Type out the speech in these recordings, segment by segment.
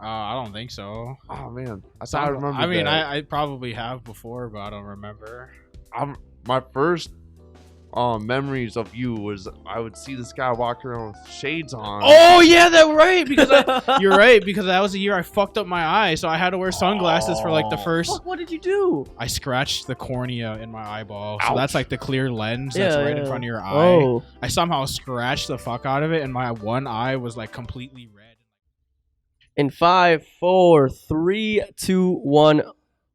I don't think so. Oh man, I remember. I mean, that. I probably have before, but I don't remember. My first memories of you was I would see this guy walking around with shades on. Oh yeah, that's right. Because you're right. Because that was the year I fucked up my eye, so I had to wear sunglasses for like the first. Fuck, what did you do? I scratched the cornea in my eyeball, Ouch. so that's like the clear lens that's right in front of your eye. Oh. I somehow scratched the fuck out of it, and my one eye was like completely red. In 5, 4, 3, 2, 1.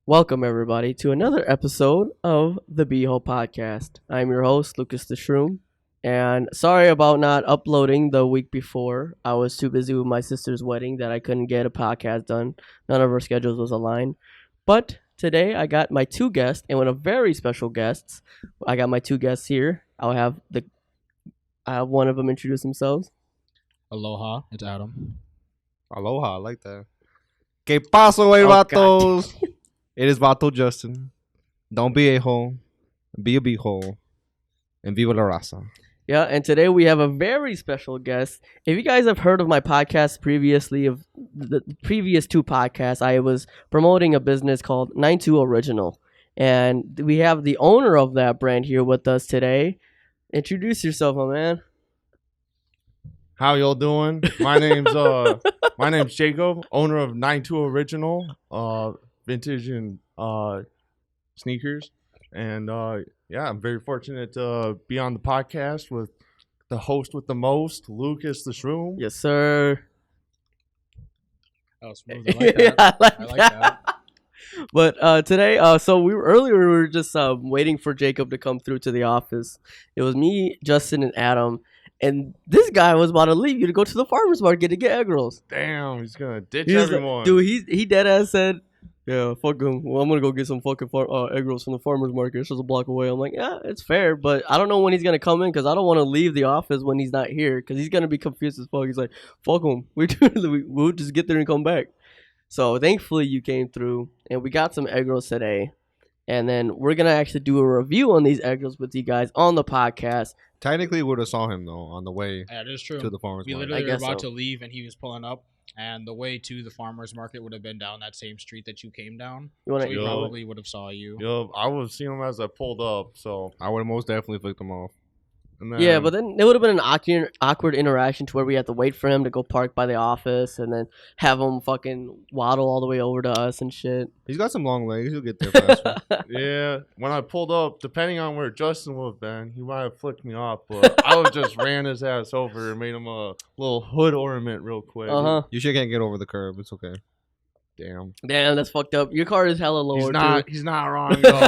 Welcome everybody to another episode of the BeeHole podcast. I'm your host, Lucas the Shroom. And sorry about not uploading the week before. I was too busy with my sister's wedding that I couldn't get a podcast done. None of our schedules was aligned. But today I got my two guests, and one of very special guests. I got my two guests here. I'll have one of them introduce themselves. Aloha, it's Adam. Aloha, I like that. Que paso, vatos? It is Vato Justin. Don't be a hole. Be a BeeHole. And viva la raza. Yeah, and today we have a very special guest. If you guys have heard of my podcast previously, of the previous two podcasts, I was promoting a business called 920riginal. And we have the owner of that brand here with us today. Introduce yourself, my man. How y'all doing? My name's Jacob, owner of 920riginal, vintage and sneakers, and yeah, I'm very fortunate to be on the podcast with the host with the most, Lucas the Shroom. Yes, sir. That was smooth. I like that. I like I like that. But today, so we were just waiting for Jacob to come through to the office. It was me, Justin, and Adam. And this guy was about to leave you to go to the farmer's market to get egg rolls. Damn, he's gonna ditch He was everyone. dude, he dead ass said, yeah, fuck him. Well, I'm gonna go get some fucking egg rolls from the farmer's market. It's just a block away. I'm like, yeah, it's fair, but I don't know when he's gonna come in because I don't want to leave the office when he's not here because he's gonna be confused as fuck. He's like, fuck him. We'll just get there and come back. So thankfully you came through and we got some egg rolls today. And then we're gonna actually do a review on these egg rolls with you guys on the podcast. Technically, we would have saw him, though, on the way Yeah, that is true. to the farmer's We market. literally were guess about so. to leave, and he was pulling up, and the way to the farmer's market would have been down that same street that you came down. You wanna So we Yo. probably would have saw you. Yo, I was seeing him as I pulled up, so I would have most definitely flicked him off. and then, Yeah, but then it would have been an awkward interaction to where we had to wait for him to go park by the office and then have him fucking waddle all the way over to us and shit. He's got some long legs. He'll get there faster. yeah, when I pulled up, depending on where Justin would have been, he might have flicked me off, but I would just ran his ass over and made him a little hood ornament real quick. Uh-huh. You sure can't get over the curb. It's okay. Damn. Damn, that's fucked up. Your car is hella lower, He's not wrong though.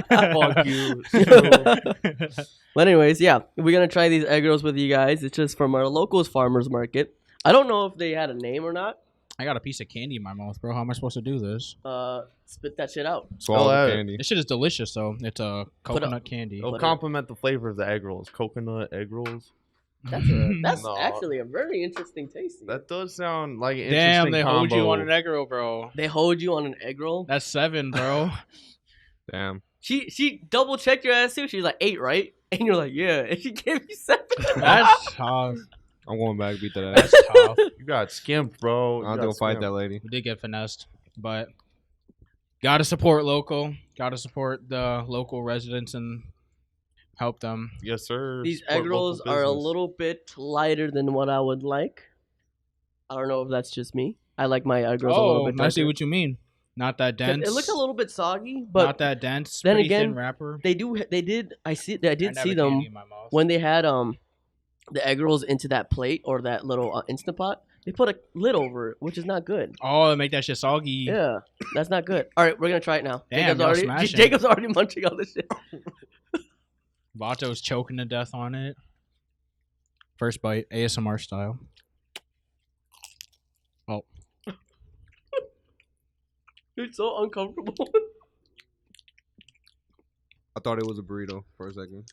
Fuck you. But anyways, yeah, we're going to try these egg rolls with you guys. It's just from our locals farmer's market. I don't know if they had a name or not. I got a piece of candy in my mouth, bro. How am I supposed to do this? Spit that shit out. Swallow Oh, the that- candy. This shit is delicious, though. It's a coconut candy. It'll complement the flavor of the egg rolls. Coconut egg rolls. That's No. actually a very interesting tasting. That does sound like an Damn, interesting they combo. hold you on an egg roll, bro. They hold you on an egg roll. That's 7, bro. Damn. She double checked your ass too. She's like 8, right? And you're like, yeah. And she gave you 7. That's tough. I'm going back to beat that ass. That's tough. You got skimped, bro. I'll go fight that lady. We did get finessed, but gotta support local. Gotta support the local residents and help them. Yes, sir. These Support egg rolls local are a business. little bit lighter than what I would like. I don't know if that's just me. I like my egg rolls a little Oh, bit I see darker. what you mean. Not that dense. It looks a little bit soggy, but not that dense. then Pretty again, thin wrapper. they did. I did never see candy them in my mouth. when they had the egg rolls into that plate or that little Instant Pot. They put a lid over it, which is not good. Oh, they make that shit soggy. Yeah, that's not good. All right, we're gonna try it now. Damn, y'all smashing. Jacob's already munching on this shit. Vato's choking to death on it. First bite, ASMR style. Oh, It's so uncomfortable. I thought it was a burrito for a second.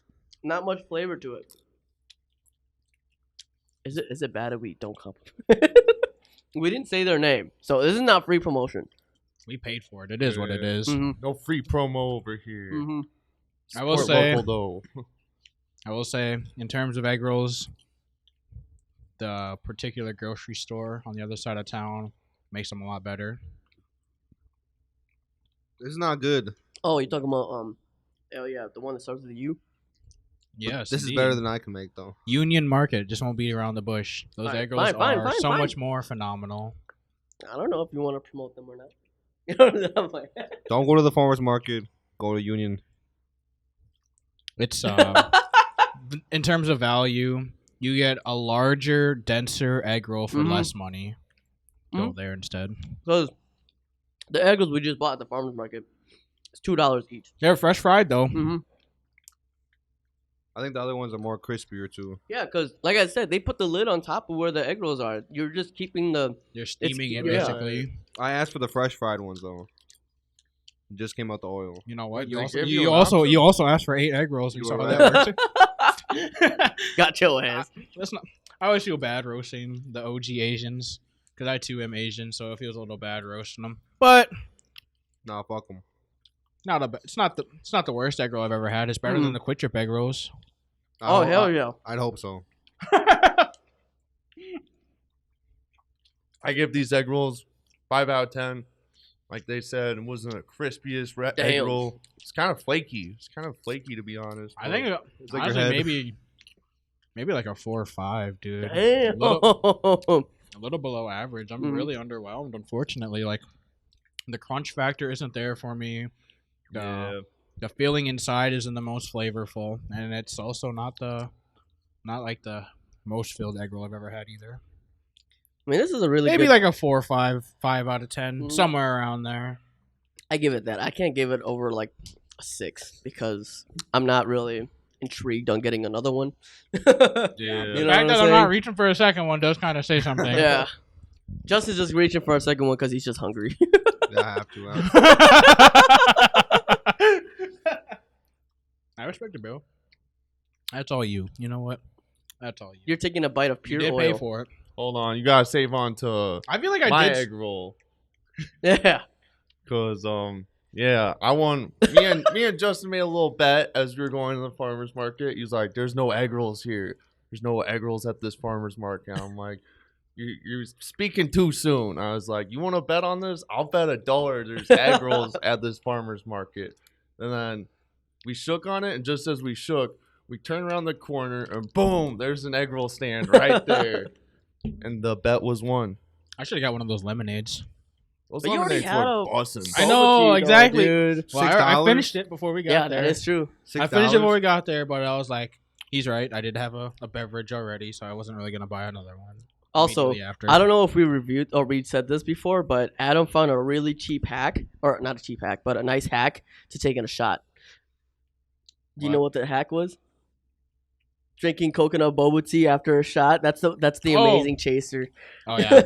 Not much flavor to it. Is it bad if we don't compliment? We didn't say their name, so this is not free promotion. we paid for it. It is what it is. Mm-hmm. No free promo over here. Mm-hmm. I will Support say, local, though. in terms of egg rolls, the particular grocery store on the other side of town makes them a lot better. This is not good. Oh, you're talking about oh yeah, the one that starts with a U. Yes, This is indeed. better than I can make though. Union Market. Just won't be around the bush. Those Alright, egg rolls fine, are so fine. much more phenomenal. I don't know if you want to promote them or not. You know, I'm like, Don't go to the farmers market. Go to Union. It's in terms of value, you get a larger, denser egg roll for Mhm. less money. Go Mhm. there instead. because the egg rolls we just bought at the farmers market, it's $2 each. They're fresh fried though. Mm-hmm. I think the other ones are more crispier too. Yeah, because like I said, they put the lid on top of where the egg rolls are. You're just keeping the. You're steaming it yeah. basically. I asked for the fresh fried ones though. It just came out the oil. You know what? They You also give you, you an also option? you also asked for 8 egg rolls. You You saw were how right. that works. Got your ass. Let's not. I always feel bad roasting the OG Asians because I too am Asian, so it feels a little bad roasting them. But Nah, fuck them. it's not the worst egg roll I've ever had. It's better than the Quick Trip egg rolls. Oh hell yeah! I'd hope so. I give these egg rolls 5 out of 10. Like they said, it wasn't the crispiest egg Damn. roll. It's kind of flaky. It's kind of flaky, to be honest. I think It's like your honestly head. maybe like a 4 or 5, dude. Damn. A little below average. I'm Mhm. really underwhelmed, unfortunately. Like the crunch factor isn't there for me. Yeah. The feeling inside isn't the most flavorful, and it's also not like the most filled egg roll I've ever had either. I mean, this is a really Maybe good. like a 4 or 5 out of 10, Mhm. somewhere around there. I give it that. I can't give it over like a 6 because I'm not really intrigued on getting another one. Yeah. You The know fact what that I'm I'm not saying? reaching for a second one does kind of say something. Yeah. Justin's just reaching for a second one because he's just hungry. Yeah, I have to. I respect it, Bill. That's all you. You know what? That's all you. You're taking a bite of You pure did oil. pay for it. Hold on. You got to save on to I feel like I my did. egg roll. Yeah. Because, yeah, I won. Me and Justin made a little bet as we were going to the farmer's market. He's like, there's no egg rolls here. There's no egg rolls at this farmer's market. I'm like, you're speaking too soon. I was like, you want to bet on this? I'll bet $1 there's egg rolls at this farmer's market. And then we shook on it, and just as we shook, we turned around the corner, and boom, there's an egg roll stand right there. And the bet was won. I should have got one of those lemonades. Those But you already lemonades had were a- bussin'. I know, exactly. Dude. Well, I $6? finished it before we got Yeah, there. that is true. I finished it before we got there, but I was like, he's right. I did have a beverage already, so I wasn't really going to buy another one. Also, immediately after. I don't know if we reviewed or we said this before, but Adam found a really cheap hack, or not a cheap hack, but a nice hack to taking a shot. Do you What? know what the hack was? Drinking coconut boba tea after a shot. That's the Oh. amazing chaser. Oh, yeah.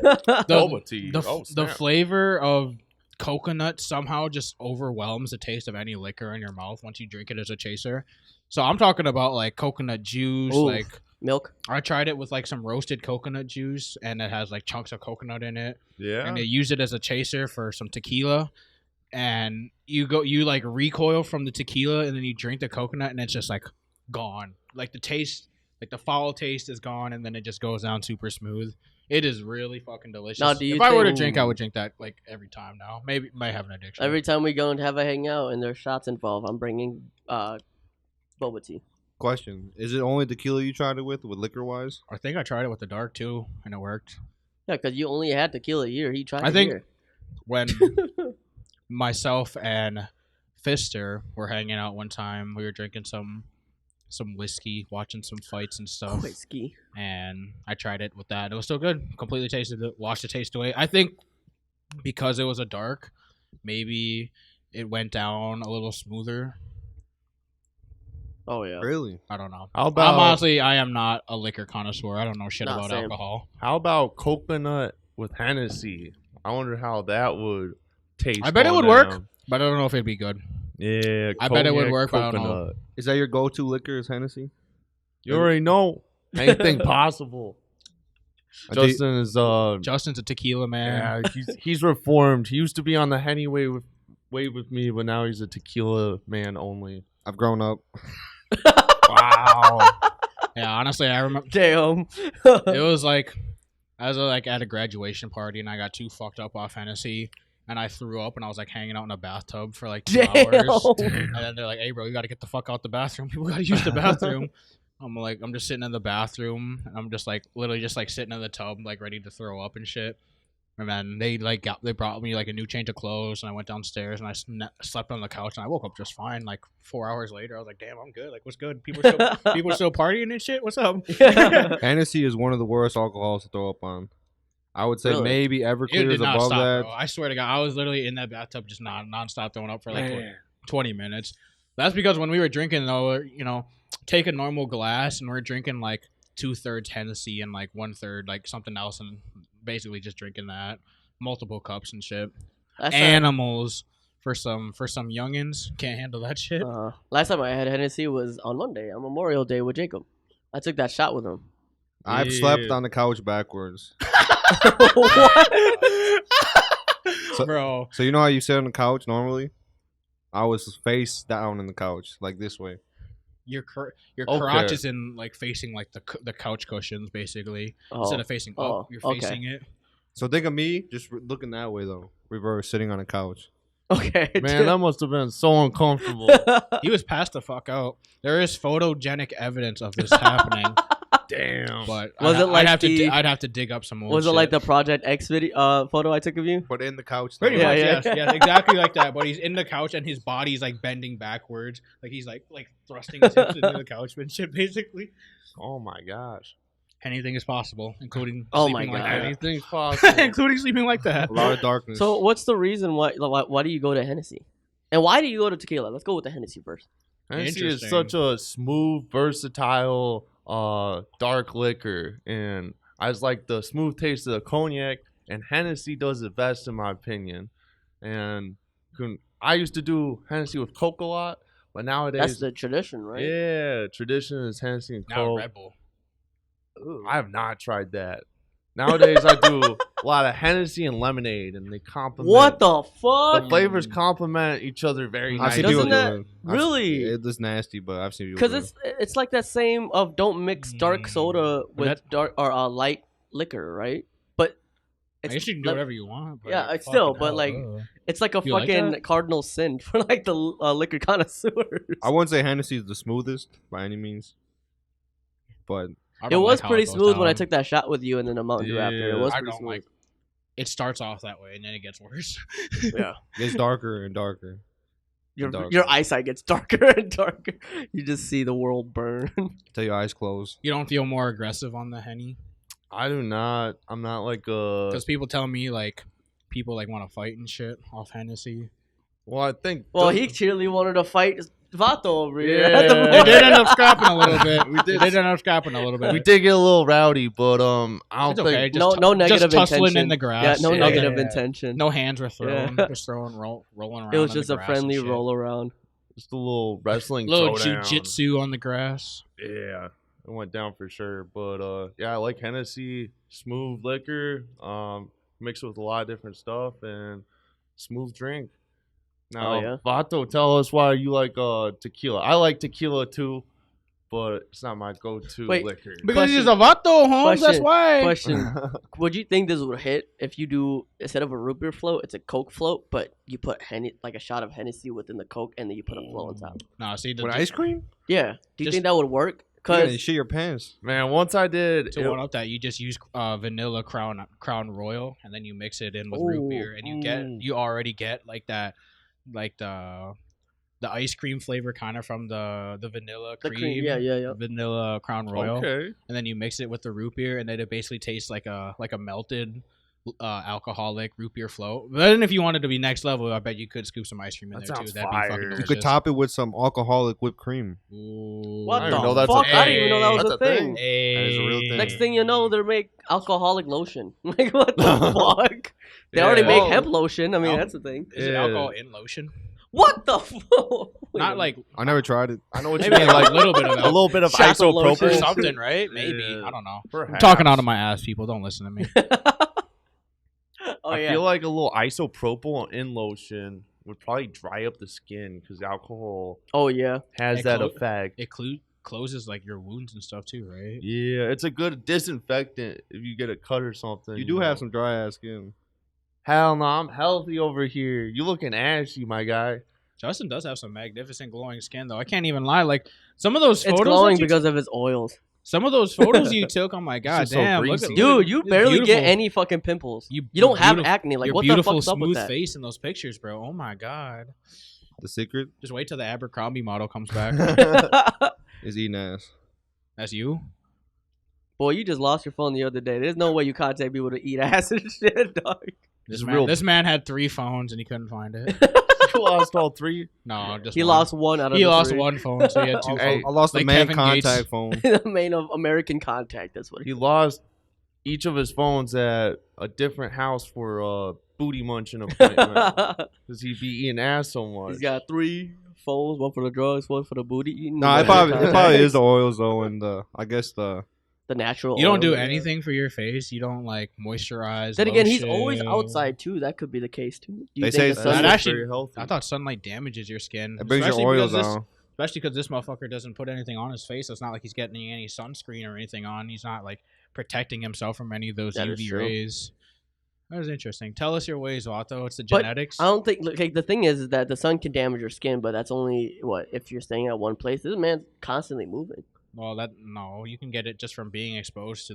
Boba tea. The Oh, the snap. flavor of coconut somehow just overwhelms the taste of any liquor in your mouth once you drink it as a chaser. So I'm talking about like coconut juice. Ooh. Like Milk. I tried it with like some roasted coconut juice, and it has like chunks of coconut in it. Yeah. And they use it as a chaser for some tequila. And you like recoil from the tequila, and then you drink the coconut, and it's just like gone. Like the taste, like the foul taste is gone, and then it just goes down super smooth. It is really fucking delicious. Now, do you if I were to think- drink, I would drink that like every time now. Maybe might have an addiction. Every time we go and have a hangout and there's shots involved, I'm bringing boba tea. Question: is it only tequila you tried it with liquor wise? I think I tried it with the dark too, and it worked. Yeah, because you only had tequila here. He tried I it think- here. When myself and Fister were hanging out one time, we were drinking some whiskey, watching some fights and stuff. Whiskey. And I tried it with that. It was still good. Completely tasted it. Washed the taste away. I think because it was a dark, maybe it went down a little smoother. Oh yeah. Really? I don't know. How about I am not a liquor connoisseur. I don't know shit Not about same. alcohol. how about coconut with Hennessy? I wonder how that would taste. I bet it going would work, down. but I don't know if it'd be good. Yeah, I bet it would cognac, work, but I don't know. coconut. Is that your go-to liquor? Is Hennessy? You already know anything possible. I think- Justin is Justin's a tequila man. yeah, he's reformed. He used to be on the Henny wave with me, but now he's a tequila man only. I've grown up. Wow. Yeah, honestly, I remember Damn. it was like I was like at a graduation party and I got too fucked up off Hennessy and I threw up and I was like hanging out in a bathtub for like 2 hours. And then they're like, "Hey, bro, you got to get the fuck out the bathroom. People got to use the bathroom." I'm just sitting in the bathroom and I'm just like literally just like sitting in the tub like ready to throw up and shit. And then they brought me like a new change of clothes and I went downstairs and I slept on the couch and I woke up just fine. Like 4 hours later, I was like, "Damn, I'm good. Like, what's good? People are still partying and shit. What's up?" Hennessy is one of the worst alcohols to throw up on. I would say Really? maybe It Everclear did is not above stop, that. bro. I swear to God, I was literally in that bathtub just non-stop throwing up for like Man. 20 minutes. That's because when we were drinking, though, you know, take a normal glass and we're drinking like 2/3 Hennessy and like 1/3 like something else and basically just drinking that. Multiple cups and shit. Last Animals for some youngins. Can't handle that shit. last time I had Hennessy was on Monday on Memorial Day with Jacob. I took that shot with him. I've slept on the couch backwards. So- Bro. So you know how you sit on the couch normally? I was face down in the couch, like this way. Your Okay. crotch is in like facing like the couch cushions basically instead of facing up. You're facing it. So think of me just looking that way though, reverse, sitting on a couch. Okay. Man, that must have been so uncomfortable. He was passed the fuck out. There is photogenic evidence of this happening, Damn. but Was it like I'd have to dig up some old Was it shit. like the Project X video photo I took of you? But in the couch. Pretty though. Yeah, much, yeah. yes, exactly like that. But he's in the couch and his body's like bending backwards, like he's like thrusting his hips into the couch and shit. Basically, Oh my gosh. anything is possible, including Oh sleeping my like God. that. Anything's possible. Including sleeping like that. A lot of darkness. So what's the reason why do you go to Hennessy? And why do you go to tequila? Let's go with the Hennessy first. Hennessy is Interesting. such a smooth, versatile, dark liquor, and I just like the smooth taste of the cognac. And Hennessy does it best, in my opinion. And I used to do Hennessy with Coke a lot, but nowadays, That's the tradition, right? yeah, tradition is Hennessy and Now Coke. Red Bull. Ooh. I have not tried that. Nowadays, I do a lot of Hennessy and lemonade, and they complement. What the fuck? The flavors complement each other very I've seen nicely. Doesn't people that- do it. really? It's nasty, but I've seen people. Because do it. it's like that same of don't mix dark soda with that- dark or light liquor, right? But I guess you can do whatever you want. But Yeah, it's fucking still, but, hell, like, ugh. it's like a You like fucking that? cardinal sin for like the liquor connoisseurs. I wouldn't say Hennessy is the smoothest by any means, but I It don't was like how pretty goes smooth when I down. took that shot with you and then a Mountain Dew after. It Yeah, was I pretty don't smooth. like. It starts off that way and then it gets worse. Yeah. it's darker and darker. Your dark. your eyesight gets darker and darker. You just see the world burn. Till your eyes close. You don't feel more aggressive on the Henny I do not. I'm not like a. because people tell me like people like want to fight and shit off Hennessy. Well, I think. Well, he clearly wanted to fight Vato over here. Yeah. at the We moment. did end up scrapping a little bit. We did. They did end up scrapping a little bit. we did get a little rowdy, but I don't It's think. okay. No, Just no tu- negative just tussling intention. in the grass. Yeah, no Yeah. negative Yeah. intention. No hands were thrown. Yeah. Just rolling around. It was in just the a grass friendly and shit. roll around. Just a little wrestling. Little throwdown. jujitsu on the grass. Yeah, it went down for sure. But yeah, I like Hennessy, smooth liquor, mixed with a lot of different stuff, and smooth drink. Now, Oh, yeah? Vato, tell us why you like tequila. I like tequila too, but it's not my go-to Wait, liquor. Because he's a Question. vato, Holmes. That's Question. why. Question: would you think this would hit if you do instead of a root beer float, it's a Coke float, but you put like a shot of Hennessy within the Coke, and then you put a float on top? No, see, With ice cream? Yeah. Do you Just- think that would work? Yeah, Cause you shit your pants. Man, once I did, to one up that you just use vanilla Crown Royal and then you mix it in with root Ooh, beer and you already get like that like the ice cream flavor kind of from the vanilla the cream, cream, yeah. vanilla Crown Royal, okay. and then you mix it with the root beer and then it basically tastes like a melted alcoholic root beer float. But then if you wanted to be next level, I bet you could scoop some ice cream in That there too. sounds That'd fire. be fucking You delicious. You could top it with some alcoholic whipped cream. Ooh. What I the didn't know that's a fuck? I didn't even know that was That's a a thing. thing. That is a real thing. Next thing you know, they make alcoholic lotion. Like what the fuck? They Yeah. already make Well, hemp lotion. I mean, al- that's a thing. Is it Yeah. alcohol in lotion? What the fuck? Not like I never tried it. I know what you maybe mean, like like a little bit of a little bit of Shots of or lotion. isopropyl. something, right? Maybe. Yeah. I don't know. I'm Perhaps. talking out of my ass, people. Don't listen to me. Oh I yeah. feel like a little isopropyl in lotion would probably dry up the skin because alcohol Oh yeah. has It that clo- effect. It closes like your wounds and stuff too, right? Yeah, it's a good disinfectant if you get a cut or something. You do know. have some dry ass skin. Hell no, I'm healthy over here. You looking ashy, my guy. Justin does have some magnificent glowing skin, though. I can't even lie. Like some of those photos, It's glowing because of his oils. some of those photos you took. Oh my god, just so damn! Look greasy. at Dude, you it's barely get beautiful. any fucking pimples. You your don't have beautiful- acne. Like, your what the beautiful fuck's up with smooth that? face in those pictures, bro. Oh my god! The secret Just wait till the Abercrombie model comes back. is eating ass. That's you. Boy, you just lost your phone the other day. There's no way you contact people to eat ass and shit, dog. This man had 3 phones and he couldn't find it. You lost all 3. No, just He one. lost one out of He the lost 3. one phone, so he had 2 Hey, phones. I lost the Like main Kevin contact Gates. phone. The main of American contact. That's what He lost each of his phones at a different house for a booty munching appointment because he be eating ass so much. He's got 3 phones, one for the drugs, one for the booty eating. No, it probably is the oils though, and I guess the natural. You don't do oil. anything for your face. You don't like moisturize. Then again, he's lotion. always outside too. That could be the case too. Do you They think say the that sun That is- actually- very healthy. I thought sunlight damages your skin. it brings your especially oils because this- down. Especially because this motherfucker doesn't put anything on his face. It's not like he's getting any sunscreen or anything on. He's not like protecting himself from any of those That is UV true. rays. That was interesting. Tell us your ways, Vato. It's the But genetics. I don't think. Like the thing is that the sun can damage your skin, but that's only what if you're staying at one place. This man's constantly moving. Well, no, you can get it just from being exposed to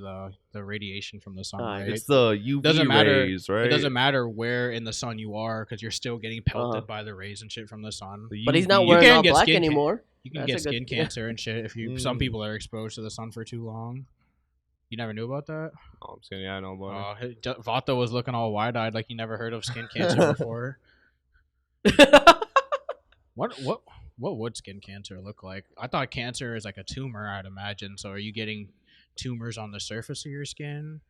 the radiation from the sun. Alright. Right? It's the UV Doesn't matter- rays, right? It doesn't matter where in the sun you are because you're still getting pelted by the rays and shit from the sun. The But he's UV not You wearing can all get black skin anymore. You can That's get a good- skin cancer and shit if you. Some Mm. people are exposed to the sun for too long. You never knew about that? Oh, I'm just kidding. Yeah, I know about it. Vato was looking all wide-eyed like he never heard of skin cancer before. What would skin cancer look like? I thought cancer is like a tumor, I'd imagine. So are you getting tumors on the surface of your skin?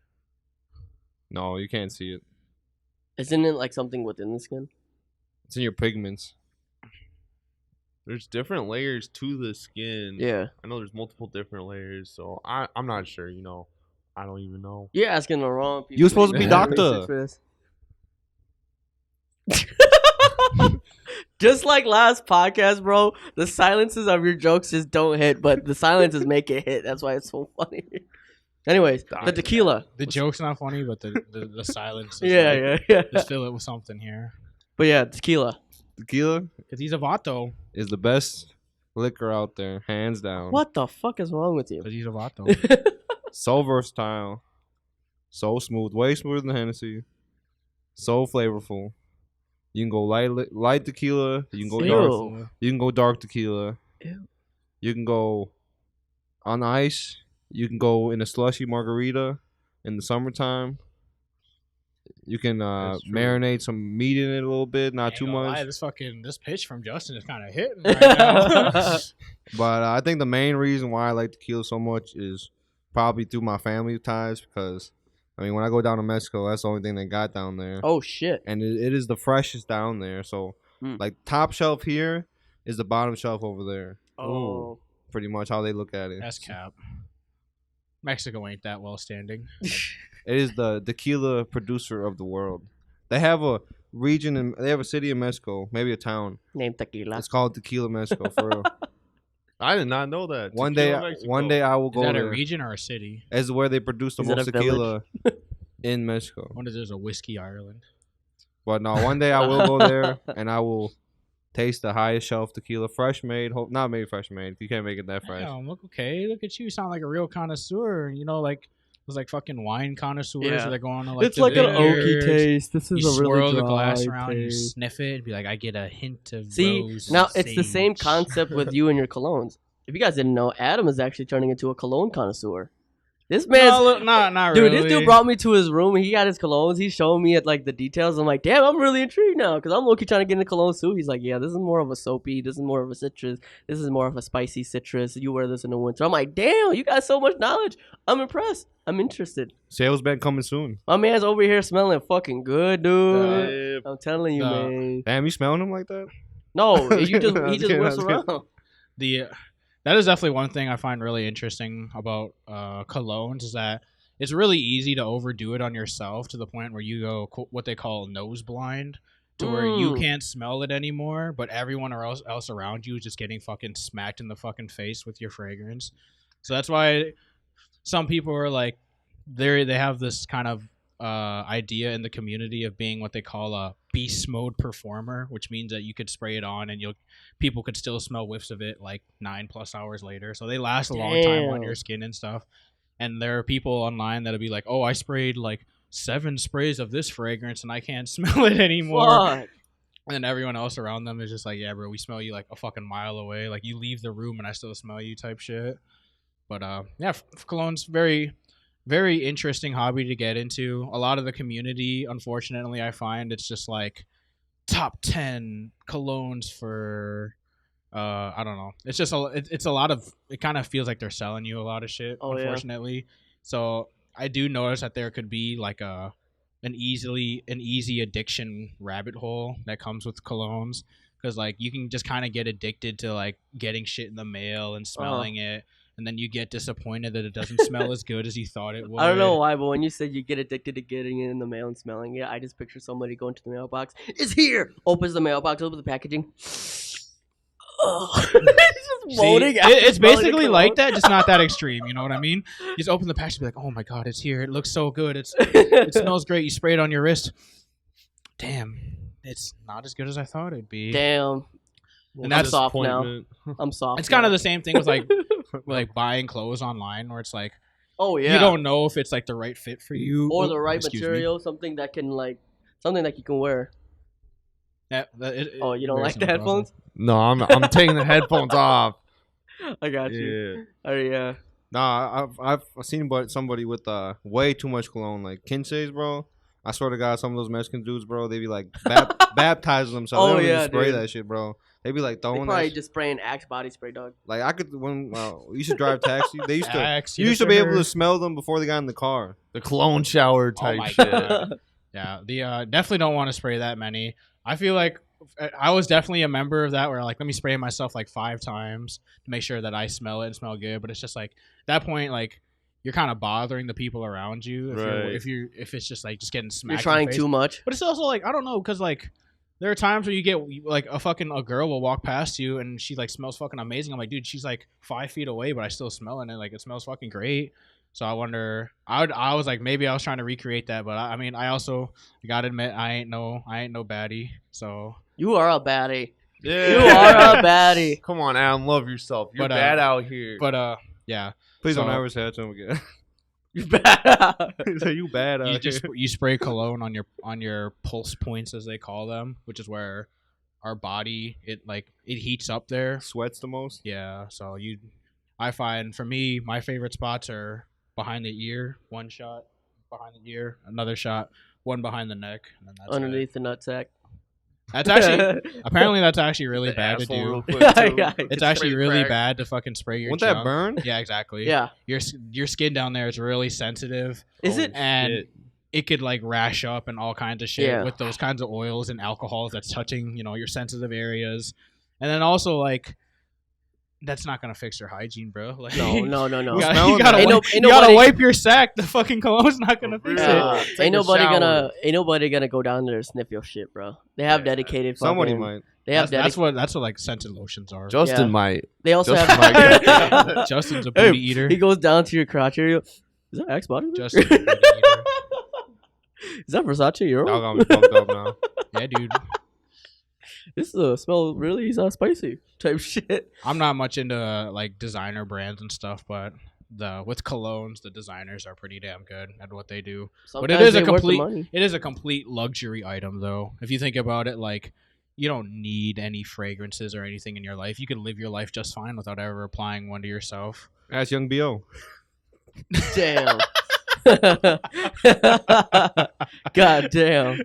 No, you can't see it. Isn't it like something within the skin? It's in your pigments. There's different layers to the skin. Yeah. I know there's multiple different layers, so I'm not sure. I don't even know. You're asking the wrong people. You supposed to be Yeah. doctor. For this. Just like last podcast, bro, the silences of your jokes just don't hit, but the silences make it hit. That's why it's so funny. Anyways, the tequila. The joke's not funny, but the silence. Is Yeah, like, yeah. Just fill it with something here. But yeah, tequila. Tequila Because he's a Vato. is the best liquor out there, hands down. What the fuck is wrong with you? Because he's a Vato. So versatile, so smooth, way smoother than Hennessy. So flavorful. You can go light tequila. You can go dark. Ew. You can go dark tequila. Ew. You can go on ice. You can go in a slushy margarita in the summertime. You can That's true. marinate some meat in it a little bit, not Ain't too gonna much. lie, this pitch from Justin is kind of hitting right now. But I think the main reason why I like tequila so much is probably through my family ties because, I mean, when I go down to Mexico, that's the only thing they got down there. Oh shit. And it is the freshest down there. So, like, top shelf here is the bottom shelf over there. Oh. Pretty much how they look at it. That's cap. Mexico ain't that well standing. It is the tequila producer of the world. They have a region, they have a city in Mexico, maybe a town. Name tequila. It's called Tequila Mexico, for real. I did not know that. One Tequila day Mexico. I will Is go that there. a region or a city? It's where they produce the Is it most a tequila in Mexico. I wonder if there's a whiskey Ireland. But no, one day I will go there and I will taste the highest shelf tequila, fresh made. Not made fresh made. You can't make it that fresh. Damn, look at you. You sound like a real connoisseur. You know, like those like fucking wine connoisseurs Yeah. that go on to like It's the like an oaky vineyards. taste. This You is a swirl really the dry glass around, you taste. sniff it, and be like, I get a hint of See, rose. now and it's the same sage. concept with you and your colognes. If you guys didn't know, Adam is actually turning into a cologne connoisseur. This man's No, not dude. really. This dude brought me to his room. He got his colognes. He's showing me like the details. I'm like, damn, I'm really intrigued now because I'm low-key trying to get into cologne too. He's like, yeah, this is more of a soapy. This is more of a citrus. This is more of a spicy citrus. You wear this in the winter. I'm like, damn, you got so much knowledge. I'm impressed. I'm interested. Sales ban coming soon. My man's over here smelling fucking good, dude. Yeah. I'm telling you, the- man. Damn, you smelling them like that? No, you just I he was just kidding, I whips was kidding. around. That is definitely one thing I find really interesting about colognes is that it's really easy to overdo it on yourself to the point where you go what they call nose blind, to where you can't smell it anymore, but everyone else around you is just getting fucking smacked in the fucking face with your fragrance. So that's why some people are like, they have this kind of idea in the community of being what they call a beast mode performer, which means that you could spray it on and people could still smell whiffs of it like 9+ hours later. So they last a long time on your skin and stuff. And there are people online that'll be like, oh, I sprayed like 7 sprays of this fragrance and I can't smell it anymore. Fuck. And then everyone else around them is just like, yeah, bro, we smell you like a fucking mile away. Like you leave the room and I still smell you type shit. But yeah, cologne's very, very interesting hobby to get into. A lot of the community, unfortunately, I find it's just like top 10 colognes for I don't know. It's just it's a lot of, it kind of feels like they're selling you a lot of shit, unfortunately. Yeah. So I do notice that there could be like an easy addiction rabbit hole that comes with colognes, because like you can just kind of get addicted to like getting shit in the mail and smelling it. And then you get disappointed that it doesn't smell as good as you thought it would. I don't know why, but when you said you get addicted to getting it in the mail and smelling it, I just picture somebody going to the mailbox. It's here! Opens the mailbox, opens the packaging. It's basically like that, just not that extreme. You know what I mean? You just open the package and be like, oh my God, it's here. It looks so good. It smells great. You spray it on your wrist. Damn, it's not as good as I thought it'd be. Damn. And that's soft now. I'm soft. It's kind of the same thing with like buying clothes online, where it's like, oh yeah, you don't know if it's like the right fit for you or the right material, something that you can wear. Yeah. You don't like the headphones? No, I'm taking the headphones off. I got you. Yeah. Oh yeah. Nah, I've seen somebody with way too much cologne, like Kinsey's, bro. I swear to God, some of those Mexican dudes, bro, they be like baptizing themselves. They don't even spray that shit, bro. They be like throwing. They probably just spraying Axe body spray, dog. Like I could when we used to drive taxi. They used to be able to smell them before they got in the car. The cologne shower type shit. Yeah, definitely don't want to spray that many. I feel like I was definitely a member of that, where like, let me spray myself like 5 times to make sure that I smell it and smell good. But it's just like at that point, like you're kind of bothering the people around you if it's just like just getting smacked. You're trying too much. But it's also like, I don't know, because like there are times where you get like a girl will walk past you and she like smells fucking amazing. I'm like, dude, she's like 5 feet away, but I still smell it. Like it smells fucking great. So I wonder. I was like, maybe I was trying to recreate that, but I mean, I also gotta admit, I ain't no baddie. So you are a baddie. Yeah, you are a baddie. Come on, Adam, love yourself. You're bad out here. But yeah. Please don't ever say that to him again. You're bad. You bad out here. You spray cologne on your pulse points, as they call them, which is where our body it heats up there. Sweats the most. Yeah. So I find for me, my favorite spots are behind the ear, 1 shot behind the ear, another shot, 1 behind the neck, and then that's underneath the nutsack. That's actually really bad to do. It's actually really bad to fucking spray your. Won't that burn? Yeah, exactly. Yeah, your skin down there is really sensitive. Is it? And it could like rash up and all kinds of shit with those kinds of oils and alcohols that's touching your sensitive areas, and then also like. That's not gonna fix your hygiene, bro. Like, no. You gotta wipe your sack. The fucking cologne's not gonna fix it. Ain't nobody gonna go down there and sniff your shit, bro. They have dedicated. Somebody might. They have that's what like scented lotions are. Justin might. They also have. Justin's a booty eater. He goes down to your crotch area. Is that Axe body? Justin's a booty eater. Is that Versace Euro? Dog got me pumped up now. Yeah, dude. This smell really spicy type shit. I'm not much into like designer brands and stuff, but with colognes, the designers are pretty damn good at what they do. Sometimes but it is a complete luxury item, though. If you think about it, like you don't need any fragrances or anything in your life. You can live your life just fine without ever applying one to yourself. Ask young B.O. Damn. God damn.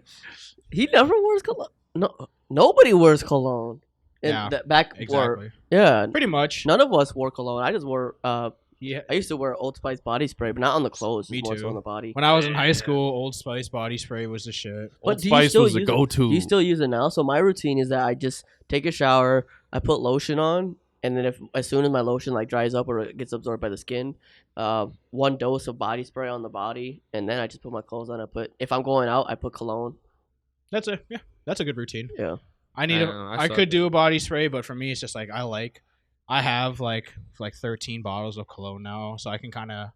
He never wears cologne. No. Nobody wears cologne. Exactly. Yeah, pretty much. None of us wore cologne. I just wore. I Yeah, used to wear Old Spice body spray, but not on the clothes. Me more too. so on the body. when I was in high school, Old Spice body spray was the shit. But Old Spice was the go-to. Do you still use it now? So my routine is that I just take a shower, I put lotion on, and then as soon as my lotion like dries up or it gets absorbed by the skin, 1 dose of body spray on the body, and then I just put my clothes on. If I'm going out, I put cologne. That's it. Yeah, That's a good routine. Yeah. I need. I suck. could do a body spray, but for me, it's just like I have like 13 bottles of cologne now, so I can kind of.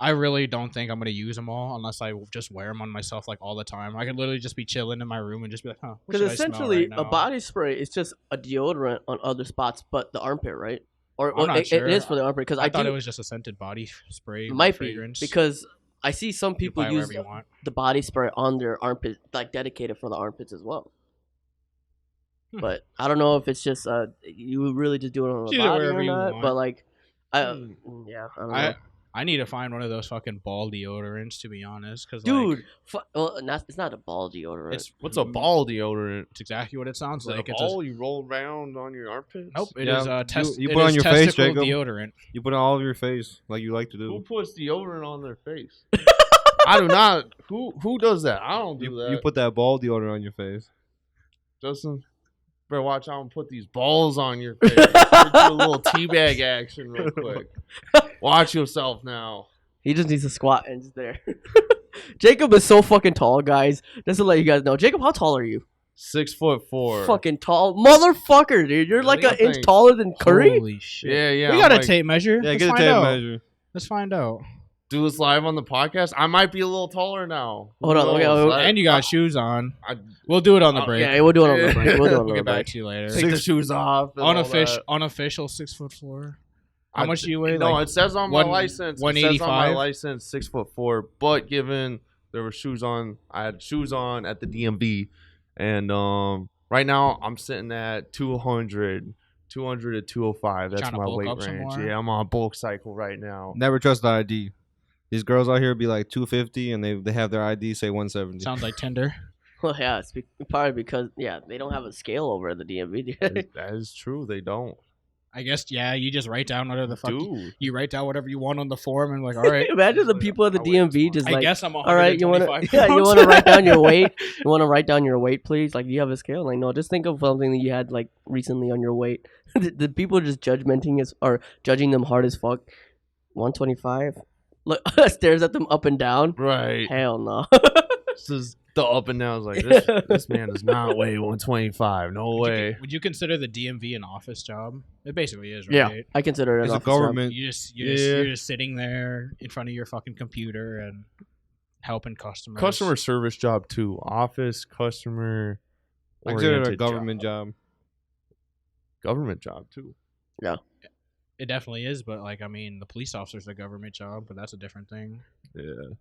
I really don't think I'm gonna use them all unless I just wear them on myself like all the time. I could literally just be chilling in my room and just be like, huh. Because essentially, a body spray is just a deodorant on other spots, but the armpit, right? Or I'm not sure. it is for the armpit. Because I thought it was just a scented body spray. It might fragrance. be because I see some people buy use whatever you want. the body spray on their armpit, like dedicated for the armpits as well. But I don't know if it's just you really just do it on the body or not. But like, I don't know. I need to find one of those fucking ball deodorants, to be honest. Cause dude, it's not a ball deodorant. What's a ball deodorant? It's exactly what it sounds Is like. it a ball you roll around on your armpits? Nope, it is you put on your face, Jacob. Deodorant. You put it all over your face like you like to do. Who puts deodorant on their face? I do not. Who does that? I don't do that. You put that ball deodorant on your face. Justin, better watch out and put these balls on your face. Do a little teabag action real quick. Watch yourself now. He just needs to squat and just there. Jacob is so fucking tall, guys. Just to let you guys know. Jacob, how tall are you? 6'4". Fucking tall. Motherfucker, dude. You're like an inch taller than Curry. Holy shit. Yeah. We got a tape measure. Yeah, Let's get a find tape out. measure. Let's find out. Do this live on the podcast. I might be a little taller now. Hold on. Okay, and you got shoes on. We'll do it on the break. Yeah, we'll do it on the break. We'll do it on We'll the get back break. to you later. Take the shoes off. Unofficial 6'4". How much do you weigh? No, Like, it says on my license. 185? It says on my license 6'4". But given there were shoes on, I had shoes on at the DMV, and right now I'm sitting at 200 to 205. That's Trying to my bulk weight up range. some more? Yeah, I'm on a bulk cycle right now. Never trust the ID. These girls out here be like 250 and they have their ID say 170. sounds like Tinder. Well, yeah, it's probably because they don't have a scale over at the DMV. That is true. They don't. I guess, yeah, you just write down whatever the fuck. Dude. You write down whatever you want on the form and like, all right. Imagine the people at the DMV just I like, guess I'm all right, you want pounds. to write down your weight? You want to write down your weight, please? Like, do you have a scale? Like, no, just think of something that you had like recently on your weight. The people just judging them hard as fuck. 125. Look, stares at them up and down. Right. Hell no. This is the up and down. Is like, this man does not weigh 125. No way. Would you consider the DMV an office job? It basically is, right? Yeah, I consider it It's an a office job. government. You're just sitting there in front of your fucking computer and helping customers. Customer service job too. Office customer. I consider it a oriented government job. Government job too. Yeah. It definitely is, but like, I mean, the police officer's a government job, but that's a different thing. Yeah. I'm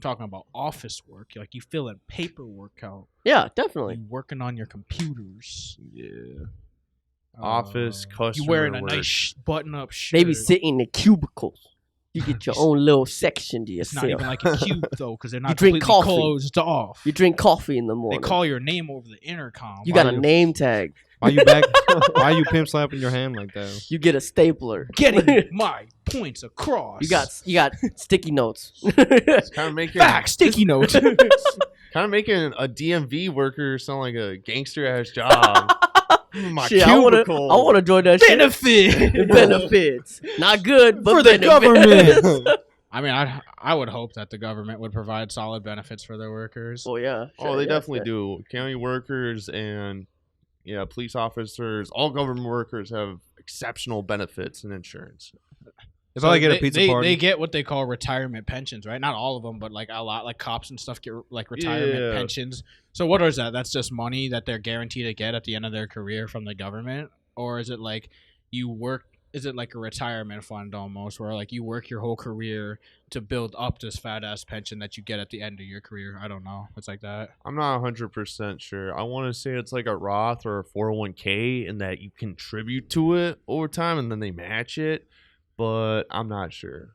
talking about office work, like you filling paperwork out. Yeah, definitely. You working on your computers. Yeah. Office customer. You wearing a work. nice button-up shirt. Maybe sit in the cubicles. You get your own little section to It's yourself. not even like a cube though, because they're not drink completely coffee. closed off. You drink coffee in the They morning. call your name over the intercom. You got a name tag. Why you pimp slapping your hand like that? You get a stapler. Getting my points across. You got sticky notes. It's kind of making sticky notes. kind of making a DMV worker sound like a gangster ass job. My Shit, cubicle. I want to join that Benefit. benefits. Not good, but For the benefits. government. I mean, I would hope that the government would provide solid benefits for their workers. Oh yeah. Oh, they definitely do. County workers and police officers, all government workers have exceptional benefits and insurance. If I get a pizza party, they get what they call retirement pensions, right? Not all of them, but like a lot, like cops and stuff get like retirement pensions. So what is that? That's just money that they're guaranteed to get at the end of their career from the government, or is it like you work? Is it like a retirement fund almost, where like you work your whole career to build up this fat ass pension that you get at the end of your career? I don't know. It's like that. I'm not 100% sure. I want to say it's like a Roth or a 401k and that you contribute to it over time and then they match it, but I'm not sure.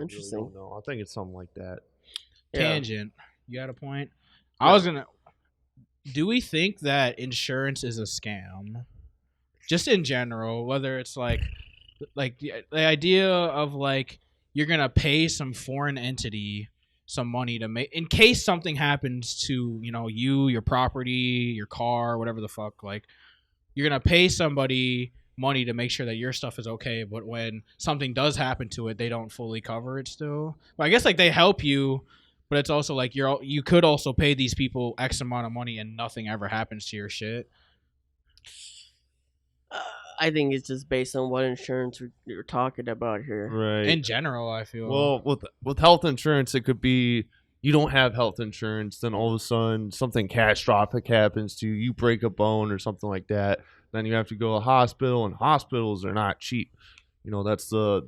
Interesting. I really don't know. I think it's something like that. Tangent. You got a point? I was gonna. Do we think that insurance is a scam? Just in general, whether it's like the idea of like you're gonna pay some foreign entity some money to make in case something happens to you, your property, your car, whatever the fuck. Like you're gonna pay somebody money to make sure that your stuff is okay, but when something does happen to it, they don't fully cover it still. But I guess like they help you, But it's also like you could also pay these people X amount of money and nothing ever happens to your shit. I think it's just based on what insurance you're talking about here. Right. In general, I feel. Well, with health insurance, it could be you don't have health insurance, then all of a sudden something catastrophic happens to you. You break a bone or something like that. Then you have to go to the hospital, and hospitals are not cheap. You know, that's the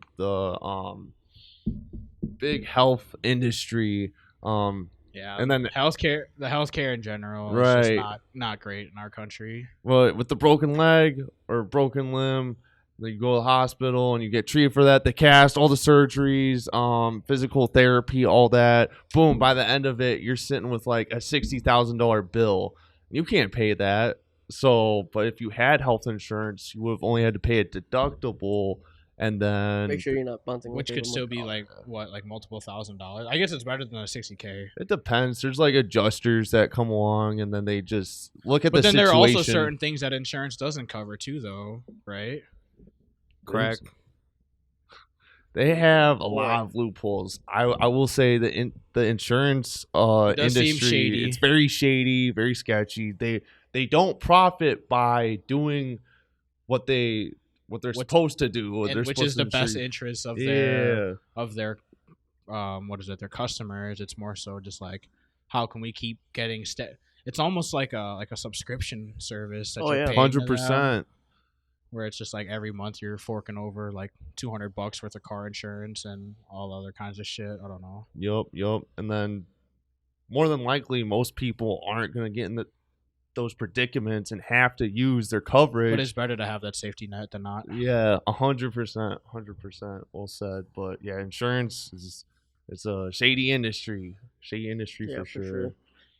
big health industry. Yeah, and then the healthcare in general is right, just not great in our country. Well, with the broken leg or broken limb, you go to the hospital and you get treated for that. The cast, all the surgeries, physical therapy, all that. Boom! By the end of it, you're sitting with like a $60,000 bill. You can't pay that. So, but if you had health insurance, you would have only had to pay a deductible. And then make sure you're not bunting. Which could still be like multiple $1,000s. I guess it's better than a $60K. It depends. There's like adjusters that come along, and then they just look at the situation. But then there are also situation. certain things that insurance doesn't cover too, though, right? Crack. They have a lot of loopholes. I will say the insurance industry, it's very shady, very sketchy. They don't profit by doing what they're supposed to do, which is the best interest of their their customers. It's more so just like, how can we keep getting it's almost like a subscription service that you're paying 100%, where it's just like every month you're forking over like $200 worth of car insurance and all other kinds of shit. I don't know. Yep. And then more than likely most people aren't going to get in those predicaments and have to use their coverage. But it's better to have that safety net than not. Yeah, 100%. Well said. But yeah, insurance it's a shady industry. For sure.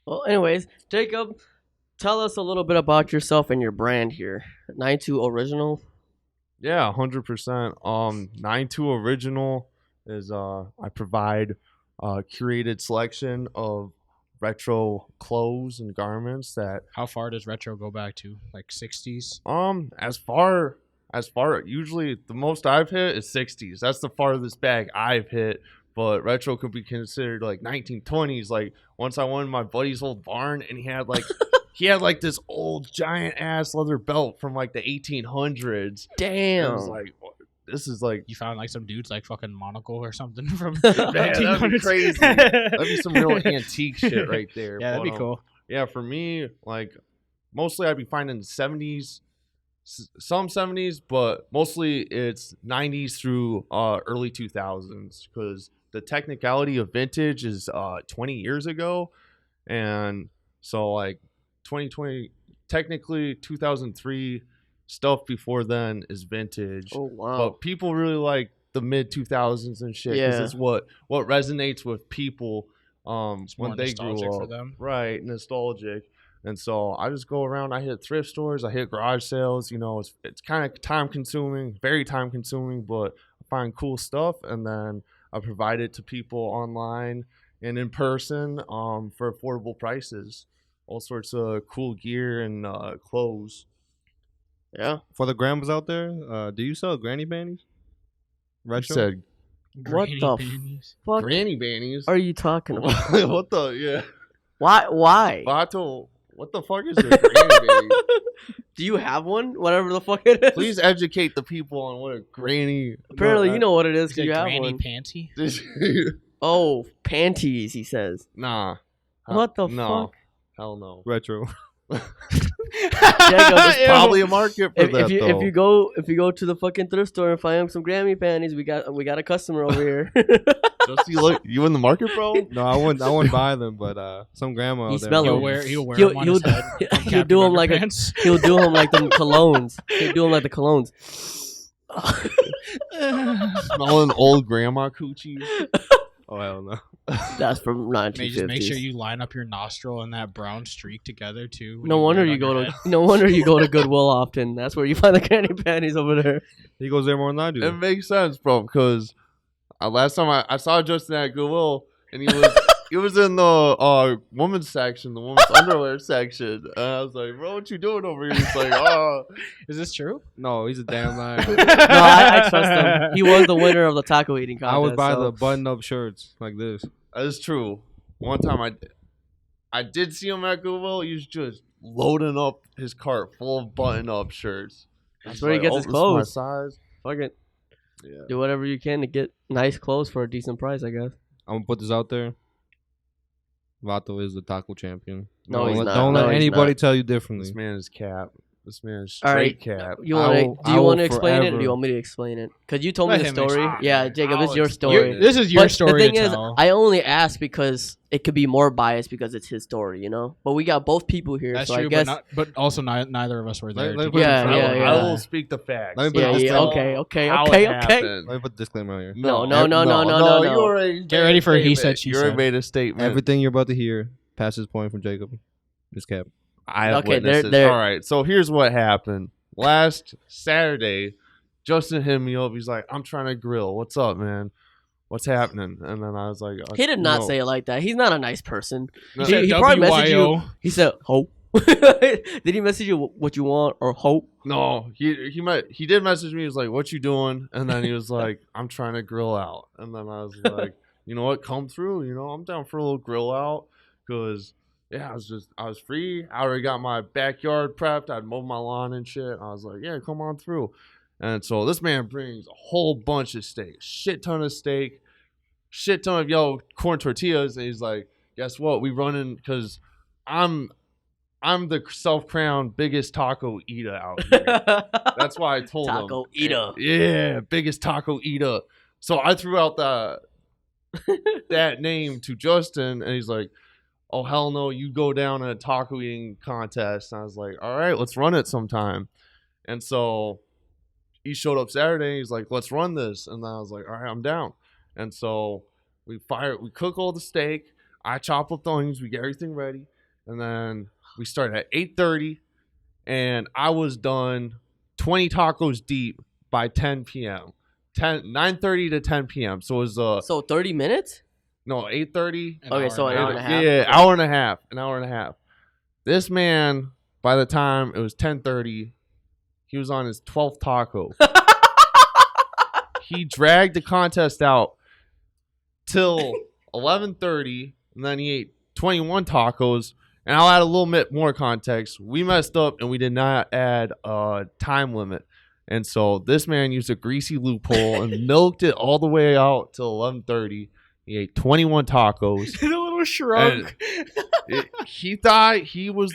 Well, anyways, Jacob, tell us a little bit about yourself and your brand here. 920riginal. Yeah, 100%. 920riginal is I provide a curated selection of retro clothes and garments that. How far does retro go back to? Like 60s? As far usually the most I've hit is 60s. That's the farthest back I've hit. But retro could be considered like 1920s. Like once I went in my buddy's old barn and he had like this old giant ass leather belt from like the 1800s. Damn. I was like, this is like, you found like some dude's like fucking monocle or something from man, that'd be crazy. That'd be some real antique shit right there. Yeah, that'd be cool. Yeah, for me, like mostly I'd be finding the 70s, some 70s, but mostly it's 90s through early 2000s, because the technicality of vintage is 20 years ago, and so like 2020, technically 2003 stuff before then is vintage. Oh wow! But people really like the mid 2000s and shit, because it's what resonates with people when they grew up. For them. Right, nostalgic. And so I just go around. I hit thrift stores. I hit garage sales. You know, it's kind of time consuming, very time consuming, but I find cool stuff, and then I provide it to people online and in person for affordable prices. All sorts of cool gear and clothes. Yeah. For the grandmas out there, do you sell granny panties? Retro? Said, what the fuck granny panties? are you talking about? What the, yeah. Why? Vato, what the fuck is a granny panty? Do you have one? Whatever the fuck it is. Please educate the people on what a granny. Apparently, you know what it is Is because it you have granny one. panty? Oh, panties, he says. Nah. What the no. fuck? Hell no. Retro. There's probably a market for that, though. If you go to the fucking thrift store and find some granny panties, we got a customer over here. Justy, look, you in the market, bro? No, I wouldn't buy them, but some grandma He out there. smell He'll them. wear them on his head. He'll do them like he'll do them like the colognes. He'll do them like the colognes. Smelling old grandma coochie. Oh hell no. That's from 1950s. Just make sure you line up your nostril and that brown streak together too. No wonder you go to Goodwill often. That's where you find the granny panties over there. He goes there more than I do. It makes sense, bro, because last time I saw Justin at Goodwill, and he was in the women's section, the women's underwear section. And I was like, bro, what you doing over here? He's like, oh. Is this true? No, he's a damn liar. No, I trust him. He was the winner of the taco eating contest. I would buy the button-up shirts like this. That is true. one time I did see him at Goodwill. He was just loading up his cart full of button-up shirts. That's He's where he gets his this is my clothes. size. Fuck it. Yeah. Do whatever you can to get nice clothes for a decent price, I guess. I'm gonna put this out there. Vato is the taco champion. No, he's not. Don't No, let he's anybody not. tell you differently. This man is cap. This man is All right. straight cap. You I want will- to? Do I you will want to explain it, or do forever- you want me to explain it? Because you told Let me the him story. explain Yeah, it. Jacob, I'll it's your explain story. it. This is your But story the thing to is, tell. I only asked because it could be more biased because it's his story, you know. But we got both people here, That's so true, I guess. but also neither of us were there. Let to me get put it it- from. yeah. I will speak the facts. Let me put Yeah, it this yeah. way. Okay. How it Okay. happened. Let me put a disclaimer out here. No. You already Get ready for a he said, she You already said. made a statement. Everything you're about to hear past this point from Jacob is cap. I have Okay, witnesses. they're- All right, so here's what happened. Last Saturday, Justin hit me up. He's like, I'm trying to grill. What's up, man? What's happening? And then I was like, He did not no. say it like that. He's not a nice person. No. He said He probably messaged you. WYO. He said, "Hope." Did he message you what you want or hope? No, he did message me. He was like, "What you doing?" And then he was like, "I'm trying to grill out." And then I was like, "You know what? Come through. You know, I'm down for a little grill out because yeah, I was free. I already got my backyard prepped. I'd mowed my lawn and shit. I was like, yeah, come on through." And so this man brings a whole bunch of steak, shit ton of steak, shit ton of yellow corn tortillas, and he's like, "Guess what? We running because I'm the self-crowned biggest taco eater out here." That's why I told him. Taco eater. Yeah, biggest taco eater. So I threw out that name to Justin, and he's like, "Oh, hell no, you go down in a taco eating contest." And I was like, "All right, let's run it sometime." And so he showed up Saturday. He's like, "Let's run this." And then I was like, "All right, I'm down." And so we cook all the steak. I chop up the onions. We get everything ready. And then we start at 8:30. And I was done 20 tacos deep by 10 p.m. 9:30 to 10 p.m. So it was So 30 minutes? no 8:30. Okay, so an hour and a half. Yeah, hour and a half. An hour and a half. This man, by the time it was 10:30, he was on his 12th taco. He dragged the contest out till 11:30, and then he ate 21 tacos. And I'll add a little bit more context. We messed up, and we did not add a time limit. And so this man used a greasy loophole and milked it all the way out till 11:30. He ate 21 tacos. The little shrug. He thought he was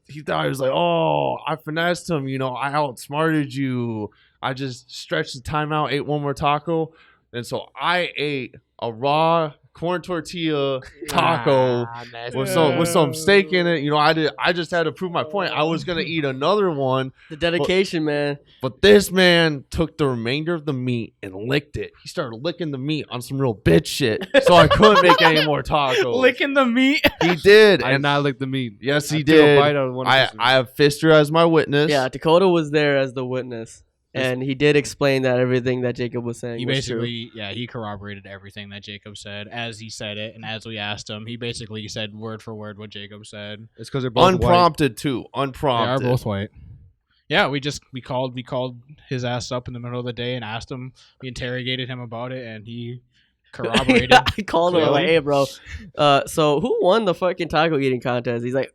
he thought he was like, "Oh, I finessed him, you know, I outsmarted you. I just stretched the time out, ate one more taco." And so I ate a raw corn tortilla taco with some steak in it. You know, I just had to prove my point. I was gonna eat another one. The dedication, man. But this man took the remainder of the meat and licked it. He started licking the meat on some real bitch shit. So I couldn't make any more tacos. Licking the meat. He did. I did And not lick the meat. yes, he I took a did. bite out of one I piece of have Fister as my witness. Yeah, Dakota was there as the witness. And he did explain that everything that Jacob was saying He was true. basically, he corroborated everything that Jacob said as he said it, and as we asked him, he basically said word for word what Jacob said. It's because they're both white. Unprompted too. They are Unprompted. both white. Yeah, we called his ass up in the middle of the day and asked him. We interrogated him about it, and he corroborated. Yeah, I called him. I'm like, clearly. "Hey, bro. So who won the fucking taco eating contest?" He's like,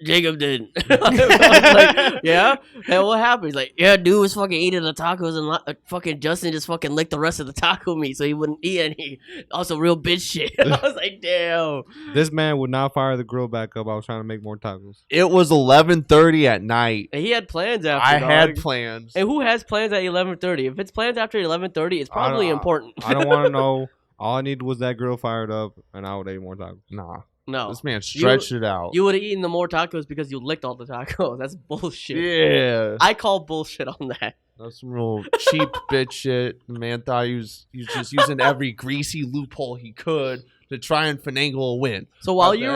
Jacob did." I was like, "Yeah? Hey, what happened?" He's like, "Yeah, dude was fucking eating the tacos and fucking Justin just fucking licked the rest of the taco meat so he wouldn't eat any. Also, real bitch shit." I was like, "Damn." This man would not fire the grill back up. I was trying to make more tacos. It was 11:30 at night. And he had plans after. I had dog. plans. And who has plans at 11:30? If it's plans after 11:30, it's probably important. I don't want to know. All I needed was that grill fired up, and I would eat more tacos. Nah, No. this man stretched it out. You would have eaten the more tacos because you licked all the tacos. That's bullshit. Yeah, I call bullshit on that. that's some real cheap bitch shit. The man thought he was just using every greasy loophole he could to try and finagle a win. So while At you the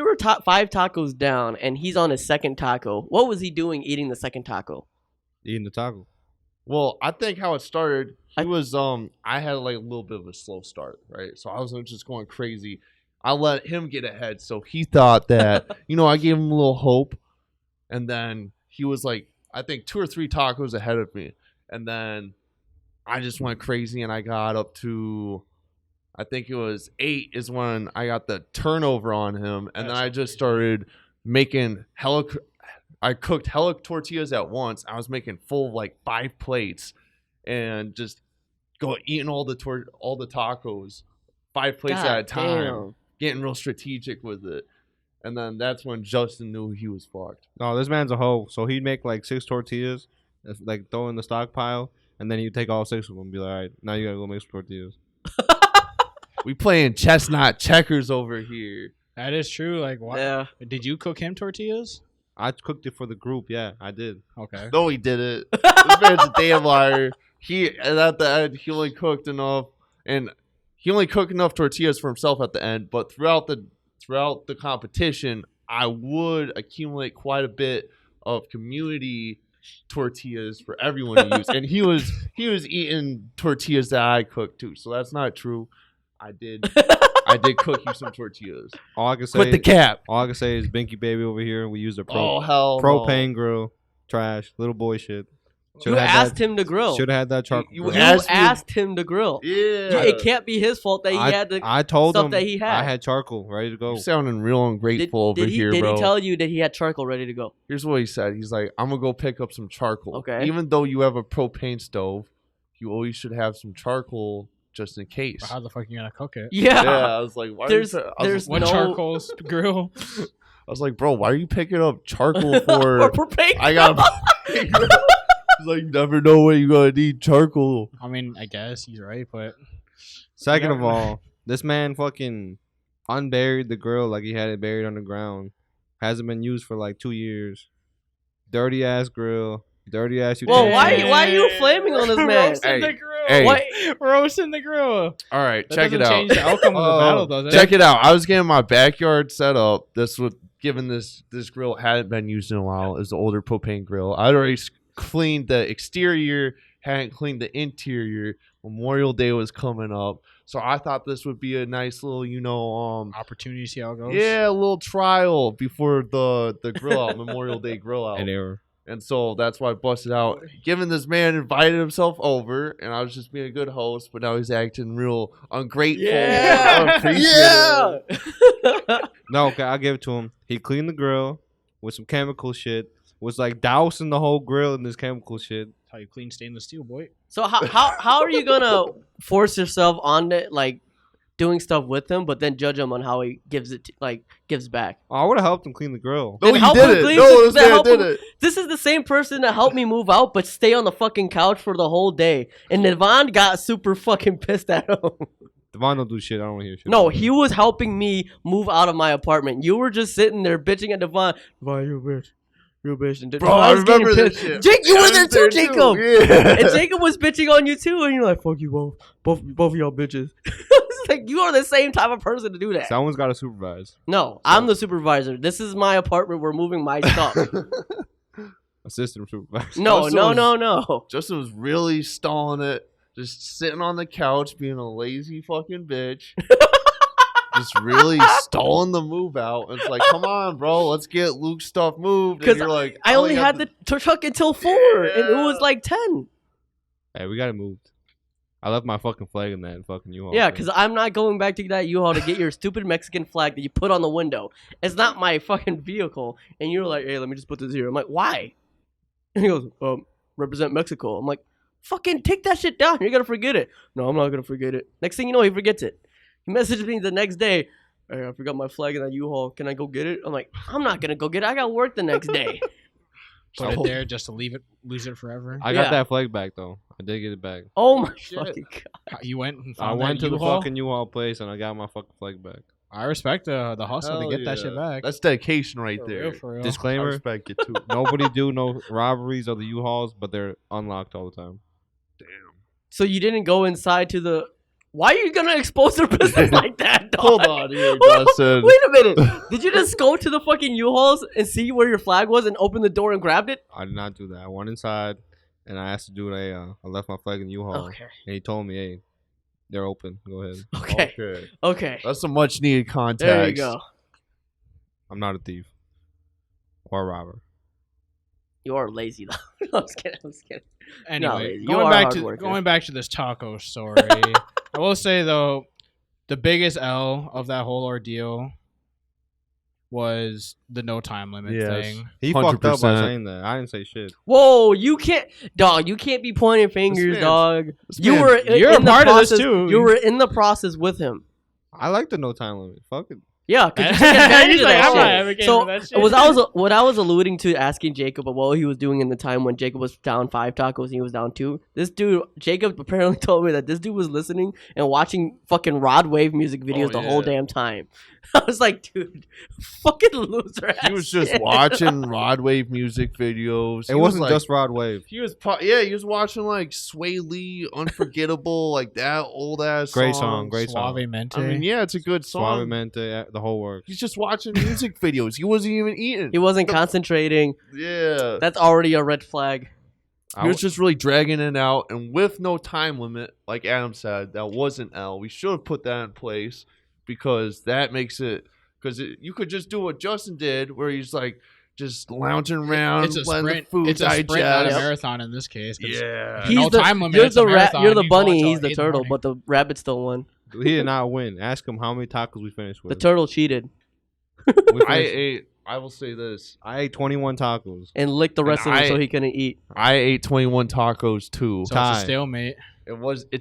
were end- 5 tacos down and he's on his second taco, what was he doing eating the second taco? Eating the taco. Well, I think how it started, I- I had like a little bit of a slow start, right? So I wasn't just going crazy. I let him get ahead, so he thought that, I gave him a little hope, and then he was like, I think 2 or 3 tacos ahead of me, and then I just went crazy, and I got up to, I think it was 8 is when I got the turnover on him, and then I just started making I cooked hella tortillas at once. I was making full like 5 plates, and just eating all the tacos, 5 plates at a time, getting real strategic with it. And then that's when Justin knew he was fucked. No, this man's a hoe. So he'd make like 6 tortillas, like throw in the stockpile, and then he'd take all 6 of them and be like, all right, now you gotta go make some tortillas. We playing chestnut checkers over here. That is true. Like, why? Yeah. Did you cook him tortillas? I cooked it for the group. Yeah, I did. Okay. No, he didn't. This man's a damn liar. And at the end, he only cooked enough tortillas for himself at the end. But throughout the competition, I would accumulate quite a bit of community tortillas for everyone to use. And he was eating tortillas that I cooked too. So that's not true. I did cook you some tortillas. All I can say, Quit the cap. All I can say is Binky Baby over here. We used a propane grill. Trash, little boy shit. You asked him to grill. Should have had that charcoal. You asked him to grill. Yeah. It can't be his fault that he had the I told stuff him that he had. I had charcoal ready to go. You're sounding real ungrateful over here, bro. Did he tell you that he had charcoal ready to go? Here's what he said. He's like, I'm going to go pick up some charcoal. Okay. Even though you have a propane stove, you always should have some charcoal just in case. How the fuck are you going to cook it? Yeah. I was like, why there's what charcoal grill? I was like, bro, why are you picking up charcoal for propane? I got He's like, you never know when you're going to need charcoal. I mean, I guess he's right, but... Second of all, this man fucking unburied the grill like he had it buried underground. Hasn't been used for like 2 years. Dirty ass grill. Dirty ass utensil. Well, why are you flaming on this man? Roasting the grill. Hey. Roasting the grill. All right, That check it doesn't out. change the outcome of the battle, does it? Check it out. I was getting my backyard set up. Given this grill hadn't been used in a while. It was the older propane grill. I'd already cleaned the exterior, hadn't cleaned the interior. Memorial Day was coming up, so I thought this would be a nice little, opportunity to see how it goes. Yeah, a little trial before the grill out, Memorial Day grill out. And so that's why I busted out. Given this man invited himself over, and I was just being a good host, but now he's acting real ungrateful. Yeah. No, okay, I'll give it to him. He cleaned the grill with some chemical shit. Was like dousing the whole grill in this chemical shit. That's how you clean stainless steel, boy. So how are you gonna force yourself on it, like doing stuff with him, but then judge him on how he gives back? Oh, I would have helped him clean the grill. No, you did it. No, this man did it. This is the same person that helped me move out, but stay on the fucking couch for the whole day. And Devon got super fucking pissed at him. Devon don't do shit. I don't want to hear shit. No, he was helping me move out of my apartment. You were just sitting there bitching at Devon. Devon, you a bitch. You a bitch. And Bro, I remember this shit. Jake, you were there too, Jacob. Yeah. And Jacob was bitching on you too. And you're like, fuck you both of y'all bitches. It's like, you are the same type of person to do that. Someone's got to supervise. No, I'm the supervisor. This is my apartment. We're moving my stuff. Assistant supervisor. No. Justin was really stalling it. Just sitting on the couch being a lazy fucking bitch. Just really stalling the move out. It's like, come on, bro, let's get Luke's stuff moved. And you're like, I only had the truck until 4, and it was like 10. Hey, we got it moved. I left my fucking flag in that fucking U-Haul. Yeah, because I'm not going back to that U-Haul to get your stupid Mexican flag that you put on the window. It's not my fucking vehicle. And you're like, hey, let me just put this here. I'm like, why? And he goes, represent Mexico. I'm like, fucking take that shit down. You're going to forget it. No, I'm not going to forget it. Next thing you know, he forgets it. He messaged me the next day. Hey, I forgot my flag in that U-Haul. Can I go get it? I'm like, I'm not going to go get it. I got work the next day. Put it there just to lose it forever. I got that flag back, though. I did get it back. Oh, my fucking God. You went and I found went to the U-Haul? fucking U-Haul place, and I got my fucking flag back. I respect the hustle Hell to get that yeah. shit back. That's dedication right For there. real, for real. I Disclaimer, respect it too. nobody do no robberies of the U-Hauls, but they're unlocked all the time. Damn. So you didn't go inside to the... Why are you going to expose their business like that, dog? Hold on here, Justin. Wait a minute. Did you just go to the fucking U-Hauls and see where your flag was and open the door and grabbed it? I did not do that. I went inside, and I asked to do I left my flag in the U-Haul. Okay. And he told me, hey, they're open. Go ahead. Okay. That's some much needed context. There you go. I'm not a thief. Or a robber. You are lazy, though. I was kidding. Anyway, You are hardworking. going back to this taco story. I will say though, the biggest L of that whole ordeal was the no time limit thing. He fucked up by 100%. saying that. I didn't say shit. Whoa, you can't be pointing fingers, dog. You were you're in a part the of this process, too. You were in the process with him. I like the no time limit. Fuck it. Yeah, because you took advantage He's of like, that I'm not shit. advocating So for that shit. what I was alluding to asking Jacob about what he was doing in the time when Jacob was down 5 tacos and he was down 2. This dude, Jacob apparently told me that this dude was listening and watching fucking Rod Wave music videos the whole damn time. I was like, dude, fucking loser. He was just watching Rod Wave music videos. It wasn't just Rod Wave. He was he was watching like Sway Lee, Unforgettable, like that old ass Great song. Suavemente. I mean, yeah, it's a good song. Suavemente, the whole works. He's just watching music videos. He wasn't even eating. He wasn't concentrating. Yeah. That's already a red flag. He was just really dragging it out. And with no time limit, like Adam said, that wasn't L. We should have put that in place because that makes it... Because you could just do what Justin did, where he's like just lounging around, It's a letting the sprint. food It's a sprint, not a digest. marathon in this case. Yeah. He's no time limit. You're It's a marathon. you're the You bunny. watch all He's the 8 in the turtle, morning. but the rabbit still won. He did not win. Ask him how many tacos we finished with. The turtle cheated I will say this. I ate 21 tacos. and licked the rest of them so he couldn't eat. I ate 21 tacos too. So it's a stalemate.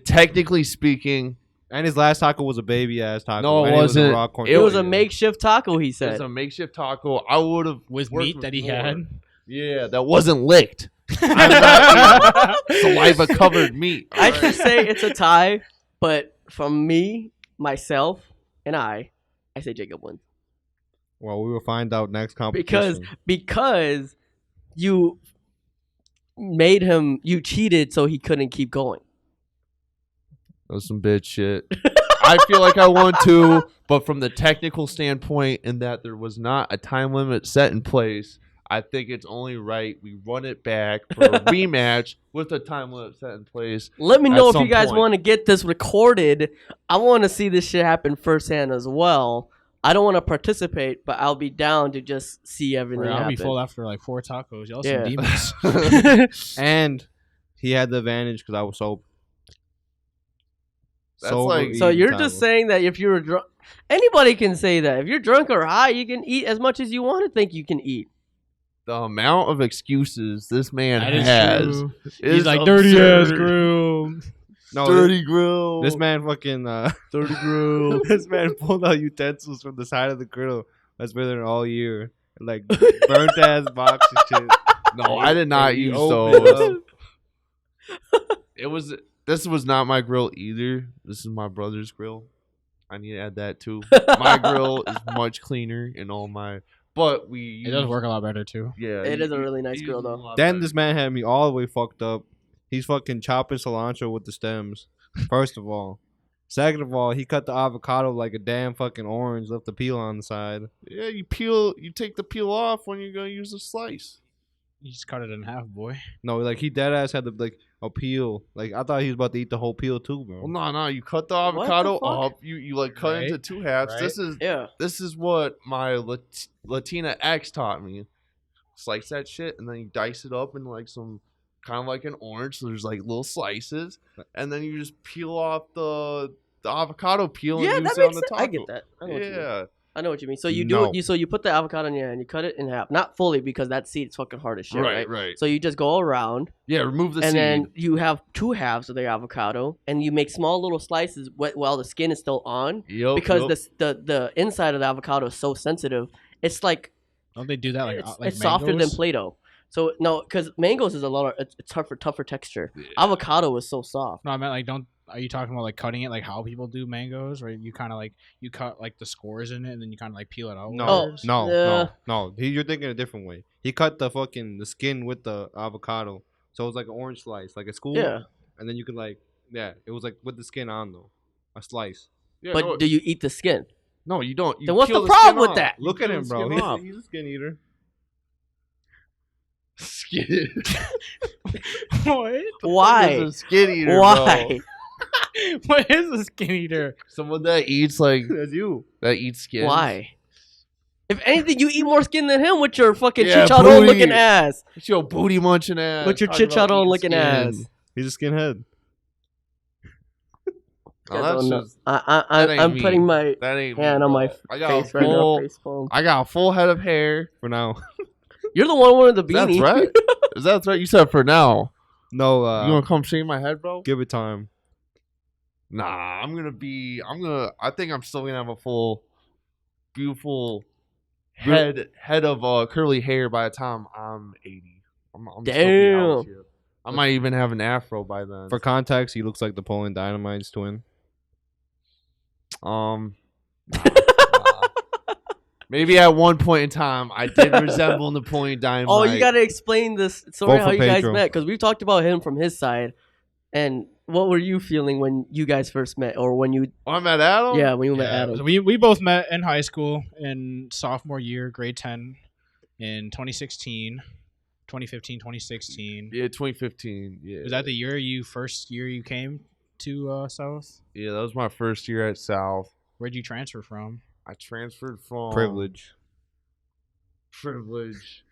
Technically speaking, And his last taco was a baby ass taco. No, it and wasn't. a raw corn It was a tortilla. makeshift taco, he it said. was a makeshift taco. I would have With meat that he had. Yeah, that wasn't licked. I'm not eating saliva covered meat. I should say it's a tie, but from me, myself, and I say Jacob wins. Well, we will find out next competition. Because you made him, you cheated so he couldn't keep going. That was some bitch shit. I feel like I won too, but from the technical standpoint, in that there was not a time limit set in place, I think it's only right we run it back for a rematch with a time limit set in place. Let me At know if some you guys point. want to get this recorded. I want to see this shit happen firsthand as well. I don't want to participate, but I'll be down to just see everything I'll happen. be full after like 4 tacos. Y'all Yeah. some demons. And he had the advantage because I was sober. That's Sober like- eating So you're tacos. just saying that if you're drunk, anybody can say that. If you're drunk or high, you can eat as much as you want to think you can eat. The amount of excuses this man That is has true. is He's like dirty ass absurd. grill. No, Dirty grill. This man fucking dirty grill. this man pulled out utensils from the side of the grill that's been there all year. Like burnt ass box and shit. No, I did not And he use opened those. up. This was not my grill either. This is my brother's grill. I need to add that too. My grill is much cleaner and all my. But we. It does work a lot better too. Yeah, It is a really nice grill, though. Then this man had me all the way fucked up. He's fucking chopping cilantro with the stems. First of all. Second of all, he cut the avocado like a damn fucking orange, left the peel on the side. Yeah, you peel. You take the peel off when you're gonna use a slice. You just cut it in half, boy. No, like he dead ass had the like a peel. Like I thought he was about to eat the whole peel too, bro. Well, no. You cut the What the avocado fuck? up. You like cut it into Right, 2 halves. right. This is what my Latina ex taught me. Slice that shit and then you dice it up in like some kind of like an orange. So there's like little slices, and then you just peel off the avocado peel Yeah, and that use it on makes the sense. taco. I get that. I know what you mean. Yeah. I know what you mean. So you No. do so you put the avocado in your hand, you cut it in half, not fully because that seed's fucking hard as shit, right? Right. So you just go around, Yeah, remove the and seed. then you have 2 halves of the avocado, and you make small little slices while the skin is still on, Yep, because the inside of the avocado is so sensitive. It's like Don't they do that like it's softer than mangoes? Play-Doh. So no, because mangoes is a lot of it's tougher texture. Avocado is so soft. No, I meant like are you talking about like cutting it like how people do mangoes, where you kind of like you cut like the scores in it and then you kind of like peel it out? Oh, No. You're thinking a different way. He cut the skin with the avocado, so it was like an orange slice, like a school. Yeah. And then you could it was like with the skin on though, a slice. Yeah, But no, do you eat the skin? no, you don't. You Then what's peel the problem skin with off. that? Look You at peel him, the bro. skin off. He's a skin eater. Skin. What? Why? Is a skin eater, Why? bro. What is a skin eater? Someone that eats like That's you. that eats skin. Why? If anything, you eat more skin than him with your fucking Yeah, chicharron booty. looking ass. It's your booty munching ass. With your Talking about chicharron eating looking skin. ass. He's a skinhead. No, I that's don't know. just that ain't I'm me. putting my that ain't hand me, on my bro. I got face a right now. full. Face palm. I got a full head of hair. For now. You're the one wearing the Is that beanie. right? Is that right? You said for now. No, You gonna come shave my head, bro? give it time. Nah, I think I'm still gonna have a full, beautiful head of curly hair by the time I'm 80. I'm still be out Damn. here. I might even have an afro by then. For context, he looks like the Napoleon Dynamite's twin. Nah. Maybe at one point in time, I did resemble Napoleon Dynamite. Oh, you gotta explain this story Vote how for you guys Pedro. met because we've talked about him from his side. And what were you feeling when you guys first met, or when you? Oh, I met Adam. Yeah, when you met Yeah, Adam. we both met in high school in sophomore year, grade 10, in 2016, 2015, 2016. Yeah, 2015. Yeah. Was that the first year you came to South? Yeah, that was my first year at South. Where'd you transfer from? I transferred from Privilege. Privileged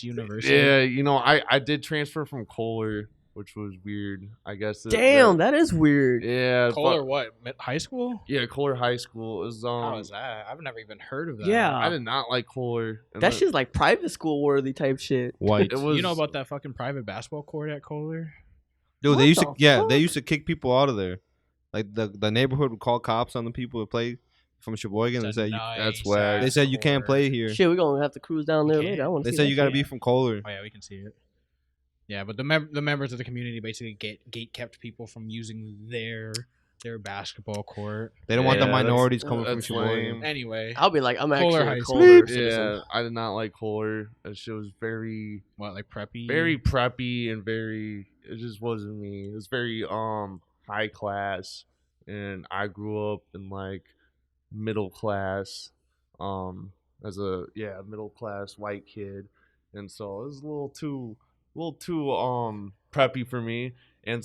University. Yeah, I did transfer from Kohler, which was weird. I guess. Damn, that is weird. Yeah. Kohler, what? High school? Yeah, Kohler High School is How is that? I've never even heard of that. Yeah. I did not like Kohler. And That shit's like private school worthy type shit. White. It was. You know about that fucking private basketball court at Kohler? Dude, What they used the to fuck? they used to kick people out of there. Like the neighborhood would call cops on the people who play from Sheboygan. They It's a said that's whack. they said you can't court. play here. Shit, we're gonna have to cruise down there You later. I want to They see said that you got to shit. be from Kohler. Oh yeah, we can see it. Yeah, but the members of the community basically gate kept people from using their basketball court. They don't want the Yeah, minorities coming from that's Sheboygan. lame. Anyway, I'll be like, I'm Kohler actually High a School. Kohler citizen. Yeah, I did not like Kohler. That shit was very, what, like preppy? very preppy and very. It just wasn't me. It was very high class, and I grew up in like middle class, as a middle class white kid, and so it was a little too preppy for me. And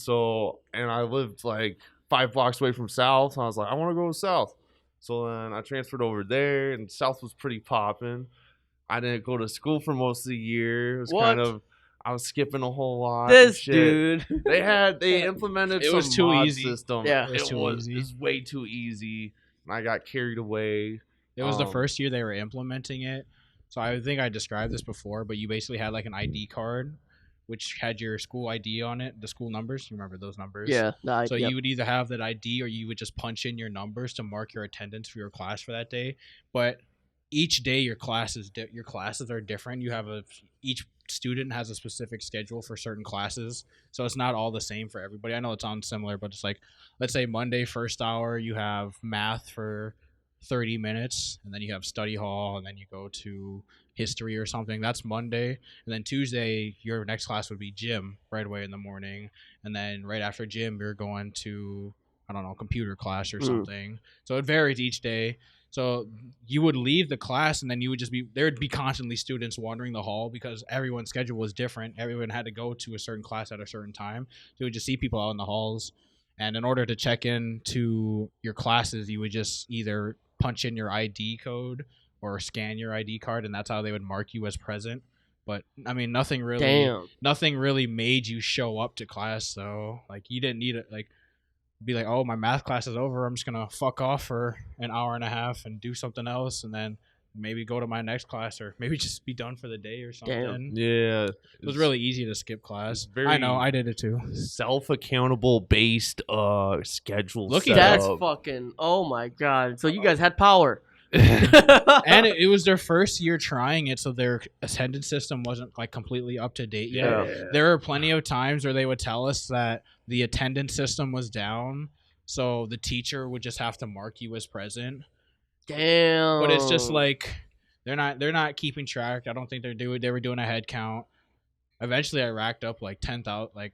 I lived like 5 blocks away from South. I was like, I want to go to South. So then I transferred over there, and South was pretty popping. I didn't go to school for most of the year. It was What? I was skipping a whole lot. and This shit. dude. They implemented It was some too mod easy. system. Yeah. It was too easy. It was way too easy. And I got carried away. It was the first year they were implementing it. So I think I described this before, but you basically had like an ID card, which had your school ID on it, the school numbers. You remember those numbers? Yeah. Nah, So yep. you would either have that ID or you would just punch in your numbers to mark your attendance for your class for that day. But each day your classes are different. You have each student has a specific schedule for certain classes, so it's not all the same for everybody. I know it sounds similar, but it's like, let's say Monday first hour you have math for 30 minutes, and then you have study hall, and then you go to history or something. That's Monday. And then Tuesday your next class would be gym right away in the morning, and then right after gym you're going to, I don't know, computer class or something. So it varies each day. So you would leave the class, and then you would just there would be constantly students wandering the hall because everyone's schedule was different. Everyone had to go to a certain class at a certain time. So you would just see people out in the halls. And in order to check in to your classes, you would just either punch in your ID code or scan your ID card, and that's how they would mark you as present. But I mean, nothing really made you show up to class. So like, you didn't need it. Like, be like, oh, my math class is over, I'm just gonna fuck off for an hour and a half and do something else, and then maybe go to my next class, or maybe just be done for the day or something. Damn. Yeah. It was really easy to skip class. very- I know, I did it too. Self-accountable based schedule. Looking That's setup. fucking. Oh my god. So you guys had power. And it was their first year trying it, so their attendance system wasn't like completely up to date yet. Yeah. There were plenty of times where they would tell us that the attendance system was down, so the teacher would just have to mark you as present. Damn. But it's just like they're not keeping track. I don't think they were doing a head count. Eventually I racked up like 10,000 like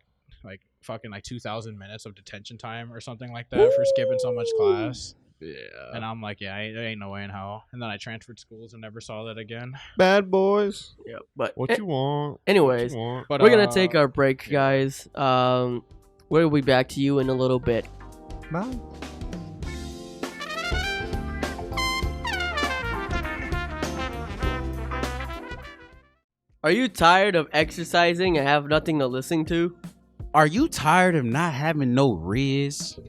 fucking like 2,000 minutes of detention time or something like that for skipping so much class. Yeah. And I'm like, yeah, there ain't no way in hell. And then I transferred schools and never saw that again. Bad boys. Yeah, but What you want? anyways, What you want? But we're gonna take our break, yeah. guys. We'll be back to you in a little bit. Bye. Are you tired of exercising and have nothing to listen to? Are you tired of not having no Rizz?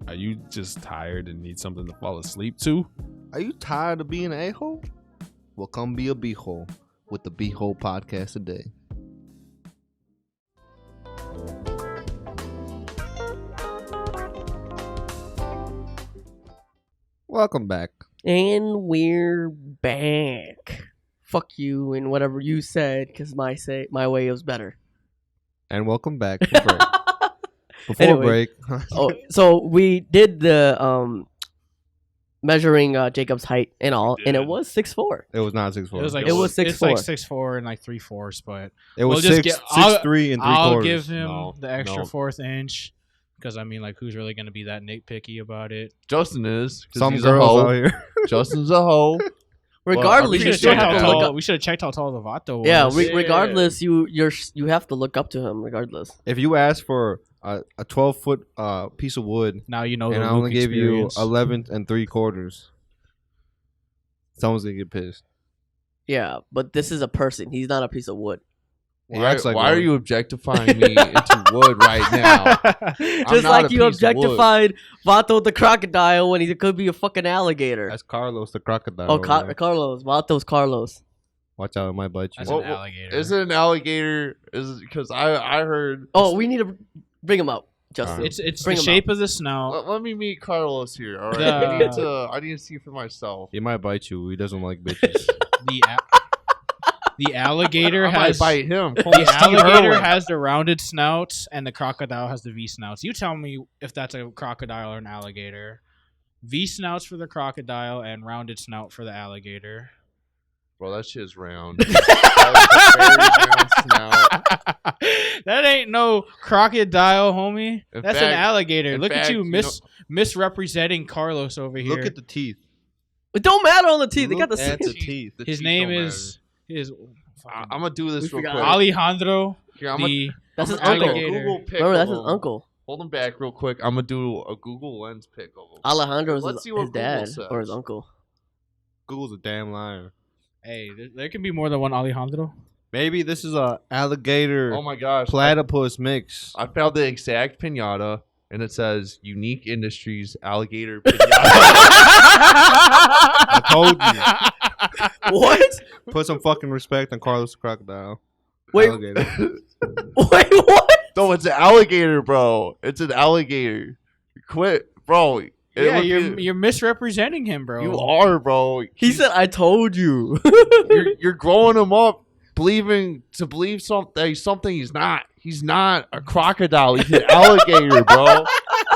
Are you just tired and need something to fall asleep to? Are you tired of being an a-hole? Well, come be a BeeHole with the BeeHole podcast today. Welcome back. And we're back. Fuck you and whatever you said, because my way was better. And welcome back. Before Anyway. break. So we did the measuring Jacob's height and all, and it was 6'4". It was not 6'4". It was like It was 6'4". It's like 6'4" and like 3/4, but It was we'll just 6'3" and 3/4. I'll give him No, the extra no. 4th inch because I mean, like, who's really gonna be that nitpicky about it? Justin is. 'Cause Some he's girls a hoe. out here. Justin's a hoe. Regardless, We you should've still checked have to out look up. We should have checked how tall the Vato was. Yeah, Yeah. regardless, you have to look up to him. Regardless, If you ask for a 12-foot piece of wood, Now you know and the I only Luke gave you experience. 11 3/4, someone's gonna get pissed. yeah, but this is a person. He's not a piece of wood. He Why, acts like why are one. you objectifying me into wood right now? Just not like a you piece of wood. objectified Vato the crocodile when he could be a fucking alligator. That's Carlos the crocodile. Oh, over there. Carlos. Vato's Carlos. Watch out, it might bite you. That's Well, an alligator. Is it an alligator? Is because I heard. Oh, we need to bring him up, Justin. It's Bring the him shape of the snout. Let me meet Carlos here. All right, The- I need to see for myself. He might bite you. He doesn't like bitches. The alligator I might has bite him. the alligator has the rounded snouts and the crocodile has the V snouts. You tell me if that's a crocodile or an alligator. V snouts for the crocodile and rounded snout for the alligator. Bro, that shit's round. That is a very round snout. That ain't no crocodile, homie. In That's an fact- alligator. in Look at fact, you, you misrepresenting Carlos over here. Look at the teeth. It don't matter on the teeth. They got the Look at same. the teeth. The His teeth name don't is I'm gonna do this We real forgot. quick. Alejandro. Here, I'm The That's his I'm gonna uncle. alligator. Google pic Remember, that's of his him. uncle. Hold him back real quick. I'm gonna do a Google Lens pic of him. Alejandro's Let's see his what dad Google or his says. uncle. Google's a damn liar. Hey, there can be more than one Alejandro. Maybe this is a alligator Oh my gosh! platypus mix. I found the exact pinata, and it says "Unique Industries Alligator Pinata." I told you. What? Put some fucking respect on Carlos the crocodile. Wait. Alligator. Wait, what? No, it's an alligator, bro. It's an alligator. Quit, bro. Yeah, you're misrepresenting him, bro. You are, bro. He said, "I told you." You're growing him up, believe something he's not. He's not a crocodile. He's an alligator, bro.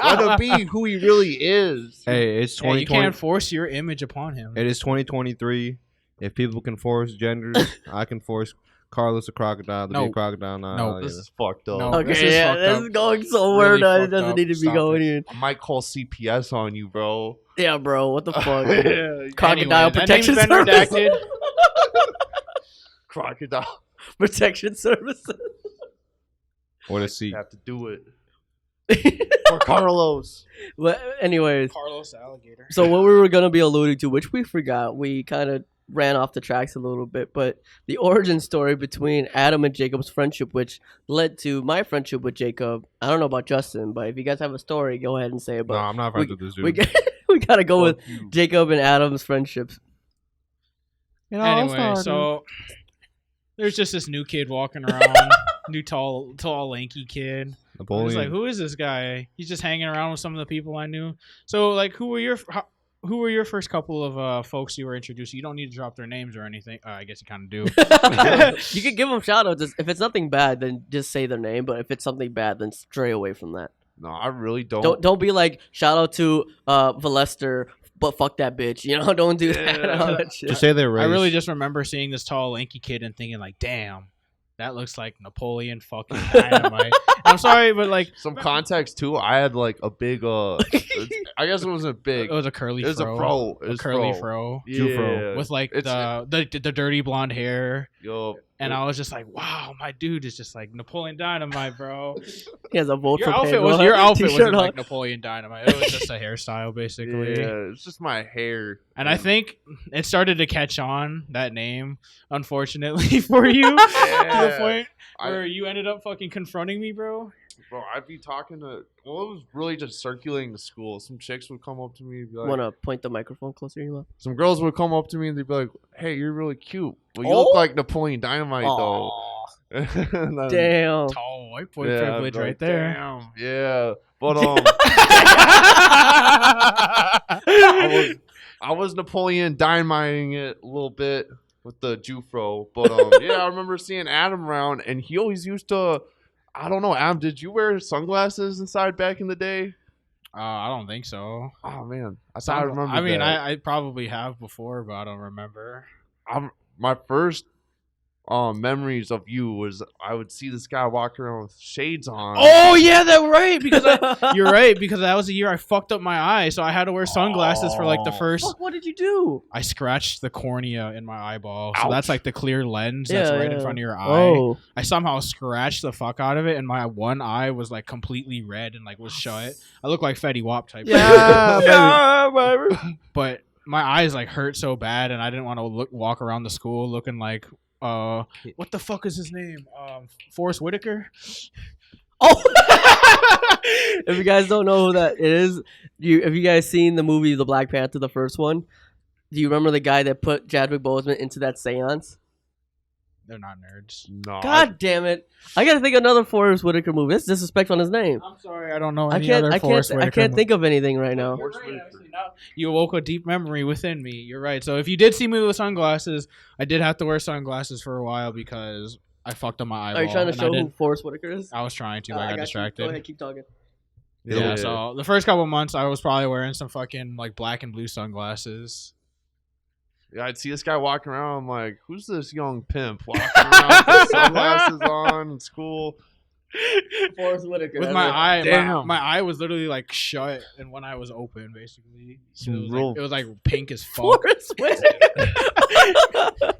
Let him be who he really is. Hey, it's Yeah, you 2020. can't force your image upon him. It is 2023. If people can force genders, I can force Carlos the crocodile to be No. a crocodile. Not No. alligator. This is fucked up. No. Okay, This is yeah, fucked this up. is going somewhere Really that it fucked doesn't up. need to be Stop going it. in. I might call CPS on you, bro. Yeah, bro, what the fuck? Anyway, Crocodile that Protection name's been Service. redacted. Crocodile. Protection Services. Or to see. Have to do it for Carlos. But anyways, Carlos Alligator. so what we were gonna be alluding to, which we forgot, we kind of ran off the tracks a little bit, but the origin story between Adam and Jacob's friendship, which led to my friendship with Jacob. I don't know about Justin, but if you guys have a story, go ahead and say it. No, But I'm not friends with this dude. we gotta go with Fuck you. Jacob and Adam's friendships. Anyway, so there's just this new kid walking around, new tall, lanky kid. I was Napoleon. like, who is this guy? He's just hanging around with some of the people I knew. So, like, who were your first couple of folks you were introduced to? You don't need to drop their names or anything. I guess you kind of do. You can give them shout outs. If it's nothing bad, then just say their name. But if it's something bad, then stray away from that. No, I really don't. Don't be like shout out to Valester, but fuck that bitch. You know, don't do that. And all that shit. Just say their race. I really just remember seeing this tall, lanky kid and thinking, like, damn, that looks like Napoleon fucking Dynamite. I'm sorry, but, like, Some context too. I had like a big. I guess it wasn't big. it was a curly It was fro. a fro. It A was curly fro. fro. Yeah. fro. With, like, It's- the dirty blonde hair. Yo. And I was just like, wow, my dude is just like Napoleon Dynamite, bro. He has a vote Your for outfit Pedro your outfit t-shirt wasn't on. like Napoleon Dynamite. It was just a hairstyle, basically. Yeah, it's just my hair. And I think it started to catch on, that name, unfortunately for you, to the Yeah. point I- where you ended up fucking confronting me, bro. Bro, I'd be talking to. Well, it was really just circulating the school. Some chicks would come up to me and be like, Want to point the microphone closer to your mouth? some girls would come up to me and they'd be like, "Hey, you're really cute. Well, you look like Napoleon Dynamite, though." And then- Damn. Tall white boy Yeah, privilege like, right there. Damn, yeah, but I was Napoleon Dynamiting it a little bit with the Jufro, but yeah, I remember seeing Adam around, and he always used to. I don't know, Adam. Did you wear sunglasses inside back in the day? I don't think so. Oh man, I thought I remember. I mean, that. I probably have before, but I don't remember. My first memories of you was I would see this guy walking around with shades on. Oh yeah, that's right. Because you're right. Because that was the year I fucked up my eye, so I had to wear sunglasses for like the first. Fuck, what did you do? I scratched the cornea in my eyeball, Ouch. so that's like the clear lens that's right in front of your eye. Oh. I somehow scratched the fuck out of it, and my one eye was like completely red and like was shut. I look like Fetty Wap type. Yeah, baby. But my eyes like hurt so bad, and I didn't want to walk around the school looking like what the fuck is his name? Forrest Whitaker. Oh, if you guys don't know who that is, have you guys seen the movie The Black Panther, the first one? Do you remember the guy that put Chadwick Boseman into that seance? They're not nerds. No, God damn it! I gotta think of another Forrest Whitaker movie. That's disrespect on his name. I'm sorry, I don't know I any can't. other I Forrest can't. I Whitaker can't think of anything right now. You're right, actually, now you awoke a deep memory within me. You're right. So if you did see me with sunglasses, I did have to wear sunglasses for a while because I fucked up my eyeball. Are you trying to and show who Forrest Whitaker is? I was trying to, but I got you. distracted. Go ahead, keep talking. Yeah, so the first couple months, I was probably wearing some fucking like black and blue sunglasses. Yeah, I'd see this guy walking around. I'm like, who's this young pimp walking around with sunglasses on in school? Forrest Whitaker. With that's my it. eye, Damn. my eye was literally like shut, and one eye was open, basically. So it was like pink as fuck. Forrest Whitaker.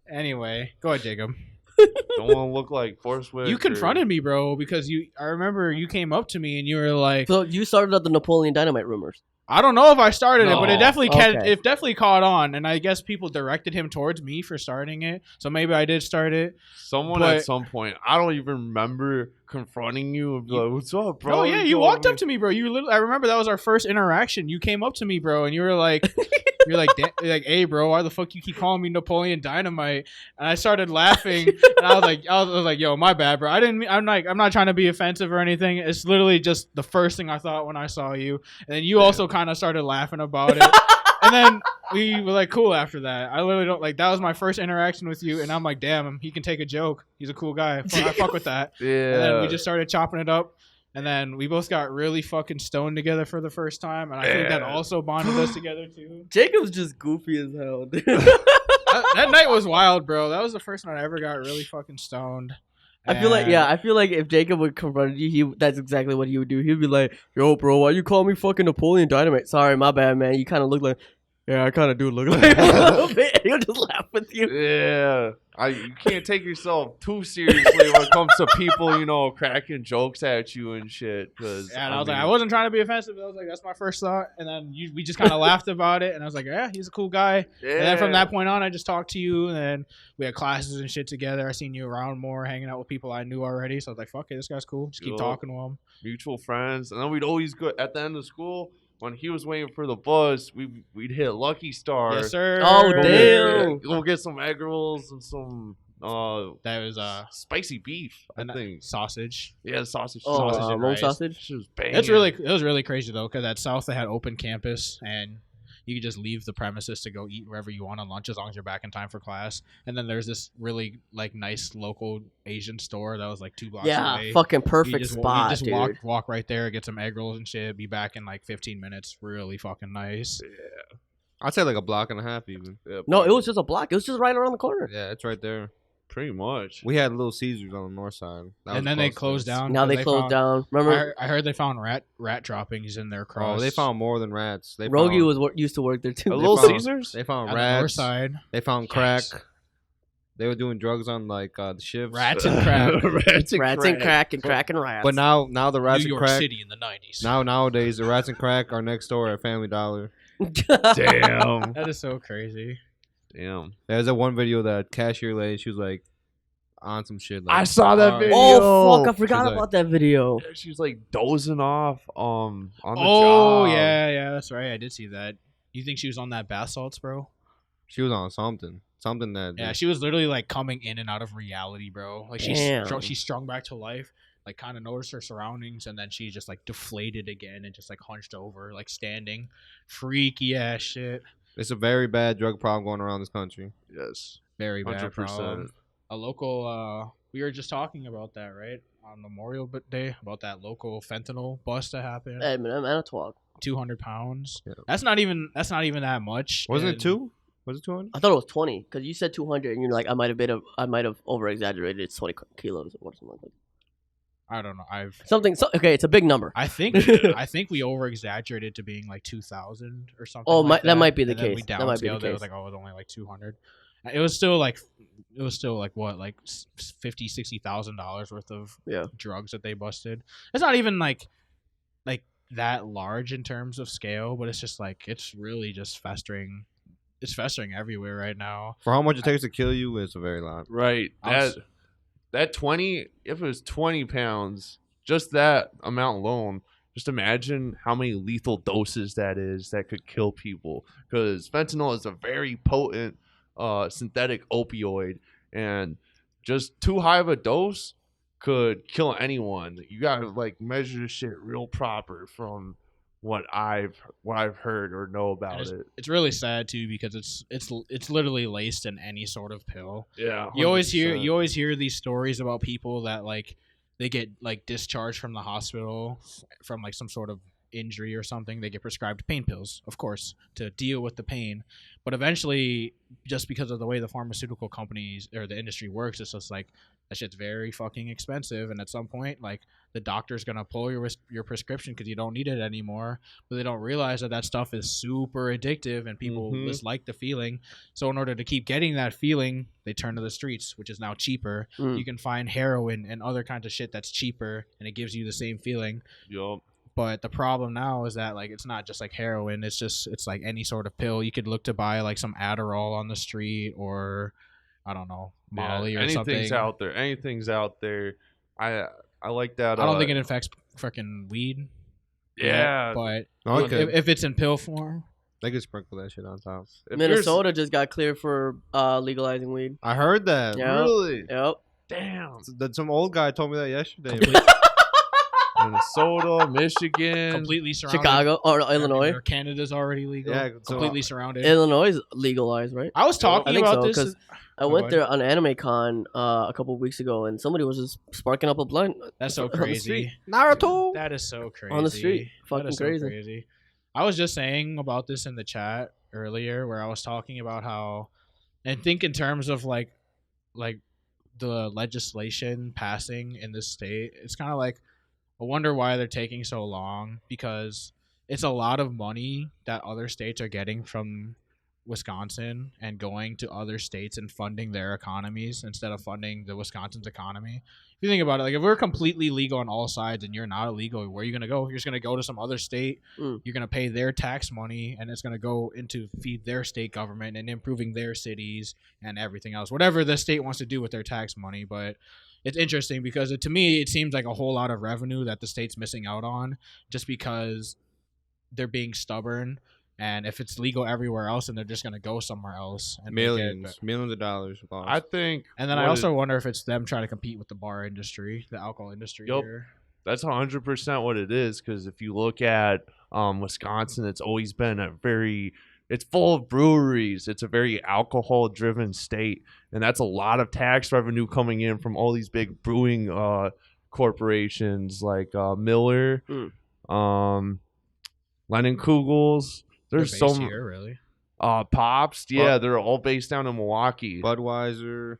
Anyway, go ahead, Jacob. Don't want to look like Forrest Whitaker. You confronted me, bro, because I remember you came up to me and you were like, So you started up the Napoleon Dynamite rumors. I don't know if I started it, but it No. definitely Okay. it definitely caught on, and I guess people directed him towards me for starting it. So maybe I did start it. Someone But- at some point, I don't even remember confronting you and be like, "What's up, bro?" Oh yeah, you walked up to me, bro. I remember that was our first interaction. You came up to me, bro, and you were like, "You're like, hey, bro, why the fuck you keep calling me Napoleon Dynamite?" And I started laughing, and I was like, "Yo, my bad, bro. I'm not trying to be offensive or anything. It's literally just the first thing I thought when I saw you." And then you also kind of started laughing about it, and then we were like, "Cool." After that, I literally don't like. That was my first interaction with you, and I'm like, "Damn, he can take a joke. He's a cool guy. I fuck with that." Yeah. And then we just started chopping it up. And then we both got really fucking stoned together for the first time. And I think that Yeah. also bonded us together, too. Jacob's just goofy as hell, dude. That night was wild, bro. That was the first night I ever got really fucking stoned. I feel like if Jacob would confront you, that's exactly what he would do. He'd be like, "Yo, bro, why you call me fucking Napoleon Dynamite? Sorry, my bad, man. You kind of look like." Yeah, I kind of do look like a little bit. He'll just laugh with you. Yeah. You can't take yourself too seriously when it comes to people, cracking jokes at you and shit. Cause, And I was like, I wasn't trying to be offensive. But I was like, that's my first thought. And then we just kind of laughed about it. And I was like, yeah, he's a cool guy. Yeah. And then from that point on, I just talked to you. And then we had classes and shit together. I seen you around more, hanging out with people I knew already. So I was like, fuck it, this guy's cool. Just keep Cool. talking to him. Mutual friends. And then we'd always go at the end of school. When he was waiting for the bus, we'd hit Lucky Star. Yes, sir. Oh, Go damn. Go get some egg rolls and some That was spicy beef. I think. sausage. Yeah, sausage. Oh, Sausage and roll rice. sausage. Shit was banging. It was really crazy though, because at South they had open campus and you could just leave the premises to go eat wherever you want on lunch as long as you're back in time for class. And then there's this really like nice local Asian store that was like 2 blocks Yeah, away. fucking You perfect just, spot, you just dude. walk right there, get some egg rolls and shit. Be back in like 15 minutes. Really fucking nice. I'd say like a block and a half even. Yeah, No, it was just a block. It was just right around the corner. Yeah, it's right there. pretty much. We had Little Caesars on the north side. That was And then they close to closed us. down. Now they 'cause closed down. Remember, I heard they found rat droppings in their crust. Oh, they found more than rats. They Rogie found, was used to work there too. A Little found- Caesars? They found on the north rats. side. They found crack. Yikes. They were doing drugs on like the shifts. Rats and crack. Rats Rats and crack and crack and rats. But now the rats New and York crack. City in the 90s. Nowadays the rats and crack are next door at Family Dollar. Damn. That is so crazy. Damn. There's that one video that cashier lady. She was like, on some shit. I saw that video. Oh fuck! I forgot She's like- about that video. Yeah, she's like dozing off on the Oh job. yeah, that's right. I did see that. You think she was on that bath salts, bro? She was on something that. Yeah, she was literally like coming in and out of reality, bro. Like she's Damn. she strung back to life. Like kind of noticed her surroundings, and then she just like deflated again and just like hunched over, like standing. Freaky ass shit. It's a very bad drug problem going around this country. Yes. Very bad 100%. problem. A local. We were just talking about that, right, on Memorial Day, about that local fentanyl bust that happened. Hey, man, I'm at a talk. 200 pounds. Yeah. That's not even that much. Wasn't it and- 2? Was it 200? I thought it was 20 because you said 200 and you're like, I might have over exaggerated. It's 20 kilos or something like that. I don't know. Okay, it's a big number. I think we over exaggerated to being like 2,000 or something. Oh, like that might be the and then case. We That might be the downscaled it. It was case. like, oh, it was only like 200. It was still like what, like $50,000-$60,000 worth of drugs that they busted. It's not even like that large in terms of scale, but it's just like it's really just festering. It's festering everywhere right now. For how much it takes to kill you, it's a very lot. Right. That 20, if it was 20 pounds, just that amount alone, just imagine how many lethal doses that is that could kill people. Because fentanyl is a very potent synthetic opioid, and just too high of a dose could kill anyone. You gotta like measure this shit real proper from what I've heard or know about it. It's really sad too because it's literally laced in any sort of pill. Yeah. You always 100%. hear these stories about people that like they get like discharged from the hospital from like some sort of injury or something. They get prescribed pain pills, of course, to deal with the pain. But eventually, just because of the way the pharmaceutical companies or the industry works, it's just like that shit's very fucking expensive. And at some point, like the doctor's gonna pull your prescription because you don't need it anymore. But they don't realize that stuff is super addictive and people dislike the feeling. So in order to keep getting that feeling, they turn to the streets, which is now cheaper. You can find heroin and other kinds of shit that's cheaper, and it gives you the same feeling. Yup. But the problem now is that like it's not just like heroin. It's like any sort of pill. You could look to buy like some Adderall on the street or I don't know, Molly or something. Anything's out there. I like that. I don't think it affects freaking weed. Yeah, but Okay. if it's in pill form, They could sprinkle that shit on top. Minnesota just got cleared for legalizing weed. I heard that. Yeah. Really? Yep. Damn. That some old guy told me that yesterday. Minnesota, Michigan, completely surrounded. Chicago or Illinois. Or Canada's already legal. Yeah, so- completely surrounded. Illinois is legalized, right? I was talking I think about so, this. 'cause I Go went ahead. there on Anime Con a couple of weeks ago, and somebody was just sparking up a blunt. That's so on the crazy. street. Naruto That is so crazy. on the street. That Fucking is so crazy. I was just saying about this in the chat earlier, where I was talking about how, and think in terms of like the legislation passing in this state. It's kind of like I wonder why they're taking so long, because it's a lot of money that other states are getting from Wisconsin and going to other states and funding their economies instead of funding the Wisconsin's economy. If you think about it, like if we're completely legal on all sides and you're not illegal, where are you going to go? You're just going to go to some other state. You're going to pay their tax money, and it's going to go into feed their state government and improving their cities and everything else, whatever the state wants to do with their tax money. But it's interesting because to me, it seems like a whole lot of revenue that the state's missing out on just because they're being stubborn. And if it's legal everywhere else, then they're just going to go somewhere else. And millions of dollars. Lost. I think. And then I also wonder if it's them trying to compete with the bar industry, the alcohol industry here. That's 100% what it is. Because if you look at Wisconsin, it's always been it's full of breweries. It's a very alcohol-driven state, and that's a lot of tax revenue coming in from all these big brewing corporations like Miller, Lehman-Kugels. There's They're based some here, really. Pops. Yeah, they're all based down in Milwaukee. Budweiser,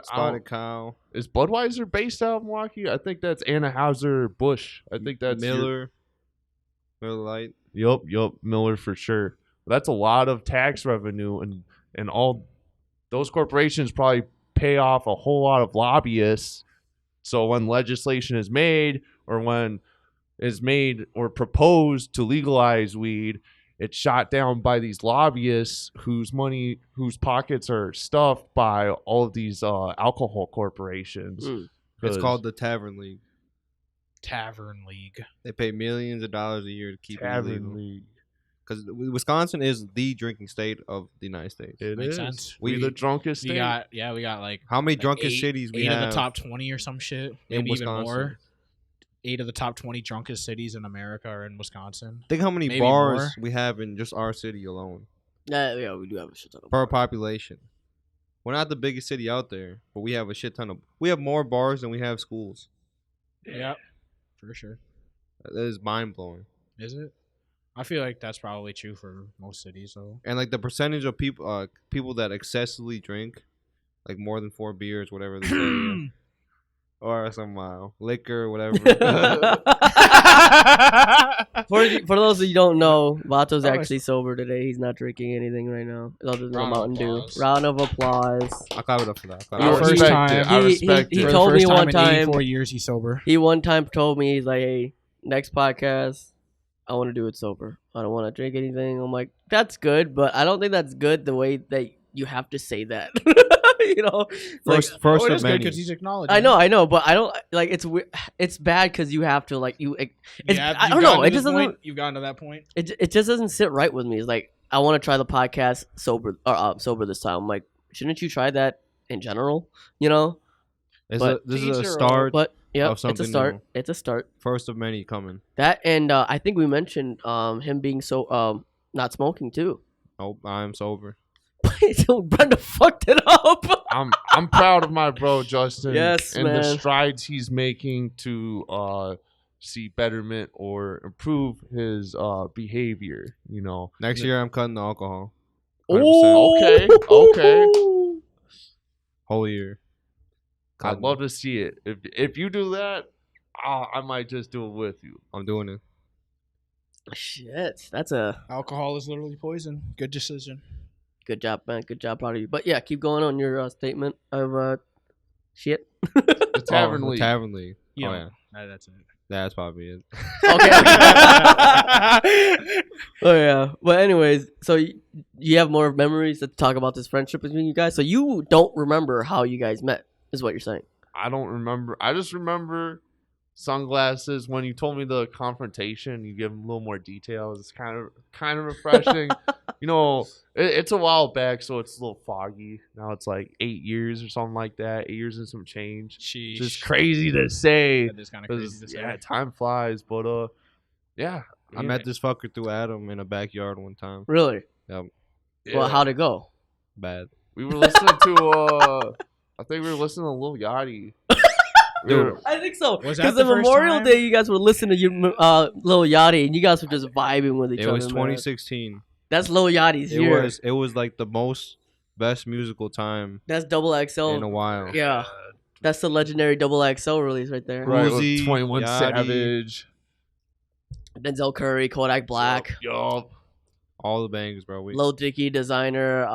Spotted Cow. Is Budweiser based out of Milwaukee? I think that's Anheuser-Busch. I think that's Miller Lite. Yup, Miller for sure. That's a lot of tax revenue, and all those corporations probably pay off a whole lot of lobbyists. So when legislation is made, or when is made or proposed to legalize weed, it's shot down by these lobbyists whose pockets are stuffed by all of these alcohol corporations. It's called the Tavern League. Tavern League. They pay millions of dollars a year to keep it Tavern illegal. League. Because Wisconsin is the drinking state of the United States. It Makes is. sense. We the drunkest We state. got like How many like drunkest cities we eight have of the top 20 or some shit. in Maybe even Wisconsin? more. 8 of the top 20 drunkest cities in America are in Wisconsin. Think how many Maybe bars more. we have in just our city alone Yeah, we do have a shit ton of per population. We're not the biggest city out there, but we have a shit ton of. We have more bars than we have schools. Yep. For sure. That is mind blowing. Is it? I feel like that's probably true for most cities, though. And like the percentage of people that excessively drink, like more than 4 beers, whatever they say, or some liquor, whatever. For those of you who don't know, Vato's Oh, actually sober today. He's not drinking anything right now, other than a Round of Mountain Dew. applause. Round of applause. I'll clap it up for that. I First respect time. it. I respect he it. For the told me first one in time- 84 years he's sober. He one time told me, he's like, "Hey, next podcast, I want to do it sober. I don't want to drink anything." I'm like, "That's good, but I don't think that's good the way that you have to say that." You know, like, First Oh, of it is good many. because he's acknowledging. I know, but I don't like it's weird. It's bad because you have to like you. It's, I don't know. It just doesn't. You've gotten to that point. It just doesn't sit right with me. It's like I want to try the podcast sober sober this time. I'm like, shouldn't you try that in general? You know, but- This Each is a their own. start. but yeah, Of it's a something start. new. It's a start. First of many coming. That and I think we mentioned him being so not smoking too. Oh, I'm sober. So Brenda fucked it up. I'm proud of my bro Justin. Yes, and the man. strides he's making to see betterment or improve his behavior. You know. Next year, I'm cutting the alcohol. 100%. Oh, Okay. Whole year. I'd love to see it. If you do that, I might just do it with you. I'm doing it. Shit, that's a Alcohol is literally poison. Good decision. good job, man. Good job, proud of you. But yeah, keep going on your statement of shit. The Tavern the League. Tavern League. Yeah. Oh, yeah. That's it. That's probably it. Okay. Oh yeah. But anyways, so you have more memories to talk about this friendship between you guys. So you don't remember how you guys met, is what you're saying. I don't remember. I just remember sunglasses. When you told me the confrontation, you give them a little more details. It's kind of refreshing. You know, it's a while back, so it's a little foggy. Now it's like 8 years or something like that. 8 years and some change. Sheesh. It's just crazy to say. That is kind of crazy to say. Yeah, time flies. But yeah. I met this fucker through Adam in a backyard one time. Really? Yep. Well, how'd it go? Bad. We were listening to I think we were listening to Lil Yachty. Dude. I think so. Was that Because the the first Memorial time? Day, you guys were listening to your Lil Yachty, and you guys were just vibing with each It other. was man. 2016. That's Lil Yachty's year. It was like the most best musical time That's Double XL. in a while. Yeah. That's the legendary Double XL release right there. Right, Uzi, with 21 Yachty. Savage. Denzel Curry, Kodak Black, Yup. All the bangs, bro. Lil Dicky, Designer,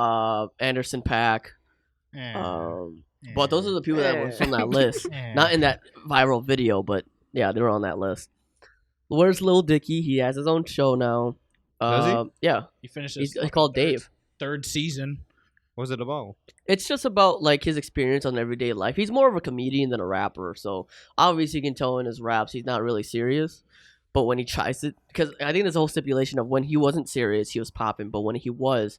Anderson Paak. But those are the people that were from that list. Not in that viral video, but yeah, they were on that list. Where's Lil Dicky? He has his own show now. Does he? Yeah. He finished. He's his called Dave. third season. What's it about? It's just about like his experience on everyday life. He's more of a comedian than a rapper, so obviously you can tell in his raps he's not really serious. But when he tries it, because I think there's a whole stipulation of when he wasn't serious, he was popping. But when he was,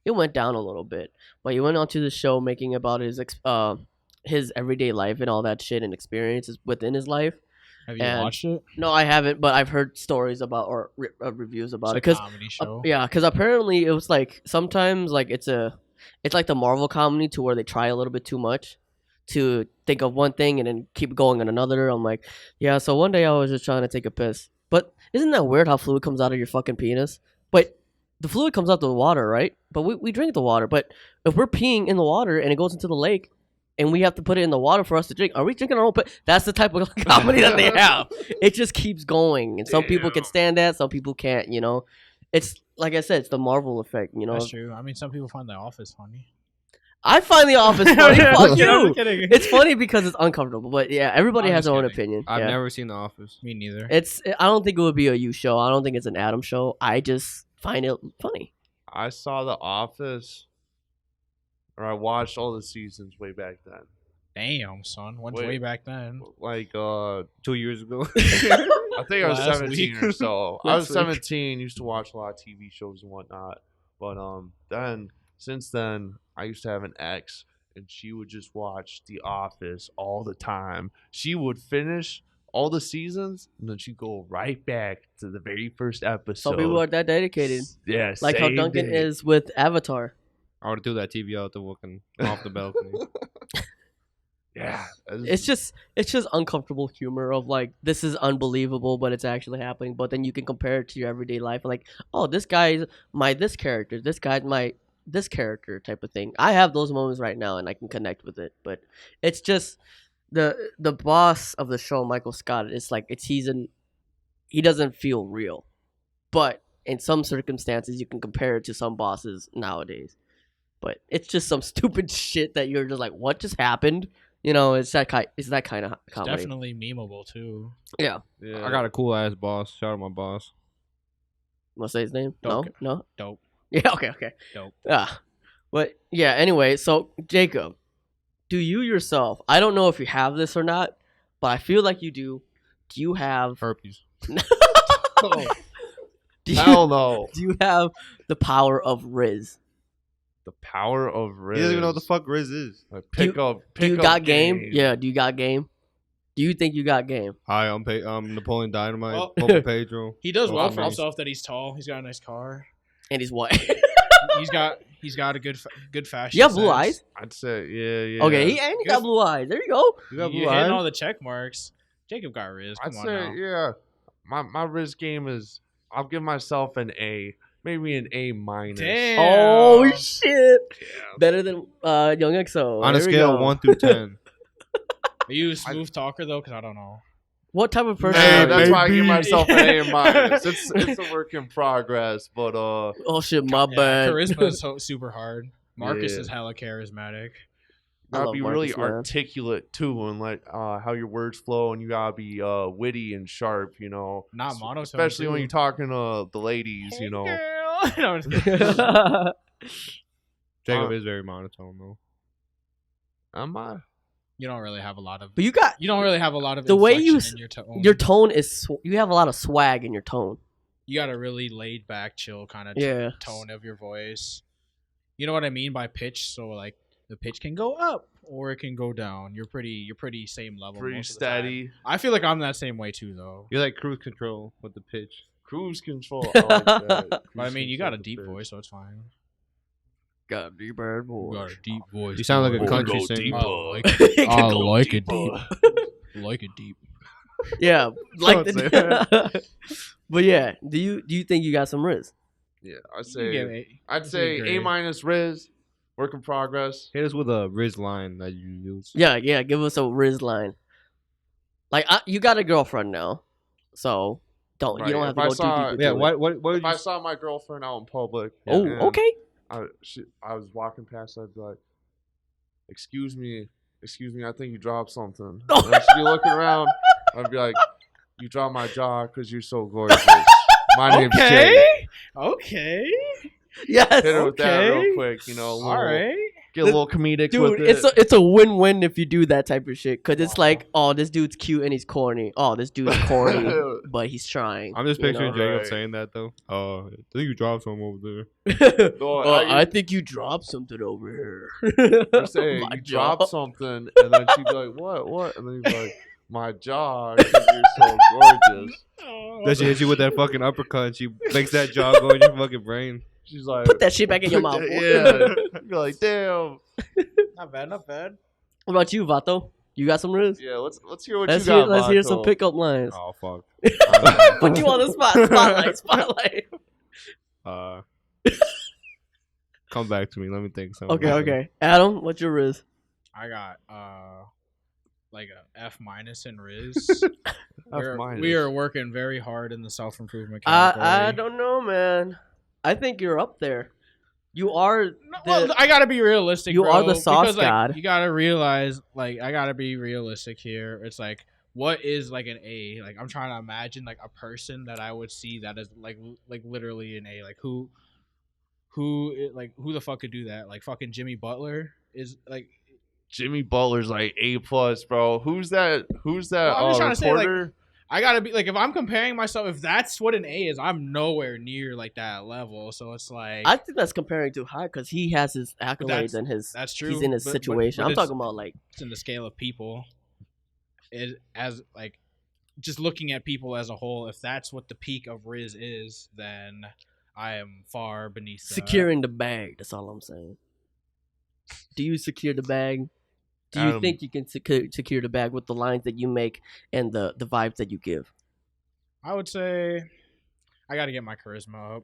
it went down a little bit. But he went on to the show making about his everyday life and all that shit and experiences within his life. Have you And- watched it? No, I haven't, but I've heard stories about or reviews about it. It's a 'Cause comedy show. yeah, because apparently it was like sometimes like it's like the Marvel comedy to where they try a little bit too much to think of one thing and then keep going on another. I'm like, yeah. So one day I was just trying to take a piss, but isn't that weird how fluid comes out of your fucking penis? But the fluid comes out the water, right? But we drink the water. But if we're peeing in the water and it goes into the lake, and we have to put it in the water for us to drink, are we drinking our own piss? That's the type of comedy that they have. It just keeps going, and some people can stand that, some people can't. You know, it's like I said, it's the Marvel effect. You know, That's true. I mean, some people find The Office funny. I find The Office funny. Fuck I'm you. kidding. It's funny because it's uncomfortable, but yeah, everybody I'm has just their own kidding. opinion. I've Yeah. never seen The Office. Me neither. I don't think it would be a you show. I don't think it's an Adam show. I just find it funny. I saw The Office, or I watched all the seasons way back then. Damn, son. When's Wait. way back then? Like 2 years ago. I think I was Last 17 week. or so. I was Last week. 17, used to watch a lot of TV shows and whatnot. But then since then, I used to have an ex, and she would just watch The Office all the time. She would finish all the seasons, and then she'd go right back to the very first episode. Some people are that dedicated. Yeah, Like how same Duncan day. is with Avatar. I would have threw that TV out the fucking off the balcony. Yeah, It's just uncomfortable humor of like, this is unbelievable, but it's actually happening. But then you can compare it to your everyday life, like, oh, this guy's this character, this guy's this character type of thing. I have those moments right now, and I can connect with it. But it's just the boss of the show, Michael Scott. It's like he doesn't feel real, but in some circumstances, you can compare it to some bosses nowadays. But it's just some stupid shit that you're just like, what just happened? You know, it's that kind of comedy. Definitely memeable too. Yeah. yeah. I got a cool ass boss. Shout out my boss. Want to say his name? Dope. No? Dope. Yeah, okay. Dope. Yeah. But, yeah, anyway, so, Jacob, do you yourself, I don't know if you have this or not, but I feel like you do. Do you have... Herpes. do you, Hell no. Do you have the power of Rizz? The power of Rizz. He doesn't even know what the fuck Rizz is. Like, Do you pick up got game? Yeah, do you got game? Do you think you got game? Hi, I'm Napoleon Dynamite. Well- Pope Pedro. He does well Oh, for nice. himself that he's tall. He's got a nice car. And he's what? He's got a good fashion. You have blue sense. eyes? I'd say, yeah. Okay, and he got blue eyes. There you go. You got You blue hitting eyes? all the check marks. Jacob got Rizz. I'd Come on say, now. yeah. My Rizz game is, I'll give myself an A. Maybe an A minus. Damn. Oh, shit. Yeah. Better than Young XO. On a There we scale go. of 1 through 10. Are you a smooth talker though? Because I don't know. What type of person? Hey, are that's you? why I give baby. myself an A minus. It's a work in progress, but Oh shit, my Yeah, bad. charisma is super hard. Marcus Yeah. is hella charismatic. I gotta love be really Marcus, man. articulate too, and like how your words flow, and you gotta be witty and sharp, you know. Not monotone. Especially when too. you're talking to the ladies, you know. Girl. No, I'm just kidding. Jacob is very monotone though. Am I? You don't really have a lot of. But you got You don't really have a lot of. The way you inflection in your tone is you have a lot of swag in your tone. You got a really laid back, chill kind of Yeah. tone of your voice. You know what I mean by pitch? So like the pitch can go up or it can go down. You're pretty same level. Pretty most of the time. steady. I feel like I'm that same way too, though. You're like cruise control with the pitch. Cruise control. I like that. But I Cruise mean, you control got a with deep the voice, so it's fine. Got a deep bad You got a deep voice. You sound like a boy. country Go singer. deeper. I like It it. can I go like it deeper. deep. Like it deep. Yeah, like Don't the. But yeah, do you think you got some Rizz? Yeah, You can give I'd That's say a grade. A minus Rizz. Work in progress. Hit us with a Rizz line that you use. Yeah, give us a Rizz line. Like you got a girlfriend now, so you Right, don't have if to I go saw- too deep. Yeah, into it. what If would I you saw my girlfriend out in public, Oh, and okay. I was walking past, I'd be like, excuse me, I think you dropped something. And she'd be looking around. I'd be like, you dropped my jaw because you're so gorgeous. My name's Jay. Okay. Yes. Hit her with that Okay. real quick, you know. All right. Get a little comedic Dude, with it. it's a win-win if you do that type of shit. Cause it's like, oh, this dude's cute and he's corny. Oh, this dude's corny, but he's trying. I'm just you picturing know? Jacob Right. saying that though. I think you dropped some over there. No, I think you dropped something over here. You're saying My you jaw. dropped something, and then she'd be like, what? And then you'd be like, my jaw, 'cause you're so gorgeous. Then she hits you with that fucking uppercut and she makes that jaw go in your fucking brain. She's like, Put that shit back in your mouth. Yeah. You're like, damn. Not bad. Not bad. What about you, Vato? You got some Rizz? Yeah, let's hear what Let's you hear got. let's hear some Vato. pickup lines. Oh fuck. Put you on the spot. Spotlight. Come back to me. Let me think. Something. Okay. Adam, what's your Rizz? I got like a F minus in Rizz. We are working very hard in the self improvement category. I don't know, man. I think you're up there. You are. Well, I gotta be realistic. You bro, are the sauce because, like, god. You gotta realize, like, I gotta be realistic here. It's like what is like an A? Like I'm trying to imagine like a person that I would see that is like literally an A. Like who the fuck could do that? Like fucking Jimmy Butler is like. Jimmy Butler's like A+, bro. Who's that? Well, I'm just trying to say, reporter? like, I gotta be like, if I'm comparing myself, if that's what an A is, I'm nowhere near like that level. So it's like, I think that's comparing too high because he has his accolades and his. that's true. He's in his situation. I'm talking about like it's in the scale of people. It as like just looking at people as a whole. If that's what the peak of Rizz is, then I am far beneath that. securing the bag. That's all I'm saying. Do you secure the bag? Do you think you can secure the bag with the lines that you make and the vibes that you give? I would say I got to get my charisma up.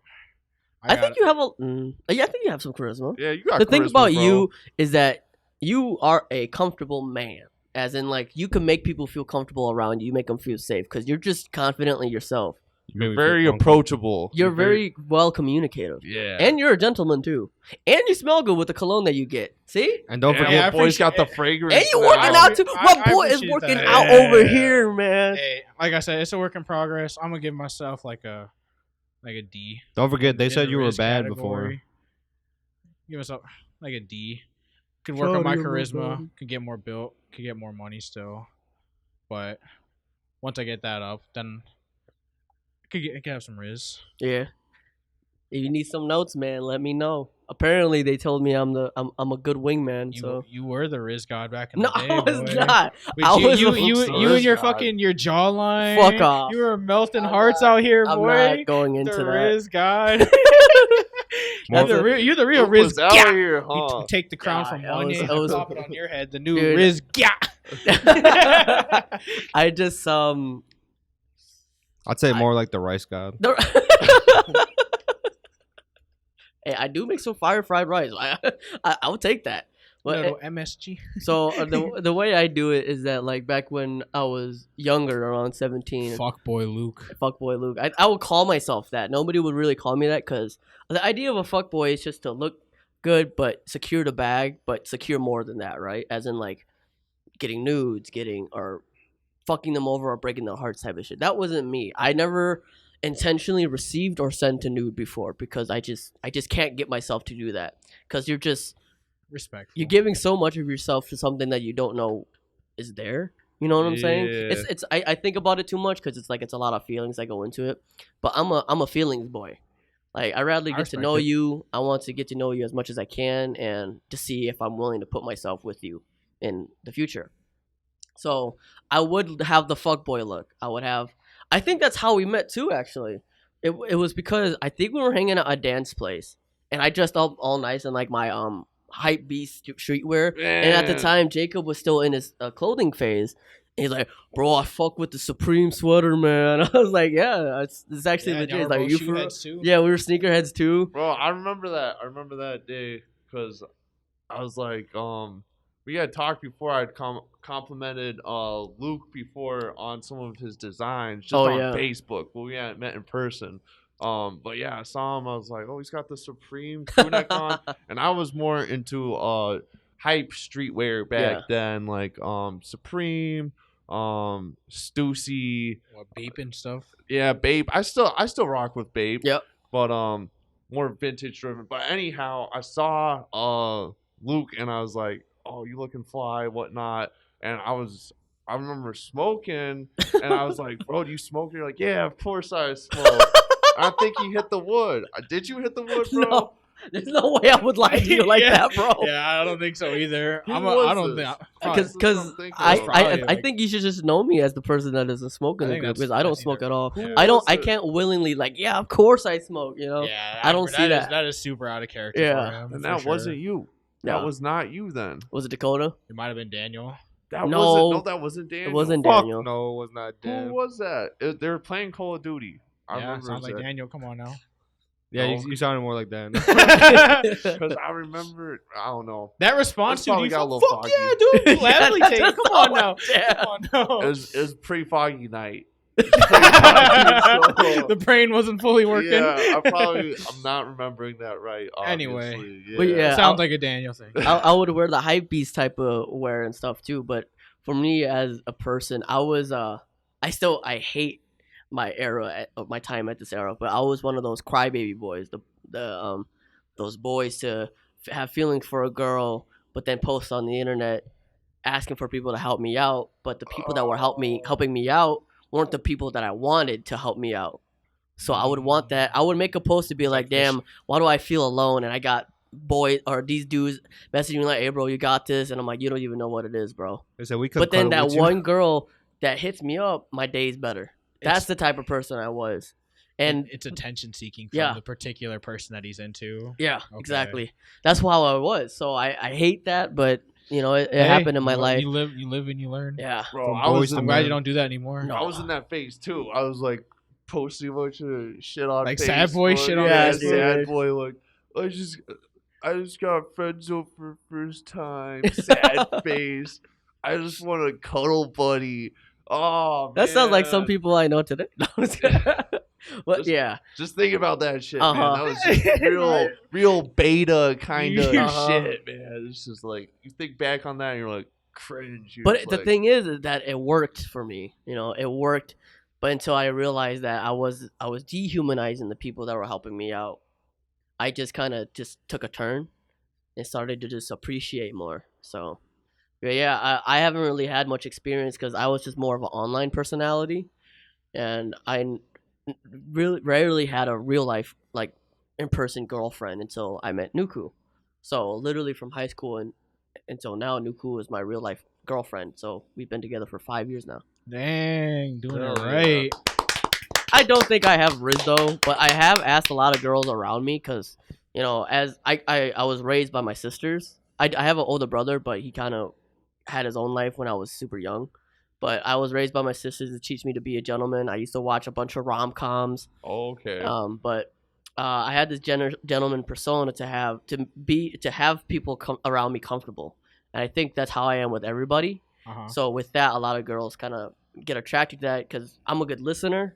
I think you have I think you have some charisma. Yeah, you got The thing charisma, about bro. you is that you are a comfortable man. As in, like, you can make people feel comfortable around you. You make them feel safe because you're just confidently yourself. You're very approachable. You're very well communicative. Yeah. And you're a gentleman, too. And you smell good with the cologne that you get. See? And don't Yeah, forget, my boy's got the fragrance. And you now. working out, too. My I boy is appreciate working that. out over here, man. Hey, like I said, it's a work in progress. I'm gonna give myself like a D. don't forget, they in said the you were Rizz bad category. Give myself like a D. Could work on my charisma. Could get more built. Could get more money still. But once I get that up, then I could have some Rizz. Yeah. If you need some notes, man, let me know. Apparently, they told me I'm a good wingman. So You were the Rizz god back in no, the day. I was boy. not. Wait, I you, was you, a you, Rizz you and your god. fucking your jawline. Fuck off. You were melting I'm hearts not- out here, I'm boy. not going into The that. Rizz god. That's You're the real Luke was Rizz out god. here, You huh? take the crown Yeah, from it one was- and it was- pop it on your head. The new Dude. Rizz god. I just I'd say more like the rice god. Hey, I do make some fire fried rice. I'll take that. But Little MSG. so the way I do it is that like back when I was younger, around 17, Fuckboy Luke. fuckboy Luke, I would call myself that. Nobody would really call me that because the idea of a fuckboy is just to look good but secure the bag, but secure more than that, right? As in like getting nudes, or fucking them over or breaking their hearts type of shit. That wasn't me. I never intentionally received or sent a nude before because I just can't get myself to do that because you're Respect. you're giving so much of yourself to something that you don't know is there. You know what I'm saying? Yeah. I think about it too much because it's a lot of feelings that go into it. But I'm a feelings boy. Like I rather get to respect know it. you. I want to get to know you as much as I can and to see if I'm willing to put myself with you in the future. So I would have the fuckboy look. I think that's how we met too. Actually, it was because I think we were hanging at a dance place, and I dressed up all nice in like my hype beast streetwear. And at the Man. time, Jacob was still in his clothing phase. And he's like, "Bro, I fuck with the Supreme sweater, man." I was like, "Yeah, it's actually legit." He's like, "Are you for real?" Yeah, we were sneakerheads too. Bro, I remember that. I remember that day because I was like, we had talked before. I'd complimented Luke before on some of his designs just on Facebook, but we hadn't met in person. But yeah, I saw him. I was like, oh, he's got the Supreme crew neck on, and I was more into hype streetwear back then, like Supreme, Stussy, What, Bape and stuff? yeah, Bape. I still rock with Bape. Yep. But more vintage driven. But anyhow, I saw Luke and I was like, oh, you looking fly, whatnot. And I remember smoking and I was like, bro, do you smoke? And you're like, yeah, of course I smoke. I think you hit the wood. Did you hit the wood, bro? No, there's no way I would lie to you like that, bro. Yeah, I don't think so either. Who I was don't this? think. Because Probably. I think you should just know me as the person that doesn't smoke in I the think group that's- because I don't that's smoke either. at all. Yeah. I can't willingly like, yeah, of course I smoke, you know? Yeah, I don't see that. That is super out of character. Yeah. for him, And for that sure. wasn't you. No. That was not you then. Was it Dakota? It might have been Daniel. That No. wasn't. No, that wasn't Daniel. It wasn't Fuck Daniel. no, it was not Who Dan. was that? They were playing Call of Duty. I Yeah, remember sounds like that. Daniel. Come on now. Yeah, No. you sounded more like Dan. Because I remember, I don't know. That response It's to probably you, got a little fuck foggy. yeah, dude. Gladly Yeah, take it. that's Come on now. Yeah. Come on now. It was pretty foggy night. The brain wasn't fully working. Yeah, I'm not remembering that right. Anyway. Obviously. But yeah, Sounds like a Daniel thing. I would wear the hype beast type of wear and stuff too, but for me as a person, I hate my era, my time at this era, but I was one of those crybaby boys, those boys to have feelings for a girl, but then post on the internet asking for people to help me out, but the people that were helping me out weren't the people that I wanted to help me out. So I would want that. I would make a post to be like, damn, why do I feel alone? And I got boys or these dudes messaging me like, hey, bro, you got this. And I'm like, you don't even know what it is, bro. But then that one girl that hits me up, my day's better. That's the type of person I was. And it's attention seeking from the particular person that he's into. Yeah, exactly. That's how I was. So I hate that, but you know, it happened in my life. You live and you learn. Yeah. Bro, I'm glad you don't do that anymore. No. I was in that phase too. I was like posting a bunch of shit on like Facebook. Sad boy shit on Facebook. Sad boy, like I just got friends over first time. Sad face. I just want a cuddle buddy. Oh, that man. sounds like some people I know today. But just think about that shit, man. Uh-huh. That was just real beta kind of shit, man. It's just like you think back on that, and you're like cringe. But the thing is that it worked for me. You know, it worked. But until I realized that I was dehumanizing the people that were helping me out, I just kind of just took a turn and started to just appreciate more. So, I haven't really had much experience because I was just more of an online personality, and I really rarely had a real life like in-person girlfriend until I met Nuku. So literally from high school and until now, Nuku is my real life girlfriend. So we've been together for 5 years now. Dang, doing it right. I don't think I have Rizz though, but I have asked a lot of girls around me because, you know, as I was raised by my sisters. I have an older brother, but he kind of had his own life when I was super young. But I was raised by my sisters to teach me to be a gentleman. I used to watch a bunch of rom-coms. Okay. But I had this gentleman persona to have people around me comfortable, and I think that's how I am with everybody. So with that, a lot of girls kind of get attracted to that because I'm a good listener.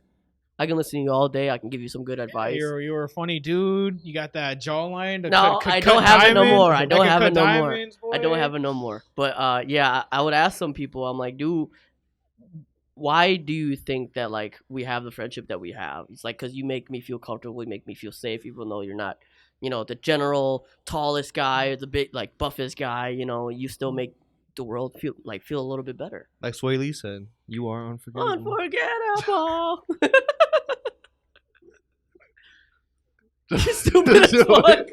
I can listen to you all day. I can give you some good advice. You're a funny dude. You got that jawline. No, I don't have it no more. I don't have it no more. I don't have it no more. But I would ask some people. I'm like, dude, why do you think that like we have the friendship that we have? It's like because you make me feel comfortable, you make me feel safe, even though you're not, you know, the general tallest guy or the big like buffest guy. You know, you still make the world feel a little bit better. Like Sway Lee said, you are unforgettable. Unforgettable. You stupid as fuck.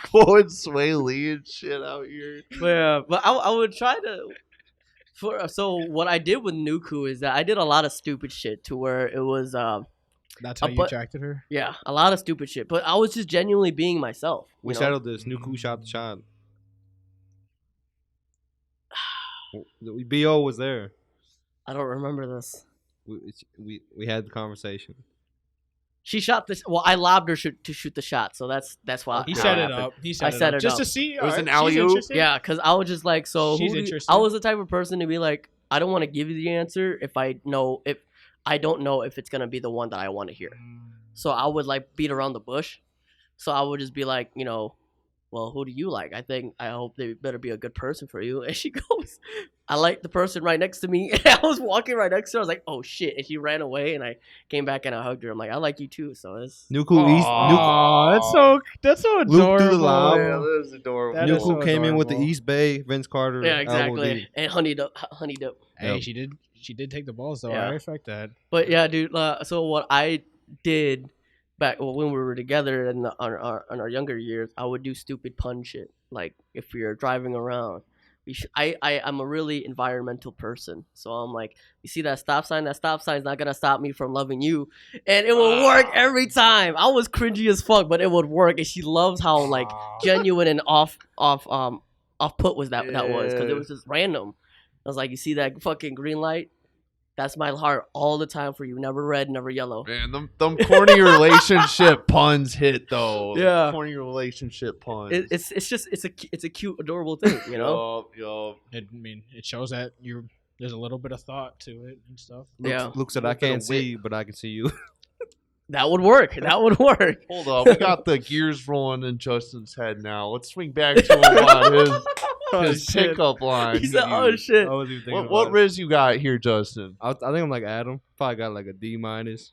Quoting Sway Lee and shit out here. But I would try to. So what I did with Nuku is that I did a lot of stupid shit to where it was. That's how you attracted her? Yeah, a lot of stupid shit. But I was just genuinely being myself. We settled this. Nuku shot the shot. BO was there. I don't remember this. We had the conversation. She shot this. Well, I lobbed her to shoot the shot, so that's why he set it up. I set it just up to see. It was an alley-oop. Yeah, because I was just like, so she's interested. I was the type of person to be like, I don't want to give you the answer if I don't know if it's gonna be the one that I want to hear. So I would like beat around the bush. So I would just be like, you know, well, who do you like? I hope they better be a good person for you. And she goes, I like the person right next to me. And I was walking right next to her. I was like, oh shit. And she ran away and I came back and I hugged her. I'm like, I like you too. So it's Nuku East. That's so adorable. Luke through the lob. Yeah, that is adorable. Nuku came in with the East Bay, Vince Carter. yeah, exactly. LOD. And honey dip. Hey, she did take the balls though. Yeah. I respect that. But yeah, dude. So what I did back when we were together in our younger years, I would do stupid pun shit. Like if we were driving around, I'm a really environmental person. So I'm like, you see that stop sign? That stop sign's not gonna stop me from loving you, and it will work every time. I was cringy as fuck, but it would work. And she loves how like genuine and off put was that was because it was just random. I was like, you see that fucking green light? That's my heart all the time for you. Never red, never yellow. Man, them corny relationship puns hit though. Yeah, corny relationship puns. It's a cute, adorable thing, you know. Yo. It shows that there's a little bit of thought to it and stuff. Luke said, I can't see you, but I can see you. That would work. Hold up, we got the gears rolling in Justin's head now. Let's swing back to him on his his shit. pickup line. He said, "Oh shit." I wasn't even thinking What about it. Rizz you got here, Justin? I think I'm like Adam. Probably got like a D minus.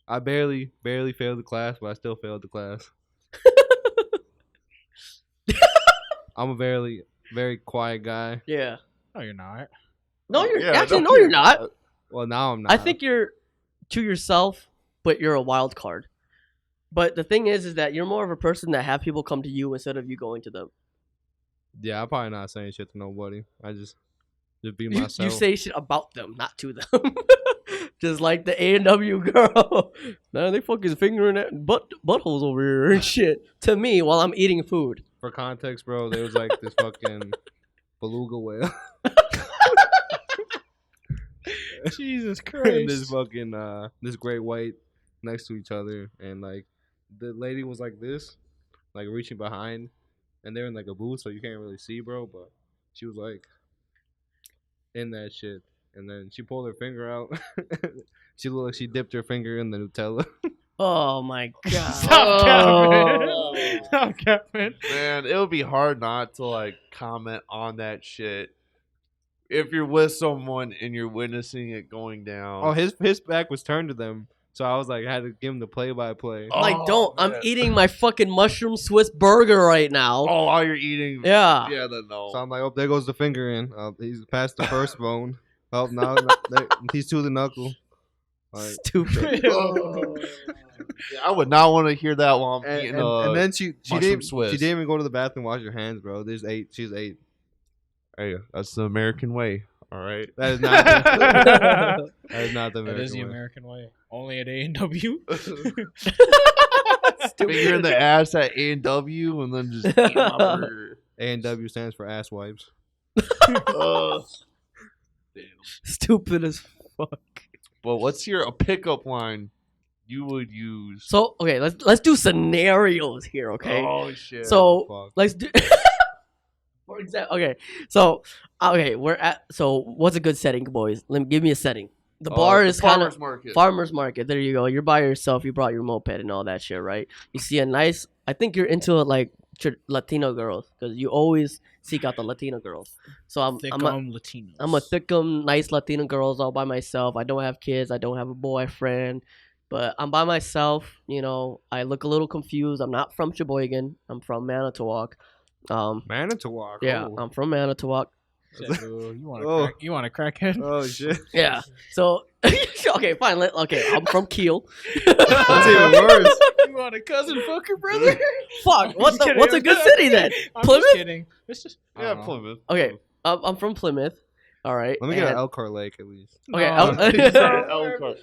I barely failed the class, but I still failed the class. I'm a very quiet guy. Yeah. No, you're not. No, you're Yeah, actually no, no, you're you're not. Well, now I'm not. I think you're to yourself, but you're a wild card. But the thing is that you're more of a person that have people come to you instead of you going to them. Yeah, I'm probably not saying shit to nobody. I just be You myself. say shit about them, not to them. Just like the A&W girl. Man, they fucking fingering at buttholes over here and shit to me while I'm eating food. For context, bro, there was like this fucking beluga whale. Jesus and Christ. this fucking this great white next to each other, and like the lady was like this, like reaching behind, and they're in like a booth, so you can't really see, bro. But she was like in that shit, and then she pulled her finger out. She looked like she dipped her finger in the Nutella. Oh my god. Stop capping. Stop capping. Man, it would be hard not to like comment on that shit if you're with someone and you're witnessing it going down. Oh, his back was turned to them, so I was like, I had to give him the play-by-play. Oh, Like, don't. I'm man. eating my fucking mushroom Swiss burger right now. Oh, while you're eating. Yeah. Yeah, then no. So I'm like, oh, there goes the finger in. He's past the first bone. Oh, now he's to the knuckle. Like, Stupid. Yeah, I would not want to hear that while I'm eating. and then she mushroom didn't Swiss. she didn't even go to the bathroom, wash her hands, bro. She's 8. Hey, that's the American way. All right. That is not that is not the That American is the way. American way. Only at A&W. Finger in the ass at A&W and then just eat my burger. A&W stands for ass wipes. Ugh. Damn. Stupid as fuck. But what's a pickup line you would use? So okay, let's do scenarios here, okay? Oh shit. So Fuck. let's do. For example, okay. So So what's a good setting, boys? Give me a setting. The bar is kind farmer's of market. farmer's market. There you go. You're by yourself. You brought your moped and all that shit, right? You see a nice. I think you're into like Latino girls because you always seek out the Latino girls. So I'm a Latinos. I'm a thickum, nice Latino girls all by myself. I don't have kids. I don't have a boyfriend. But I'm by myself. You know, I look a little confused. I'm not from Sheboygan. I'm from Manitowoc. Manitowoc. Yeah, Oh, I'm from Manitowoc. You want a crackhead? oh shit. Yeah. So, okay, fine. I'm from Kiel. That's even worse. You want a cousin fucker, brother? Fuck. Just kidding, What's a I'm good just- city then? I'm Plymouth? just kidding. It's just Yeah, Plymouth. Okay, I'm from Plymouth. All right. Let me get and- an Elkhart Lake at least. Okay, Elkhart.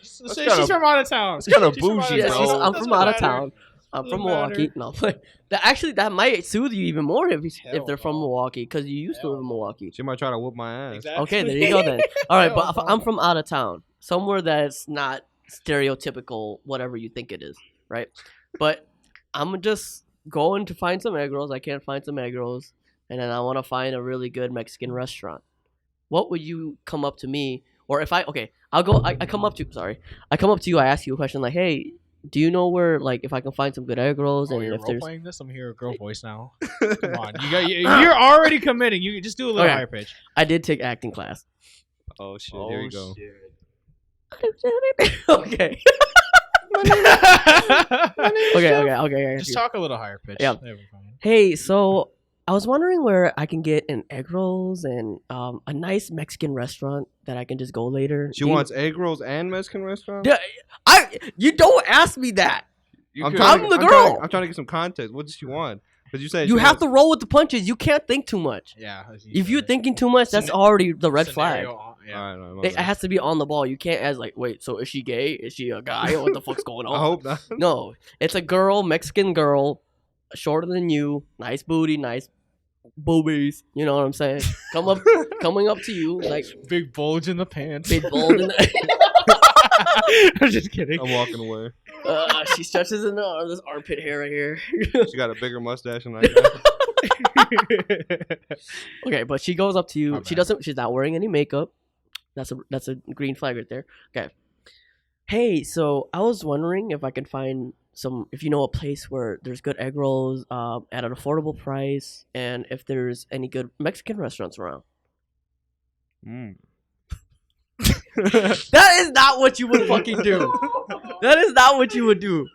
Say kinda- she's from out of town. that's kinda She's from out of bougie, Yeah, bro. town. I'm Doesn't from out of matter. town. I'm from Doesn't Milwaukee. matter. No, that might soothe you even more if Hell they're from no. Milwaukee because you used to live in Hell Milwaukee. She might try to whoop my ass. Exactly. Okay, there you go then. All right, but Hell I'm from out of town, somewhere that's not stereotypical, whatever you think it is, right? But I'm just going to find some egg rolls. I can't find some egg rolls, and then I want to find a really good Mexican restaurant. What would you come up to me, or if I come up to you, I ask you a question like, hey, do you know where, like, if I can find some good egg rolls, Oh, and you're if role there's playing this? I'm here a girl voice now. Come on, you're already committing. You can just do a little Okay. higher pitch. I did take acting class. Oh shit. Here we go. Okay. Okay. Just talk a little higher pitch. Yeah. There we go. Hey, so I was wondering where I can get an egg rolls and a nice Mexican restaurant that I can just go later. She wants egg rolls and Mexican restaurant. Yeah, you don't ask me that. You I'm could- trying I'm to- the I'm girl. trying to- I'm trying to get some context. What does she want? Because you said You she have wants- to roll with the punches. You can't think too much. Yeah. If you're thinking too much, that's already the red flag. Yeah. All right, It has to be on the ball. You can't ask like, wait, so is she gay? Is she a guy? What the fuck's going on? I hope not. No, it's a girl, Mexican girl, shorter than you, nice booty, nice boobies. You know what I'm saying? Coming up to you like Big bulge in the pants. big bold. I'm just kidding. I'm walking away. She stretches in this armpit hair right here. She got a bigger mustache than I got. Okay, but she goes up to you. My She bad. doesn't. She's not wearing any makeup. That's a green flag right there. Okay. Hey, so I was wondering if I could find if you know a place where there's good egg rolls at an affordable price, and if there's any good Mexican restaurants around. That is not what you would fucking do. That is not what you would do.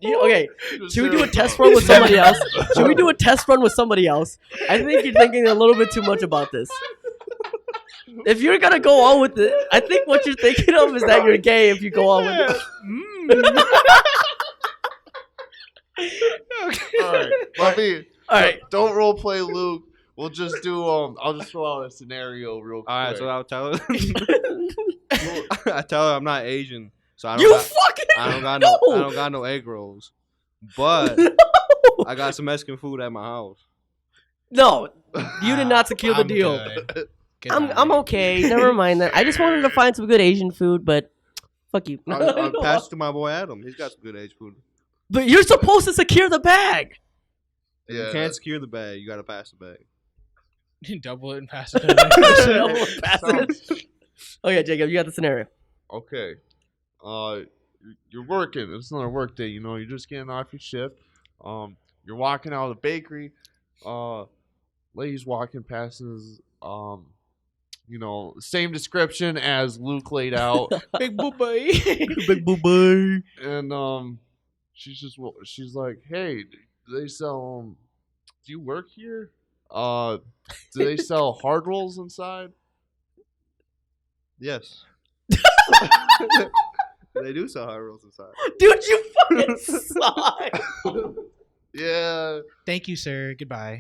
Okay, should we do a test run with somebody else? Should we do a test run with somebody else? I think you're thinking a little bit too much about this. If you're gonna go on with it, I think what you're thinking of is that you're gay if you go on with it. Alright, All right. Don't role play Luke. We'll just do I'll just throw out a scenario real quick. All right, so I'll tell her. I tell her I'm not Asian, so I don't got no egg rolls, but I got some Mexican food at my house. No, you did not secure the deal. I'm okay. Never mind that. I just wanted to find some good Asian food, but fuck you. I'll pass it to my boy Adam. He's got some good Asian food. But you're supposed to secure the bag. If you can't secure the bag, you gotta pass the bag. Double it and pass it. Double it and pass it. Okay, Jacob, you got the scenario. Okay. You're working. It's not a work day, you're just getting off your shift. You're walking out of the bakery. Lady's walking past his, same description as Luke laid out. Big booby. Big booby. And she's like, hey, do they sell do you work here? Do they sell hard rolls inside? Yes. They do sell hard rolls inside. Dude, you fucking suck. Yeah. Thank you, sir. Goodbye.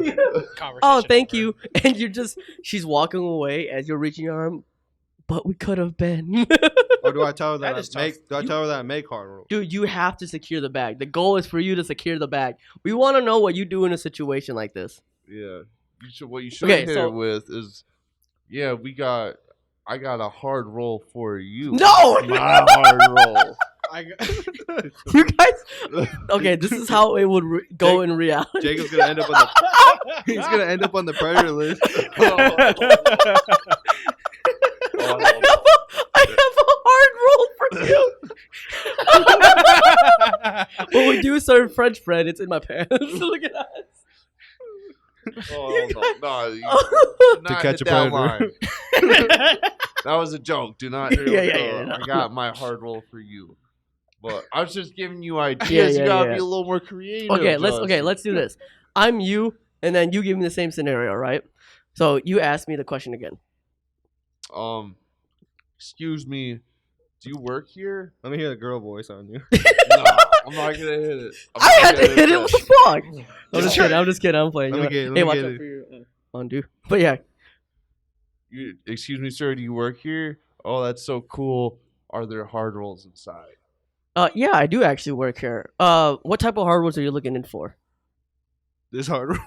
Oh, thank you. And she's walking away as you're reaching your arm. But we could have been. Or do I tell her that I make hard rolls? Dude, you have to secure the bag. The goal is for you to secure the bag. We want to know what you do in a situation like this. Yeah. What you should hit it with is, I got a hard roll for you. No! My hard roll. You guys. Okay, this is how it would go in reality. Jacob's gonna end up he's gonna end up on the predator list. I have a hard roll for you. When we do serve French bread, it's in my pants. Look at us. Oh, no, to catch a predator. That was a joke. Do not. I got my hard roll for you. But I was just giving you ideas. You gotta be a little more creative. Okay, let's do this. I'm you, and then you give me the same scenario, right? So you ask me the question again. Excuse me. Do you work here? Let me hear the girl voice on you. No, I'm not gonna hit it. I had to hit it. What the fuck? I'm just kidding. I'm playing. Hey, watch out for your undo. But yeah. Excuse me, sir. Do you work here? Oh, that's so cool. Are there hard rolls inside? Yeah, I do actually work here. What type of hard rolls are you looking in for? This hard roll.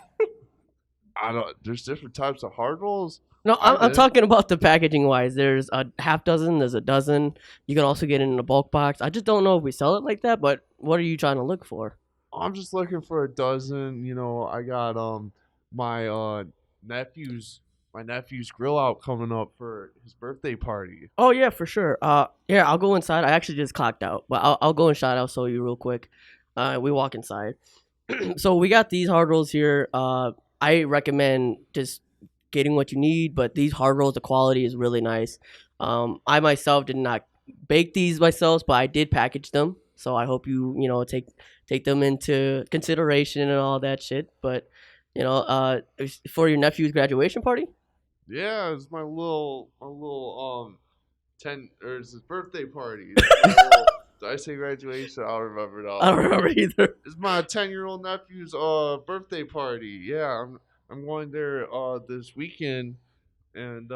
There's different types of hard rolls. No, I'm talking about the packaging wise. There's a half dozen. There's a dozen. You can also get it in a bulk box. I just don't know if we sell it like that. But what are you trying to look for? I'm just looking for a dozen. I got my nephew's grill out coming up for his birthday party. Oh yeah, for sure. Yeah, I'll go inside. I actually just clocked out, but I'll go inside. I'll show you real quick. We walk inside. So we got these hard rolls here. I recommend just getting what you need, but these hard rolls, the quality is really nice. I myself did not bake these myself, but I did package them. So I hope you take them into consideration and all that shit. But for your nephew's graduation party. Yeah, it's my little 10 or it's his birthday party. Did I say graduation? I don't remember it all. I don't remember either. It's my 10-year-old nephew's birthday party. Yeah, I'm going there this weekend, and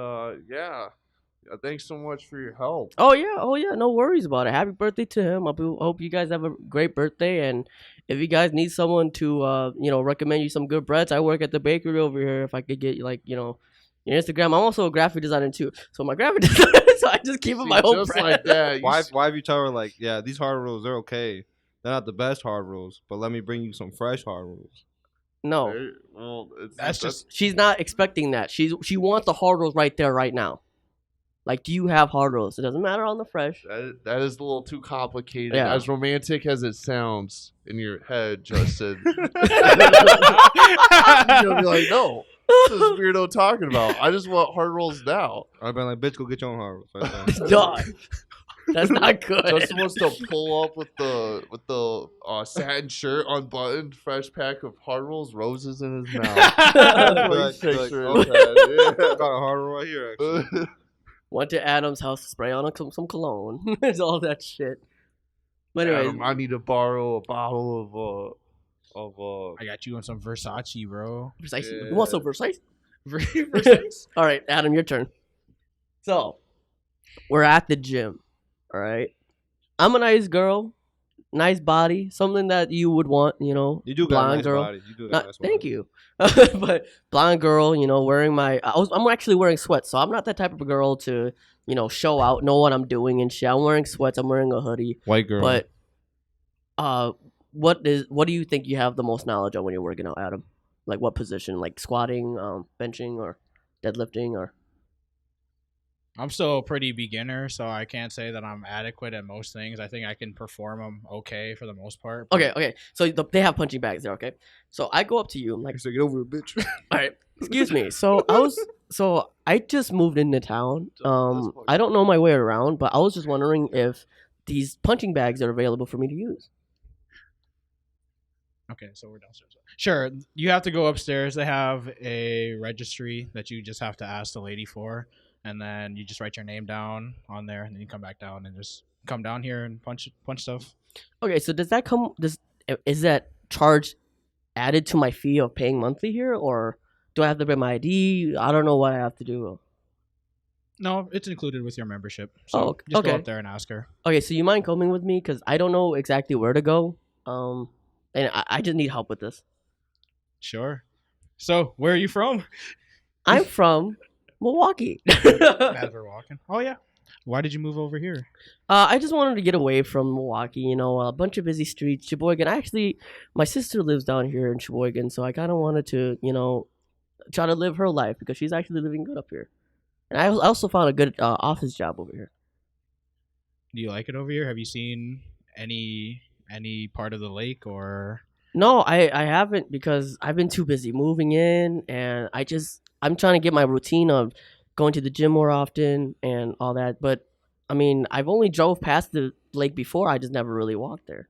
thanks so much for your help. Oh yeah, no worries about it. Happy birthday to him. I hope you guys have a great birthday, and if you guys need someone to recommend you some good breads, I work at the bakery over here. If I could get your Instagram. I'm also a graphic designer too, so my graphic designer. So I just keep it my own brand. Like that. Why have you tell her these hard rolls are okay? They're not the best hard rolls, but let me bring you some fresh hard rolls. No, well, that's just she's not expecting that. She wants the hard rolls right there, right now. Like, do you have hard rolls? It doesn't matter on the fresh. That is a little too complicated. Yeah. As romantic as it sounds in your head, Justin. You'll be like, no, this is weirdo talking about. I just want hard rolls now. I've been like, bitch, go get your own hard rolls. Dog. That's not good. Justin wants to pull up with the satin shirt unbuttoned, fresh pack of hard rolls, roses in his mouth. That's what he's picturing. Okay, yeah. Got a hard roll right here, actually. Went to Adam's house to spray on some cologne. It's all that shit. But anyways, Adam, I need to borrow a bottle of I got you on some Versace, bro. Precisely. Yeah. You want some Versace? Versace. All right, Adam, your turn. So, we're at the gym. All right. I'm a nice girl, nice body, something that you would want, you know. You do got a blonde nice girl. body. You do got a nice Thank body. you. But blonde girl, you know, wearing my. I'm actually wearing sweats, so I'm not that type of girl to, you know, show out, know what I'm doing and shit. I'm wearing sweats. I'm wearing a hoodie. White girl. But, what do you think you have the most knowledge on when you're working out, Adam? Like what position? Like squatting, benching, or deadlifting, or? I'm still a pretty beginner, so I can't say that I'm adequate at most things. I think I can perform them okay for the most part. but- Okay. So they have punching bags there. Okay. So I go up to you. I'm like, He's like, get over it, bitch. all right, excuse me. So I just moved into town. I don't know my way around, but I was just wondering if these punching bags are available for me to use. Okay, so we're downstairs. Sure, you have to go upstairs. They have a registry that you just have to ask the lady for, and then you just write your name down on there, and then you come back down and just come down here and punch stuff. Okay. So is that charge added to my fee of paying monthly here, or do I have to bring my ID? I don't know what I have to do. No, it's included with your membership. So Oh, just go okay. up there and ask her. Okay. So you mind coming with me because I don't know exactly where to go. And I just need help with this. Sure. So, where are you from? I'm from Milwaukee. As we're walking. Oh yeah. Why did you move over here? I just wanted to get away from Milwaukee. You know, a bunch of busy streets. Sheboygan. Actually, my sister lives down here in Sheboygan, so I kind of wanted to, you know, try to live her life because she's actually living good up here. And I also found a good office job over here. Do you like it over here? Have you seen any part of the lake or? No, I haven't because I've been too busy moving in, and I'm trying to get my routine of going to the gym more often and all that. But I mean, I've only drove past the lake before. I just never really walked there.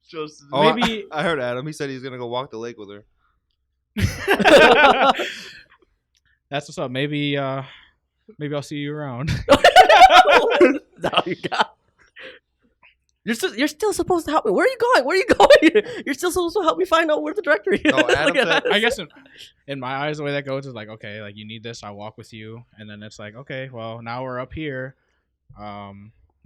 Justin. Oh, Maybe- I heard Adam. He said he's gonna go walk the lake with her. That's what's up. Maybe I'll see you around. That's all you got. You're still supposed to help me. Where are you going? Where are you going? You're still supposed to help me find out where the directory is. No, Adam Look at said- that. I guess in my eyes, the way that goes is like, okay, like you need this, I'll walk with you, and then it's like, okay, well now we're up here.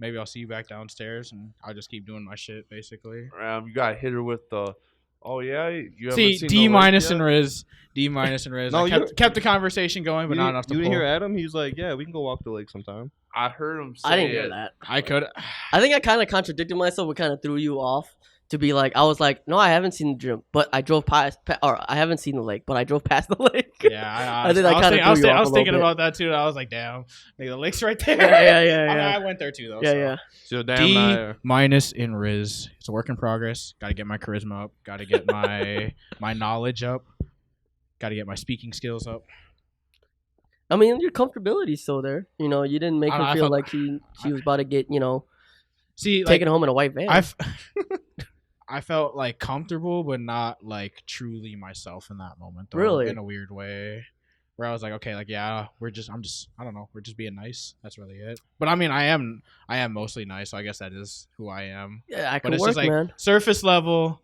Maybe I'll see you back downstairs, and I'll just keep doing my shit, basically. You got hit her with the. Oh yeah, you haven't See, seen D the lake minus yet? and Rizz, D minus and Rizz. No, I kept the conversation going, but You not didn't- enough to You didn't pull. hear Adam? He was like, yeah, we can go walk the lake sometime. I heard him say I didn't hear it. that. I could. I think I kind of contradicted myself. It kind of threw you off to be like, I was like, no, I haven't seen the gym, but I drove past, or I haven't seen the lake, but I drove past the lake. Yeah, I think I kinda I was threw you off a thinking little bit. about that too. I was like, damn, like, the lake's right there. Yeah. I mean, I went there too though. Yeah, so. yeah. So damn D liar. minus in Rizz. It's a work in progress. Got to get my charisma up. Got to get my my knowledge up. Got to get my speaking skills up. I mean, your comfortability's still there. You know, you didn't make I her don't know, I feel felt- like she was about to get, you know, See, like, taken home in a white van. I felt like comfortable, but not like truly myself in that moment. Though, Really? in a weird way, where I was like, okay, like yeah, I don't know, we're just being nice. That's really it. But I mean, I am mostly nice, so I guess that is who I am. Yeah, I But can it's work, just like man. surface level.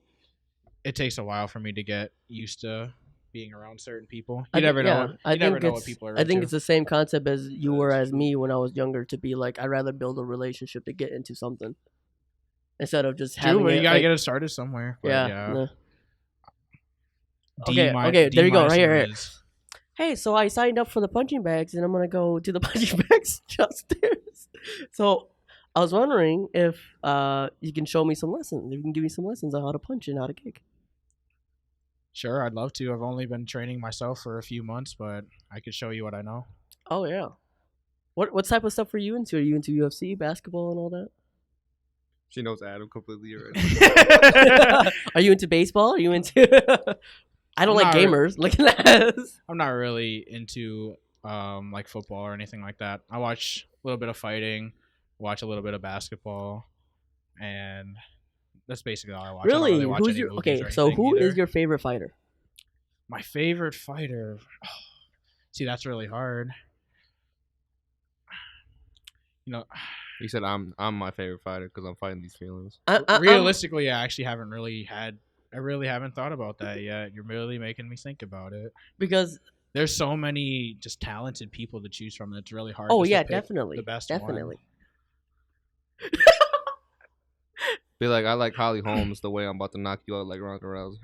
It takes a while for me to get used to being around certain people. You never know. You never know what people are. I think into. it's the same concept as you were as me when I was younger. To be like, I'd rather build a relationship to get into something instead of just true, having but it. you gotta like, get it started somewhere. But yeah. nah. D Okay, there you go, minus right here. Rizz. Hey, so I signed up for the punching bags, and I'm gonna go to the punching bags downstairs. So I was wondering if you can show me some lessons. If you can give me some lessons on how to punch and how to kick. Sure, I'd love to. I've only been training myself for a few months, but I could show you what I know. Oh yeah. What type of stuff are you into? Are you into UFC, basketball, and all that? She knows Adam completely already. Are you into baseball? Are you into? I don't like Not gamers. Look at that. I'm not really into like football or anything like that. I watch a little bit of fighting, watch a little bit of basketball, and that's basically all I watch. I don't Really? really watch Who's any your movies okay? or So anything who either. is your favorite fighter? My favorite fighter? See, that's really hard. You know, He said, "I'm my favorite fighter because I'm fighting these feelings." realistically, I actually haven't really had. I really haven't thought about that yet. You're really making me think about it. Because There's so many just talented people to choose from. It's really hard. oh just to yeah, pick definitely, the best definitely. Be like, I like Holly Holmes the way I'm about to knock you out like Ronda Rousey.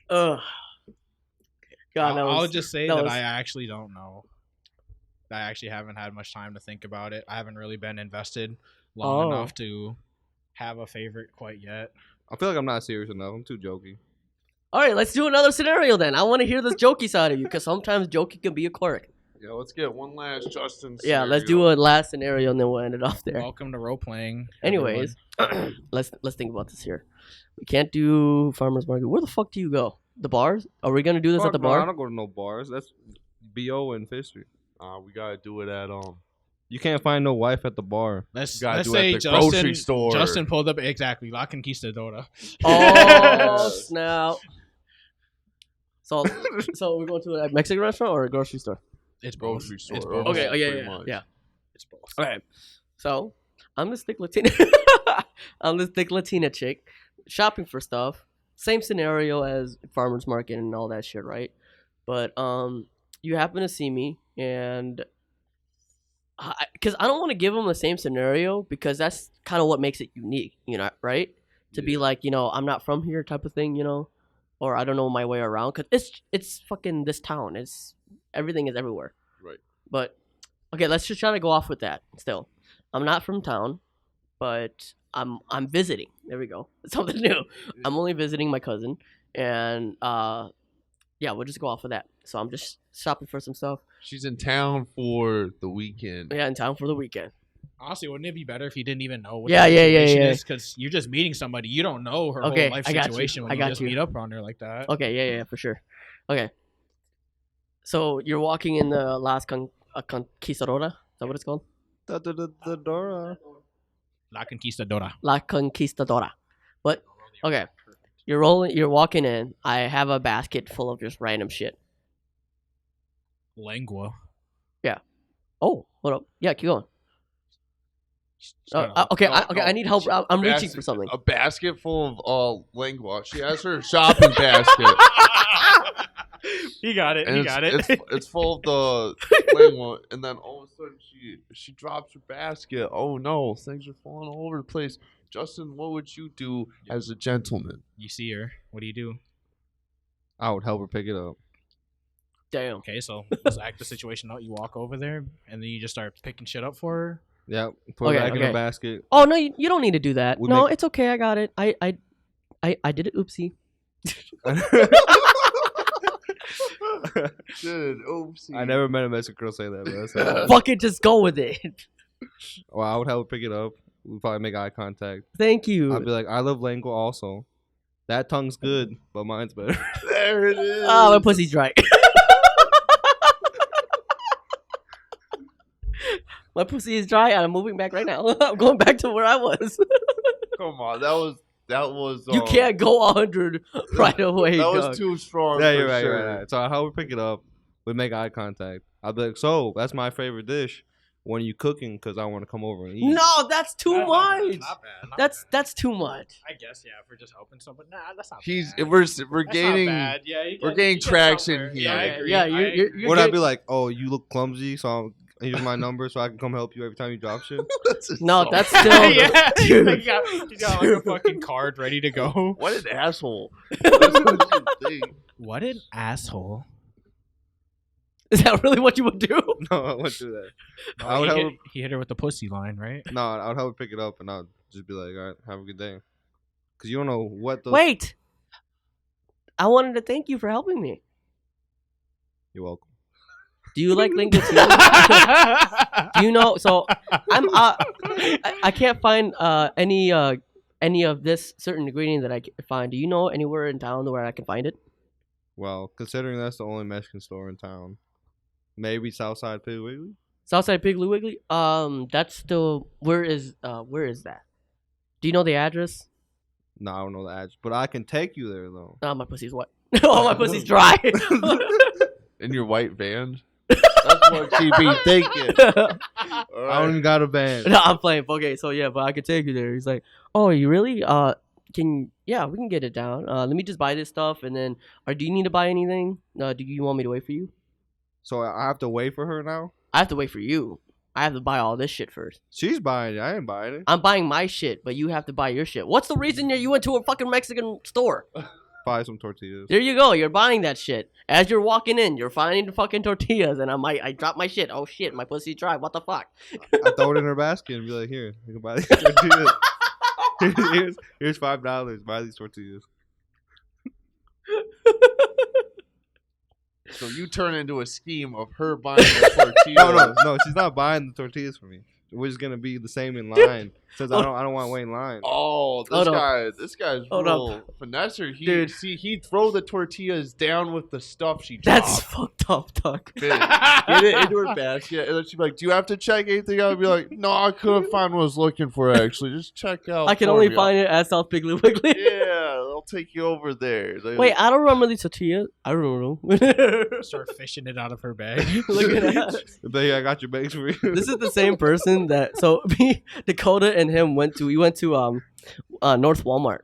Ugh. God, that I'll was, just say that that was- I actually don't know. I actually haven't had much time to think about it. I haven't really been invested long enough to have a favorite quite yet. I feel like I'm not serious enough. I'm too jokey. All right, let's do another scenario then. I want to hear this jokey side of you because sometimes jokey can be a quirk. Yeah, let's get one last Justin. Yeah, let's scenario. do a last scenario and then we'll end it off there. Welcome to role playing. Anyways, let's think about this here. We can't do farmers market. Where the fuck do you go? The bars? Are we gonna do this at the Fuck no, I bar? don't go to no bars. That's BO and Fifth Street. We gotta do it at You can't find no wife at the bar. Let's gotta let's do it say at the grocery Justin store. Justin pulled up exactly La Conquistadora. Oh snap! So we're going to a Mexican restaurant or a grocery store? It's both. grocery store. It's both. Okay, Pretty yeah. much. It's both. Okay, so I'm the stick Latina. I'm the stick Latina chick shopping for stuff. Same scenario as farmers market and all that shit, right? But you happen to see me, and because I don't want to give them the same scenario because that's kind of what makes it unique, you know, right? To be like, you know, I'm not from here type of thing, you know, or I don't know my way around because it's fucking this town. It's everything is everywhere. Right. But okay, let's just try to go off with that. Still, I'm not from town, but I'm visiting. There we go. Something new. I'm only visiting my cousin, and yeah, we'll just go off of that. So I'm just shopping for some stuff. She's in town for the weekend. Yeah, in town for the weekend. Honestly, wouldn't it be better if you didn't even know what Yeah, the yeah, situation yeah. is? Because you're just meeting somebody. You don't know her Okay, whole life I got you. situation when I you got just you. meet up on her like that. Okay, yeah, for sure. Okay. So you're walking in the Las Conquistadora. Is that what it's called? The Dora. La Conquistadora. La Conquistadora. But okay, you're walking in. I have a basket full of just random shit. Lengua. Oh, hold up. Yeah, keep going. Shut up. Okay, No, I need help. I'm reaching Basket- for something. A basket full of lingua. She has her shopping basket. You got it. And You got it. It's full of the lingua, and then all of a sudden she drops her basket. Oh no, things are falling all over the place. Justin, what would you do as a gentleman? You see her. What do? I would help her pick it up. Damn. Okay, so let's act the situation out. You walk over there, and then you just start picking shit up for her. Yeah, put it Okay, back in okay. the basket. Oh no, you don't need to do that. We No, make- it's okay. I got it. I did it. Oopsie. Dude, oopsie. I never met a Mexican girl say that, bro. So, Fuck it, just go with it. well, I would help her pick it up. We'd probably make eye contact. Thank you. I'd be like, I love lengua also. That tongue's good, but mine's better. There it is. Oh, my pussy's dry. My pussy is dry, and I'm moving back right now. I'm going back to where I was. Come on, that was. You can't go 100 right away. That dog. was too strong. Yeah, for you're right, sure. you're right. So I help her pick it up. We make eye contact. I'd be like, so that's my favorite dish. When are you cooking? Because I want to come over and eat. No, that's too much. Not bad. That's too much. I guess yeah. If we're just helping somebody, nah, that's not. He's bad. we're That's gaining. Not bad. Yeah, we're gaining traction here. Yeah, I agree. Yeah, I you're agree. You're Would I good. be like, oh, you look clumsy, so here's my number so I can come help you every time you drop shit? No, So- that's still. yeah, Dude. he's got like a fucking card ready to go. What an asshole. That's what you think. What an asshole. Is that really what you would do? No, I wouldn't do that. No, I would help her. he hit her with the pussy line, right? No, I would help her pick it up, and I'd just be like, all right, have a good day. Because you don't know what those. Wait. I wanted to thank you for helping me. You're welcome. Do you like lingo too? Do you know? So I'm. I can't find any of this certain ingredient that I can find. Do you know anywhere in town where I can find it? Well, considering that's the only Mexican store in town, maybe Southside Piggly Wiggly. Southside Piggly Wiggly. That's still where is that? Do you know the address? No, I don't know the address, but I can take you there though. Oh, my pussy's wet. Oh, my pussy's dry. In your white van. That's what she be thinking. I don't even got a band. No, I'm playing. Okay, so yeah, but I could take you there. He's like, oh, you really? We can get it down. Let me just buy this stuff, and then, or do you need to buy anything? Do you want me to wait for you? So I have to wait for her now? I have to wait for you. I have to buy all this shit first. She's buying it. I ain't buying it. I'm buying my shit, but you have to buy your shit. What's the reason that you went to a fucking Mexican store? Buy some tortillas. There you go. You're buying that shit. As you're walking in, you're finding the fucking tortillas, and I drop my shit. Oh shit, my pussy's dry. What the fuck? I throw it in her basket and be like, here, you can buy these tortillas. here's $5. Buy these tortillas. So you turn into a scheme of her buying the tortillas. No, she's not buying the tortillas for me. We're just gonna be the same in line. Says I don't want to wait in line. Oh, this guy's real finesser. He'd throw the tortillas down with the stuff she dropped. That's fucked up, Doc. Get it into her basket, and then she'd be like, "Do you have to check anything out?" I'd be like, "No, I couldn't find what I was looking for. Actually, just check out." I can only find it at South Piggly Wiggly. Yeah, they'll take you over there. Wait, I don't remember these tortillas. I don't know. Start fishing it out of her bag. Look at that. But I got your bags for you. This is the same person that me, Dakota, and him went to North Walmart.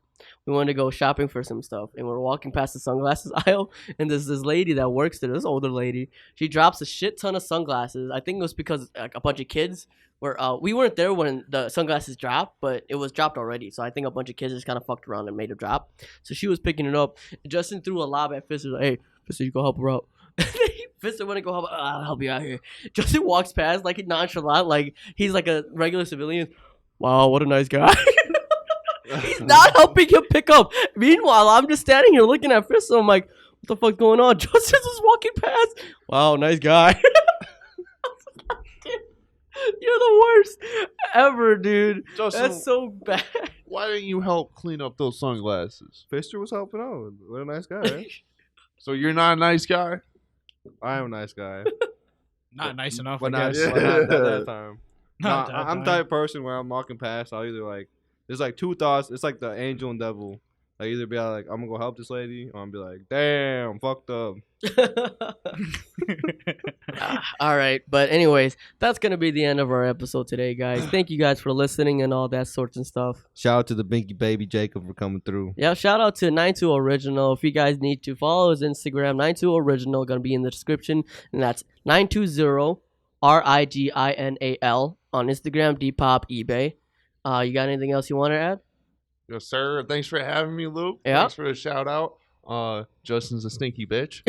We wanted to go shopping for some stuff, and we're walking past the sunglasses aisle, and there's this lady that works there, this older lady. She drops a shit ton of sunglasses. I think it was because like a bunch of kids were we weren't there when the sunglasses dropped, but it was dropped already. So I think a bunch of kids just kind of fucked around and made it drop. So she was picking it up. Justin threw a lob at Fister, like, hey, Fister, you go help her out. Fister went to go help. I'll help you out here. Justin walks past like nonchalant, like he's like a regular civilian. Wow, what a nice guy. He's not helping him pick up. Meanwhile, I'm just standing here looking at Fister. I'm like, what the fuck's going on? Justin's just walking past. Wow, nice guy. You're the worst ever, dude. Justin, that's so bad. Why didn't you help clean up those sunglasses? Fister was helping out. What a nice guy, right? So you're not a nice guy? I am a nice guy. Not nice enough, but I not, guess. but not at that time. Not No, that I'm the time. type of person where I'm walking past, I'll either like, there's like two thoughts. It's like the angel and devil. I either be like, I'm gonna go help this lady, or I'm gonna be like, damn, fucked up. All right, but anyways, that's gonna be the end of our episode today, guys. Thank you guys for listening and all that sorts and stuff. Shout out to the Binky Baby Jacob for coming through. Yeah, shout out to 920original. If you guys need to follow his Instagram, 920original, gonna be in the description, and that's 920riginal on Instagram, Depop, eBay. You got anything else you want to add? Yes, sir. Thanks for having me, Luke. Yeah. Thanks for the shout out. Justin's a stinky bitch.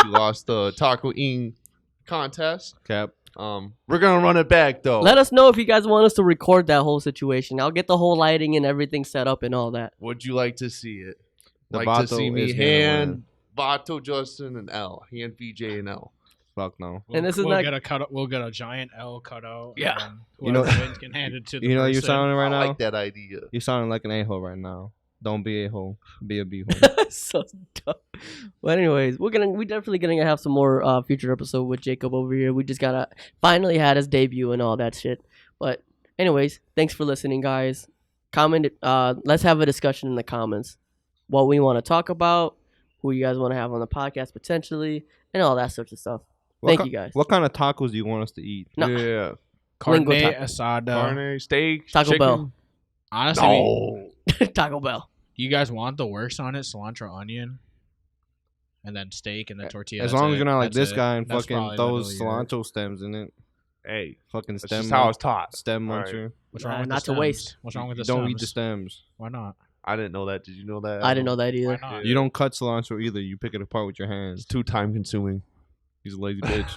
He lost the taco eating contest. Cap. We're gonna run it back though. Let us know if you guys want us to record that whole situation. I'll get the whole lighting and everything set up and all that. Would you like to see it? The Like to Bato see me is gonna hand win. Bato, Justin, and L. Hand VJ and L. Fuck no. And this is we'll not- get a cut. We'll get a giant L cut out. Yeah. And You know- whoever wins can hand it to the You know, you're person. sounding right I now. like that idea. You're sounding like an a-hole right now. Don't be a hole. Be a b-hole. So dumb. But anyways, we definitely gonna have some more future episode with Jacob over here. We just gotta finally had his debut and all that shit. But anyways, thanks for listening, guys. Comment. Let's have a discussion in the comments. What we want to talk about, who you guys want to have on the podcast potentially, and all that sorts of stuff. Thank you guys. What kind of tacos do you want us to eat? No. Yeah. Carne Lingo taco. asada. Carne, steak, Taco chicken. Bell. Honestly, No. Taco Bell. you guys want the worst on it? Cilantro, onion, and then steak and the tortilla. As That's long as it. you're not like That's this it. guy and That's fucking probably those literally it. cilantro stems in it. Hey, Fucking that's stem. just how I was taught. Stem All right. muncher. What's Nah, wrong with not the to stems? waste. What's wrong with the Don't stems? eat the stems. Why not? I didn't know that. Did you know that? I didn't know that Why either. not? You don't cut cilantro either. You pick it apart with your hands. It's too time consuming. He's a lazy bitch.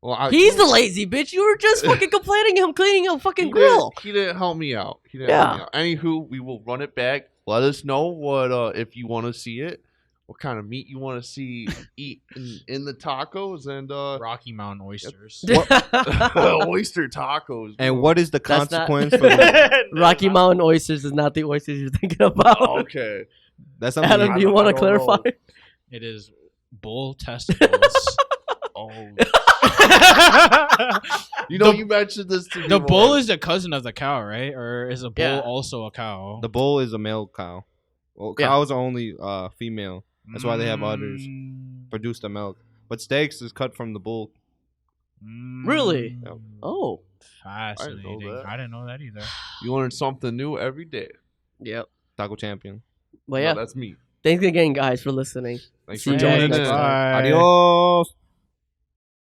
Well, He's the lazy bitch. You were just fucking complaining him cleaning a fucking he grill. He didn't help me out. He didn't help me out. Anywho, we will run it back. Let us know what if you want to see it, what kind of meat you want to see eat in the tacos, and Rocky Mountain oysters. oyster tacos. And bro. what is the That's not- consequence for the, Rocky Mountain oysters is not the oysters you're thinking about. Oh, okay. that's something Adam, do you I want to don't clarify? know. It is bull testicles. Oh. You know, you mentioned this to me. The bull once. is the cousin of the cow, right? Or is a bull Yeah. also a cow? the bull is a male cow. Well, Yeah. cows are only female. That's why they have udders. Produce the milk. But steaks is cut from the bull. Really? Yep. Oh. Fascinating. that. I didn't know that either. You learn something new every day. Yep. Taco champion. But No, yeah, that's me. thanks again, guys, for listening. Thanks See for you guys tuning next in. time. Bye. Adios.